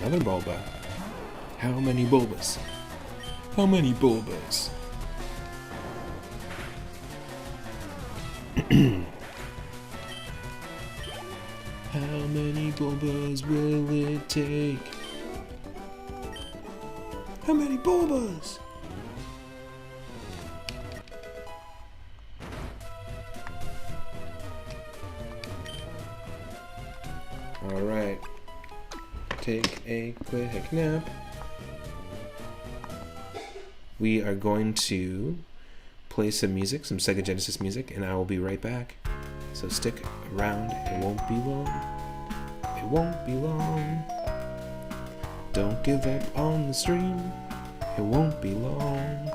Another Bulba. How many Bulbas? How many Bulbas? How many Bulbas will it take? How many Bulbas? Alright. Take a quick nap. We are going to play some music, some Sega Genesis music, and I will be right back. So stick around, it won't be long. It won't be long. Don't give up on the stream, it won't be long.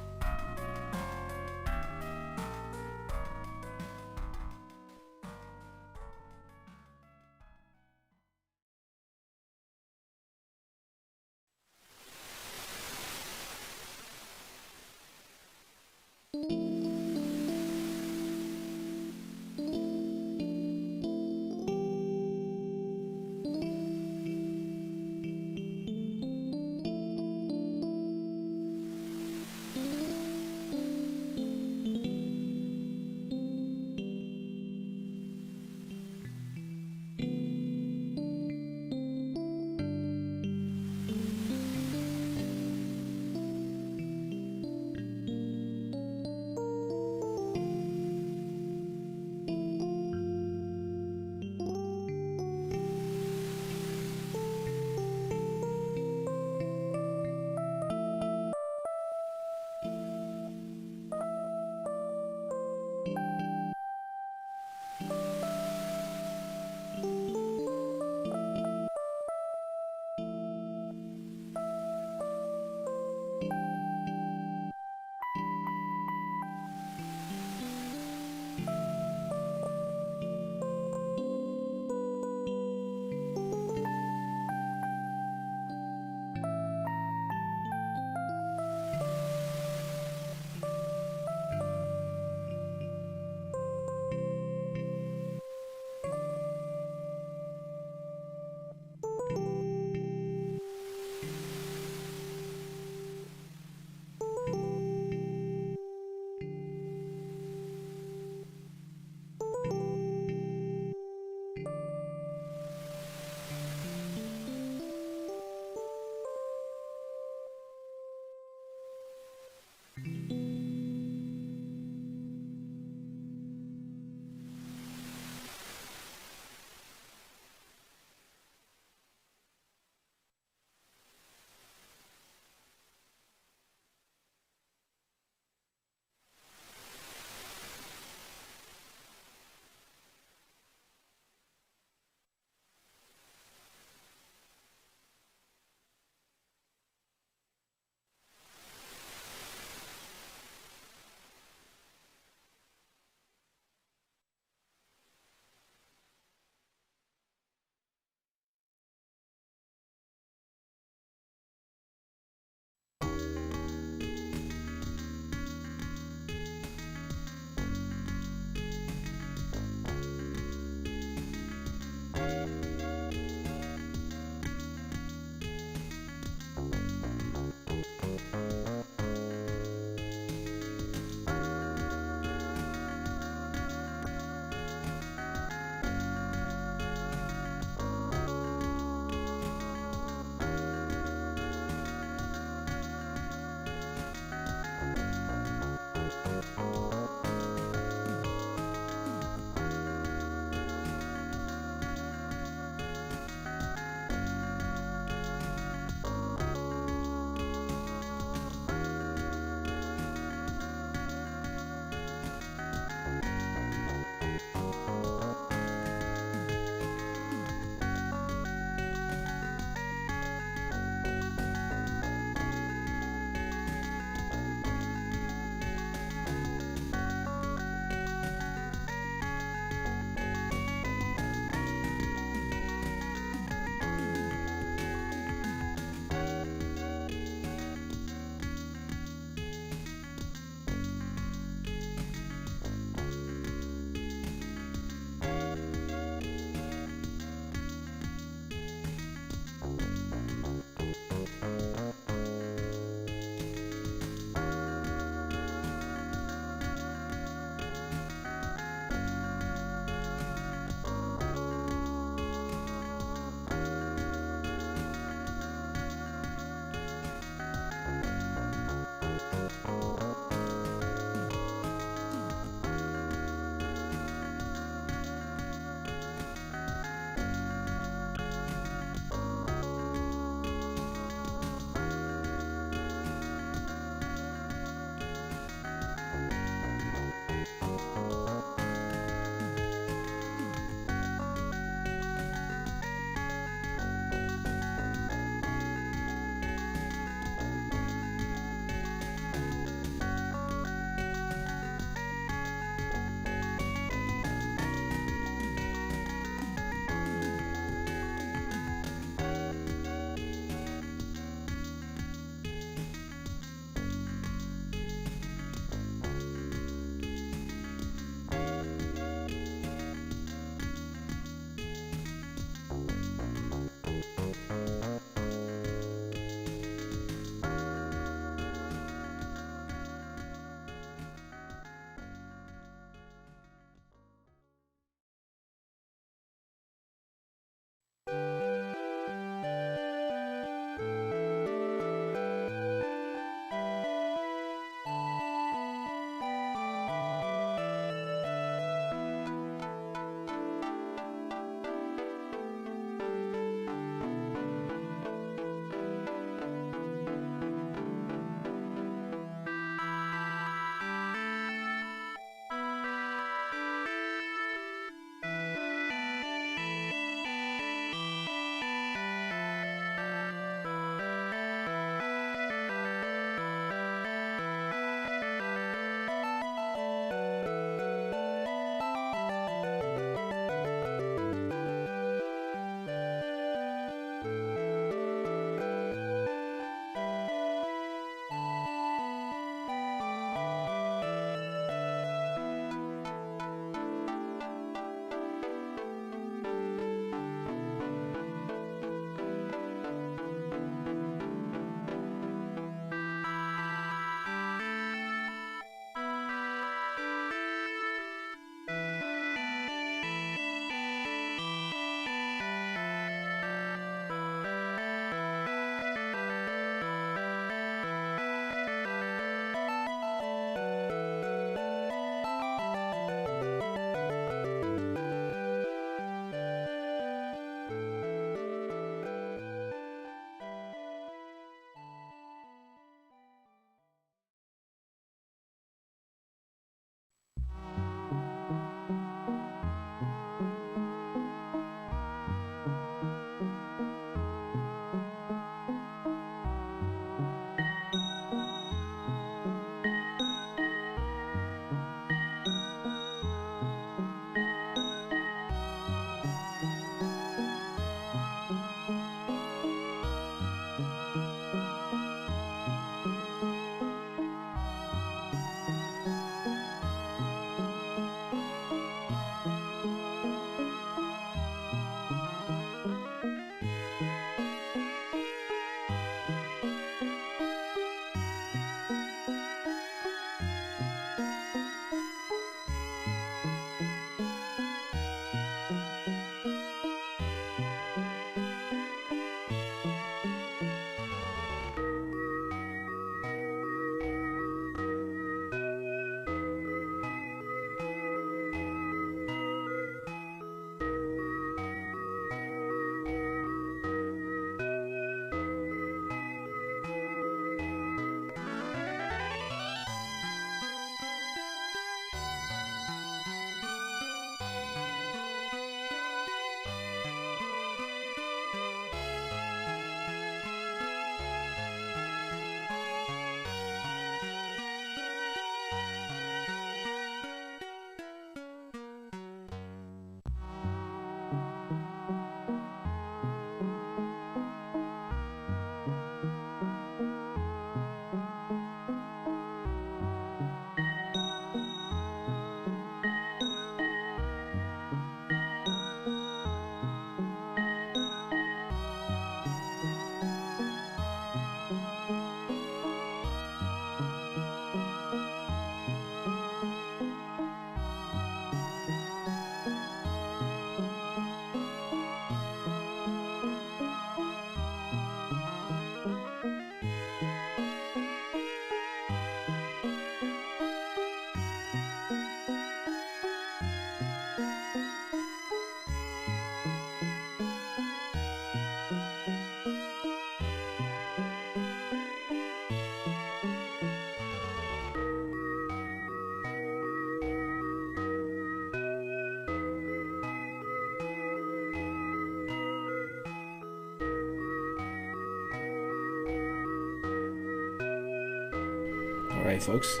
Alright folks,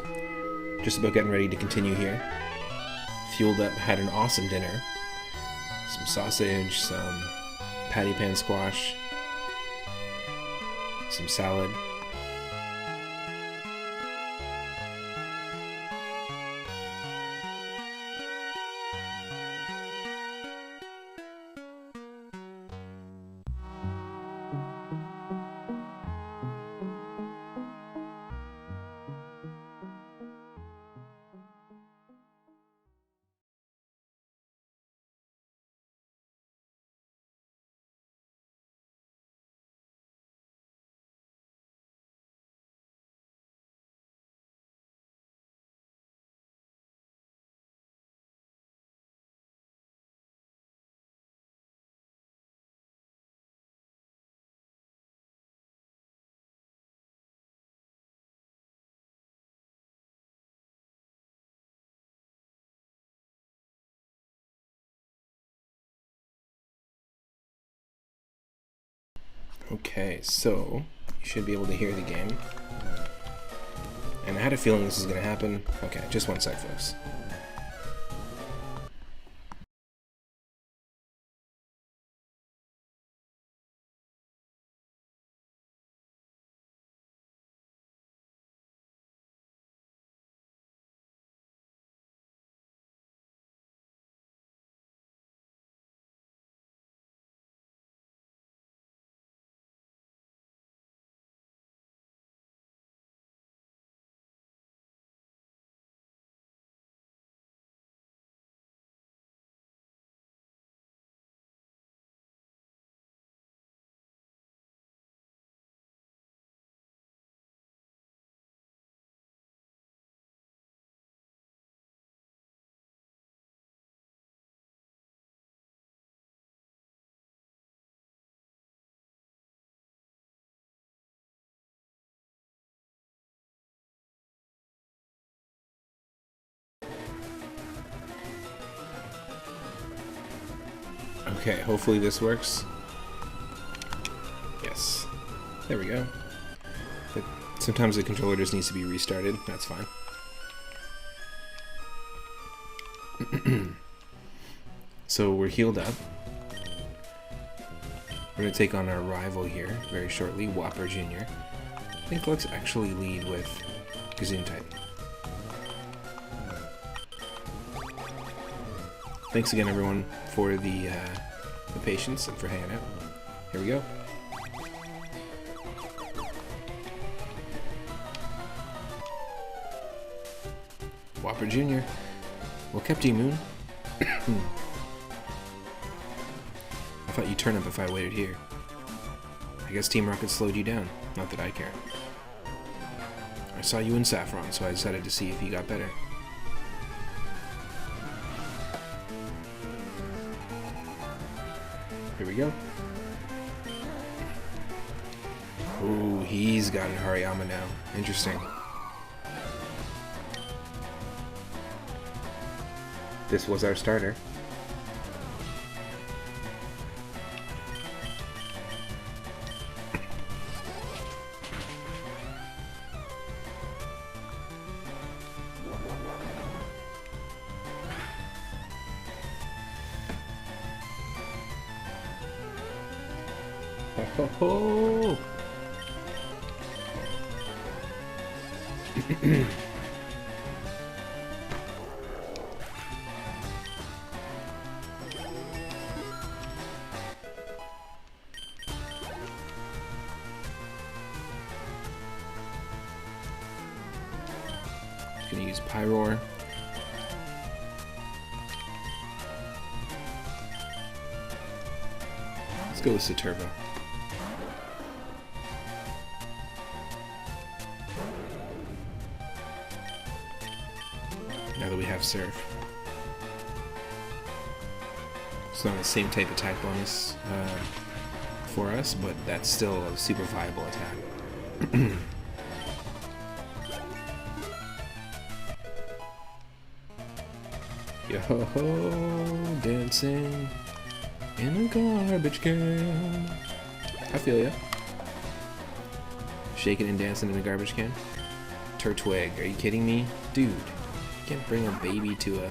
just about getting ready to continue here. Fueled up, had an awesome dinner. Some sausage, some patty pan squash, some salad. Okay, so you should be able to hear the game. And I had a feeling this was going to happen. Okay, just one sec, folks. Okay, hopefully this works. Yes. There we go. But sometimes the controller just needs to be restarted. That's fine. So we're healed up. We're going to take on our rival here very shortly, Whopper Jr. I think let's actually lead with Gesundheit. Thanks again, everyone, for the patience and for hanging out. Here we go. Whopper Jr. Well kept you, Moon. I thought you'd turn up if I waited here. I guess Team Rocket slowed you down. Not that I care. I saw you in Saffron, so I decided to see if you got better. Here we go. Ooh, he's got an Hariyama now. Interesting. This was our starter. Ho ho ho! Gonna use Pyroar. Let's go with Saturbo. Now that we have Surf. It's not the same type attack bonus for us, but that's still a super viable attack. Yo-ho-ho, dancing in a garbage can. I feel ya. Shaking and dancing in a garbage can. Turtwig, are you kidding me? Dude, you can't bring a baby to a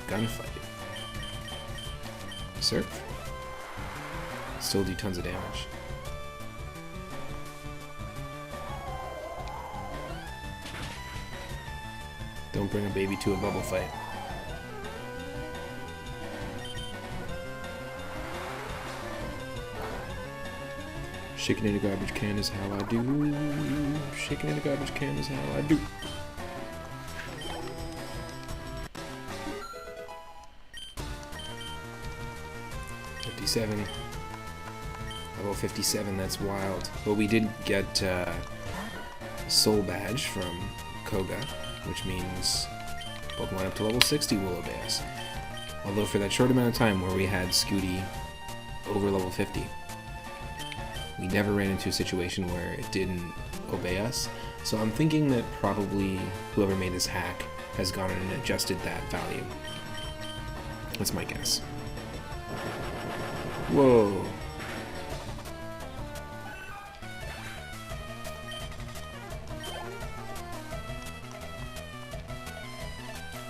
gunfight. Surf. Still do tons of damage. Don't bring a baby to a bubble fight. Shaking in a garbage can is how I do. Shaking in a garbage can is how I do. '57. Level 57, that's wild. Well, we did get a soul badge from Koga, which means Pokemon up to level 60 will obey us. Although for that short amount of time where we had Scooty over level 50, we never ran into a situation where it didn't obey us. So I'm thinking that probably whoever made this hack has gone in and adjusted that value. That's my guess. Whoa.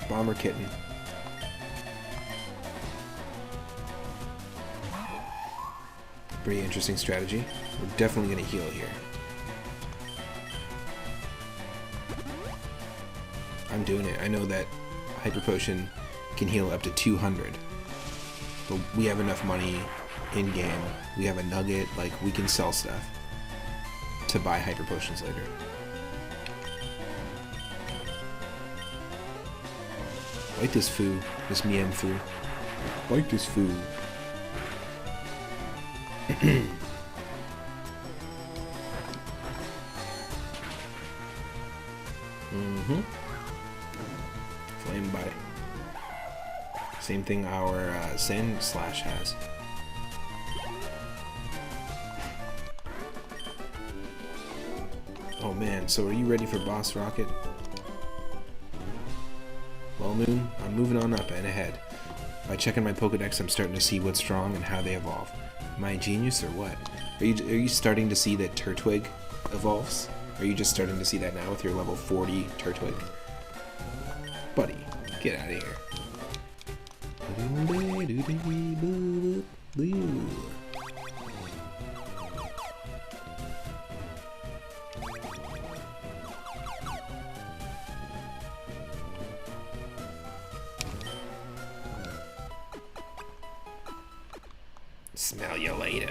Bomber Kitten. Pretty interesting strategy. We're definitely going to heal here. I'm doing it. I know that Hyper Potion can heal up to 200. But we have enough money in-game. We have a nugget. Like, we can sell stuff to buy Hyper Potions later. Bite this foo. This Mien foo. Bite this foo. Flame Bite. Same thing our Sand Slash has. Oh man, so are you ready for Boss Rocket? Well, Moon, I'm moving on up and ahead. By checking my Pokedex, I'm starting to see what's strong and how they evolve. Am I a genius or what? Are you starting to see that Turtwig evolves? Are you just starting to see that now with your level 40 Turtwig? Buddy, get out of here. Smell you later.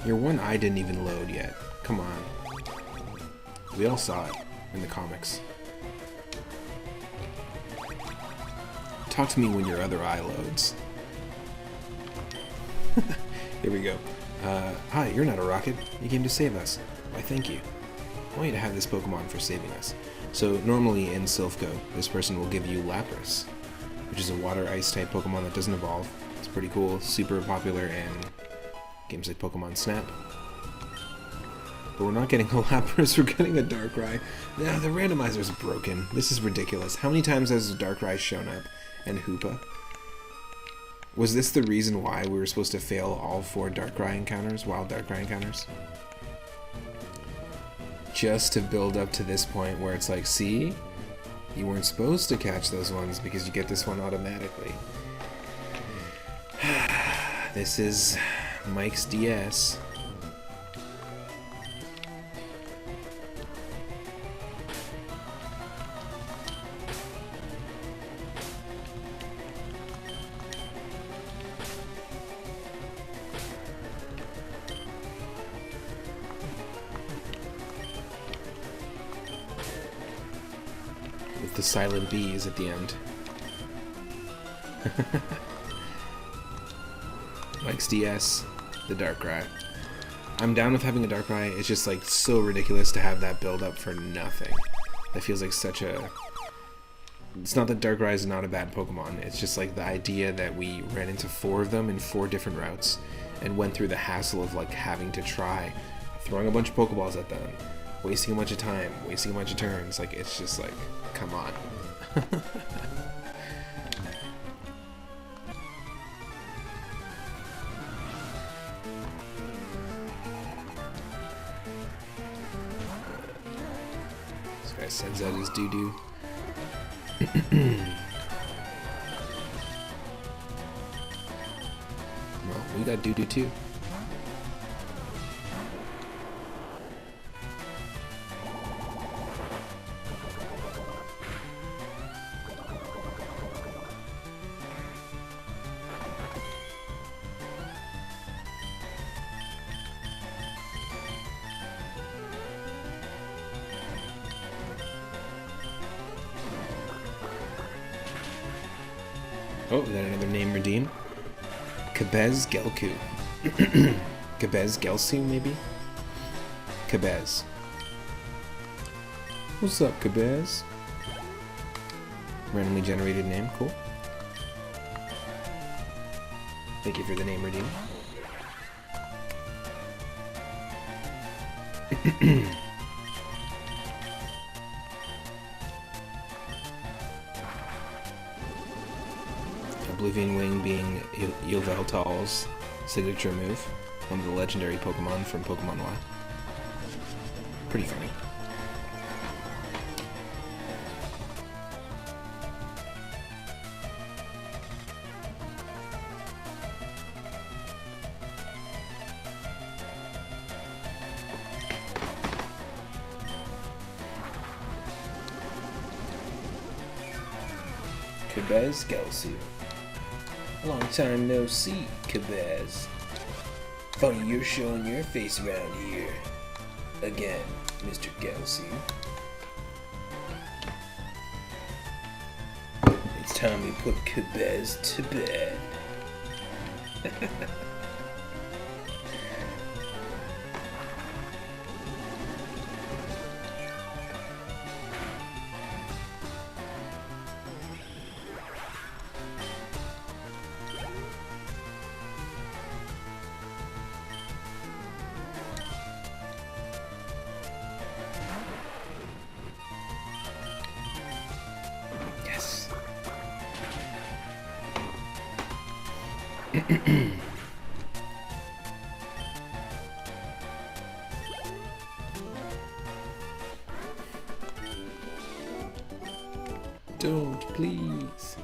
Your one eye didn't even load yet. Come on. We all saw it in the comics. Talk to me when your other eye loads. Here we go. Hi, you're not a rocket. You came to save us. Why, thank you. I want you to have this Pokemon for saving us. So normally in Silph Go, this person will give you Lapras, which is a water-ice type Pokemon that doesn't evolve. It's pretty cool, super popular in games like Pokemon Snap. But we're not getting a Lapras, we're getting a Darkrai. Now the randomizer's broken. This is ridiculous. How many times has Darkrai shown up? And Hoopa? Was this the reason why we were supposed to fail all 4 Darkrai encounters, wild Darkrai encounters? Just to build up to this point where it's like, see? You weren't supposed to catch those ones because you get this one automatically. This is Mike's DS. With the silent B's at the end. Mike's DS, the Darkrai. I'm down with having a Darkrai. It's just like so ridiculous to have that build up for nothing. That feels like such a... It's not that Darkrai is not a bad Pokemon. It's just like the idea that we ran into 4 of them in 4 different routes and went through the hassle of like having to try throwing a bunch of Pokeballs at them, wasting a bunch of time, wasting a bunch of turns. Like, it's just like, come on. guy sends out his doo-doo. Well, we got doo-doo too. Oh, we got another name redeemed. Kabez Gelku. Kabez Gelsu, maybe? Kabez. What's up, Kabez? Randomly generated name, cool. Thank you for the name redeem. Oblivion Wing being Yveltal's signature move, one of the legendary Pokemon from Pokemon Y. Pretty funny. Kabez Gelsu. Long time no see, Kabez. Funny you're showing your face around here. Again, Mr. Gelsu. It's time we put Kabez to bed. Yes. Don't, please.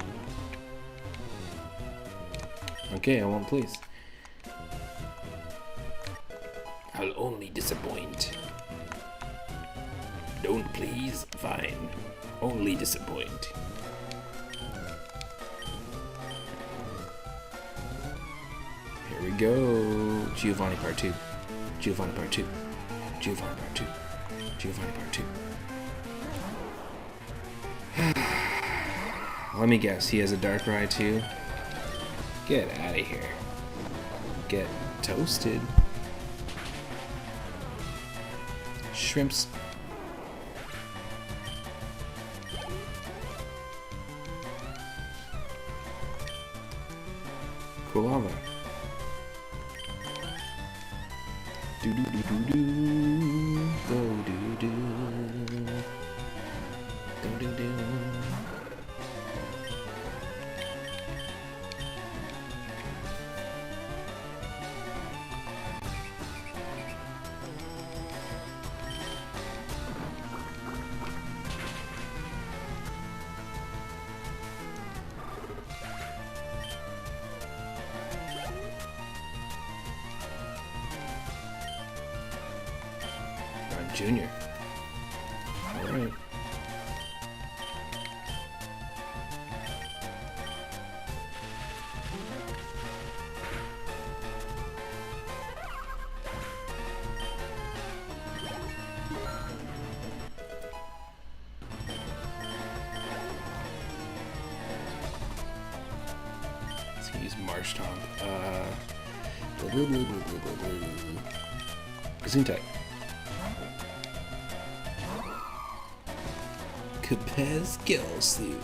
Okay, I won't please. I'll only disappoint. Don't please? Fine. Only disappoint. Here we go. Giovanni Part 2. Giovanni Part 2. Giovanni Part 2. Giovanni Part 2. Let me guess, he has a Darkrai too? Get out of here. Get toasted. Shrimps. Cool lava. Do do do do do. Go do do. Go do do. Junior. Alright. Let's use Marsh Tomp. Gesundheit. Kabez Gelsu.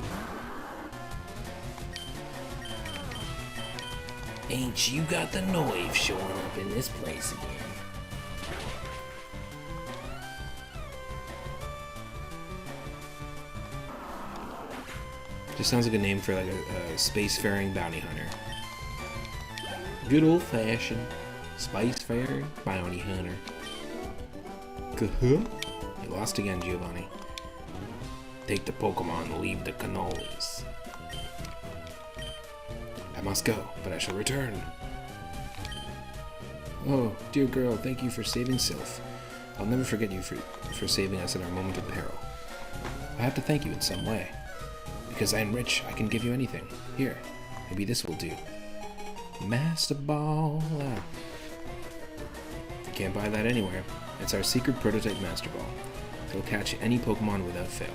Ain't you got the noive showing up in this place again? Just sounds like a name for like a spacefaring bounty hunter. Good old-fashioned spacefaring bounty hunter. You lost again, Giovanni. Take the Pokemon, leave the cannolis. I must go, but I shall return. Oh, dear girl, thank you for saving Sylph. I'll never forget you for saving us in our moment of peril. I have to thank you in some way. Because I am rich, I can give you anything. Here, maybe this will do. Master Ball. You can't buy that anywhere. It's our secret prototype Master Ball. It'll catch any Pokemon without fail.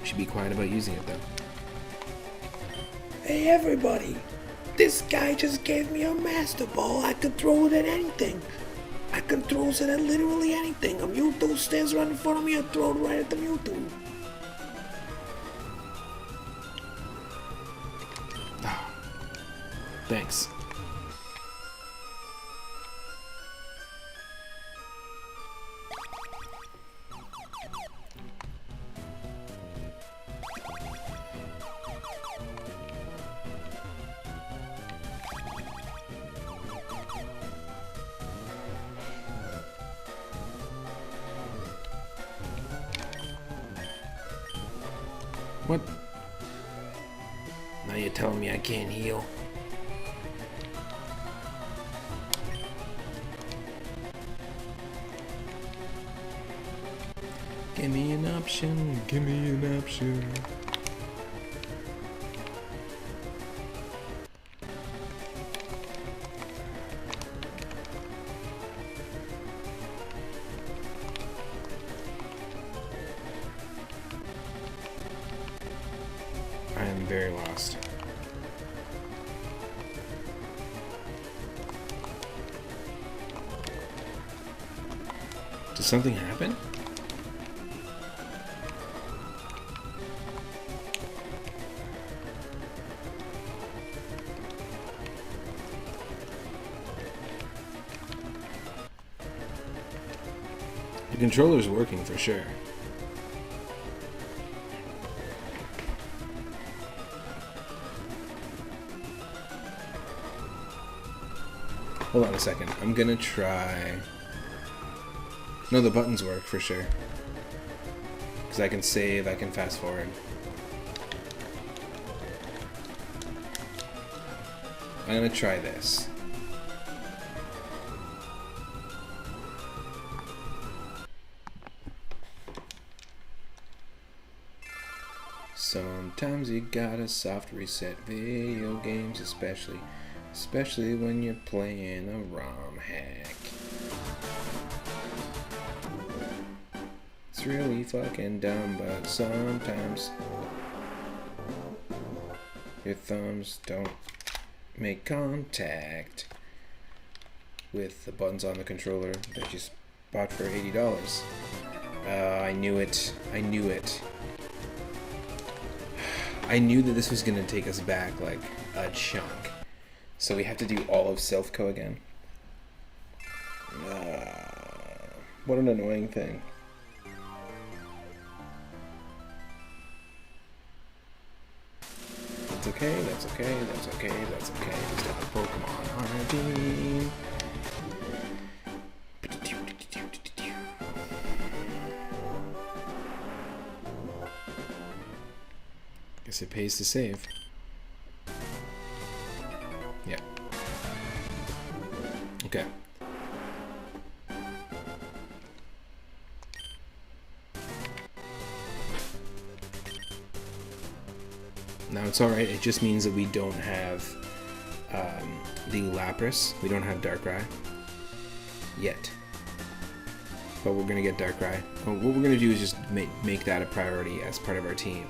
You should be quiet about using it, though.
Hey everybody! This guy just gave me a Master Ball. I can throw it at anything. I can throw it at literally anything. A Mewtwo stands right in front of me, I throw it right at the Mewtwo.
Thanks. What?
Now you're telling me I can't heal?
Give me an option, give me an option. I am very lost. Did something happen? The controller's working for sure. Hold on a second. I'm gonna try... No, the buttons work for sure. Because I can save, I can fast forward. I'm gonna try this. Sometimes you gotta soft reset video games, especially when you're playing a ROM hack. It's really fucking dumb, but sometimes your thumbs don't make contact with the buttons on the controller that you bought for $80. I knew it. I knew it. I knew that this was going to take us back like a chunk. So we have to do all of Silphco again. What an annoying thing. That's okay, that's okay, that's okay, that's okay. We still have Pokemon on our team. Guess it pays to save. Yeah. Okay. Now it's alright, it just means that we don't have the Lapras. We don't have Darkrai yet. But we're going to get Darkrai. What we're going to do is just make that a priority as part of our team,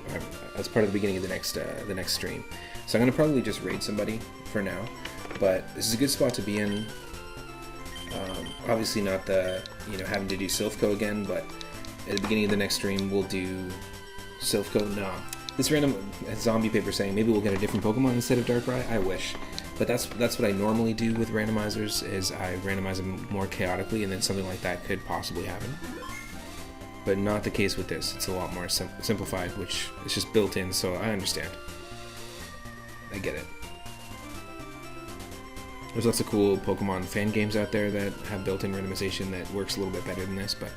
as part of the beginning of the next stream. So I'm going to probably just raid somebody for now, but this is a good spot to be in. Obviously not the, having to do Silphco again, but at the beginning of the next stream we'll do Silphco. No, this random zombie paper saying maybe we'll get a different Pokemon instead of Darkrai. I wish. But that's what I normally do with randomizers, is I randomize them more chaotically, and then something like that could possibly happen. But not the case with this. It's a lot more simplified, which is just built in, so I understand. I get it. There's lots of cool Pokemon fan games out there that have built-in randomization that works a little bit better than this, but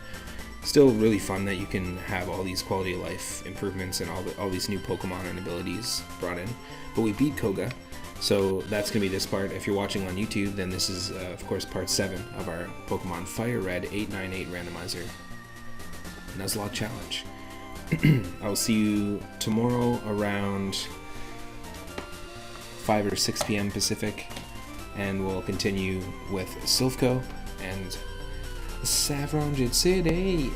Still really fun that you can have all these quality of life improvements and all these new Pokemon and abilities brought in. But we beat Koga, so that's going to be this part. If you're watching on YouTube, then this is, of course, part 7 of our Pokemon Fire Red 898 Randomizer Nuzlocke Challenge. I'll see you tomorrow around 5 or 6 p.m. Pacific, and we'll continue with Silphco and Saffron City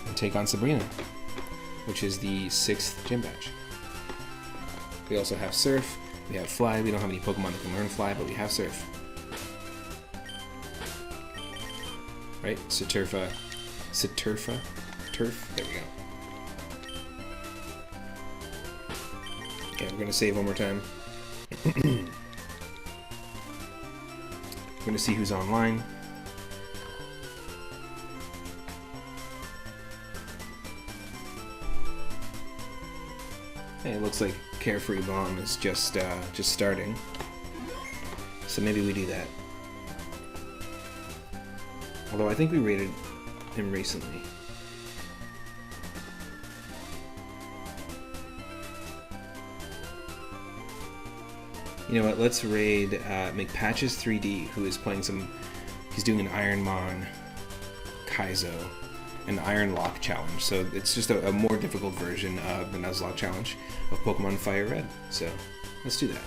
and take on Sabrina, which is the 6th gym badge. We also have Surf, we have Fly. We don't have any Pokemon that can learn Fly, but we have Surf. Right? Turf, there we go. Okay, we're gonna save one more time. We're gonna see who's online. Hey, it looks like Carefree Bomb is just starting, so maybe we do that. Although I think we raided him recently. You know what? Let's raid McPatches 3D, who is playing he's doing an Ironmon Kaizo, an Iron Lock challenge. So it's just a more difficult version of the Nuzlocke challenge of Pokemon Fire Red. So let's do that.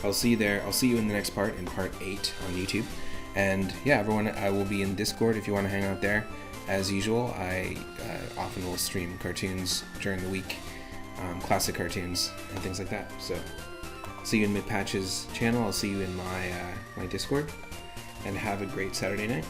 I'll see you there. I'll see you in the next part, in part 8 on YouTube. And yeah, everyone, I will be in Discord if you want to hang out there. As usual, I often will stream cartoons during the week, classic cartoons and things like that. So see you in McPatch's channel. I'll see you in my Discord, and have a great Saturday night.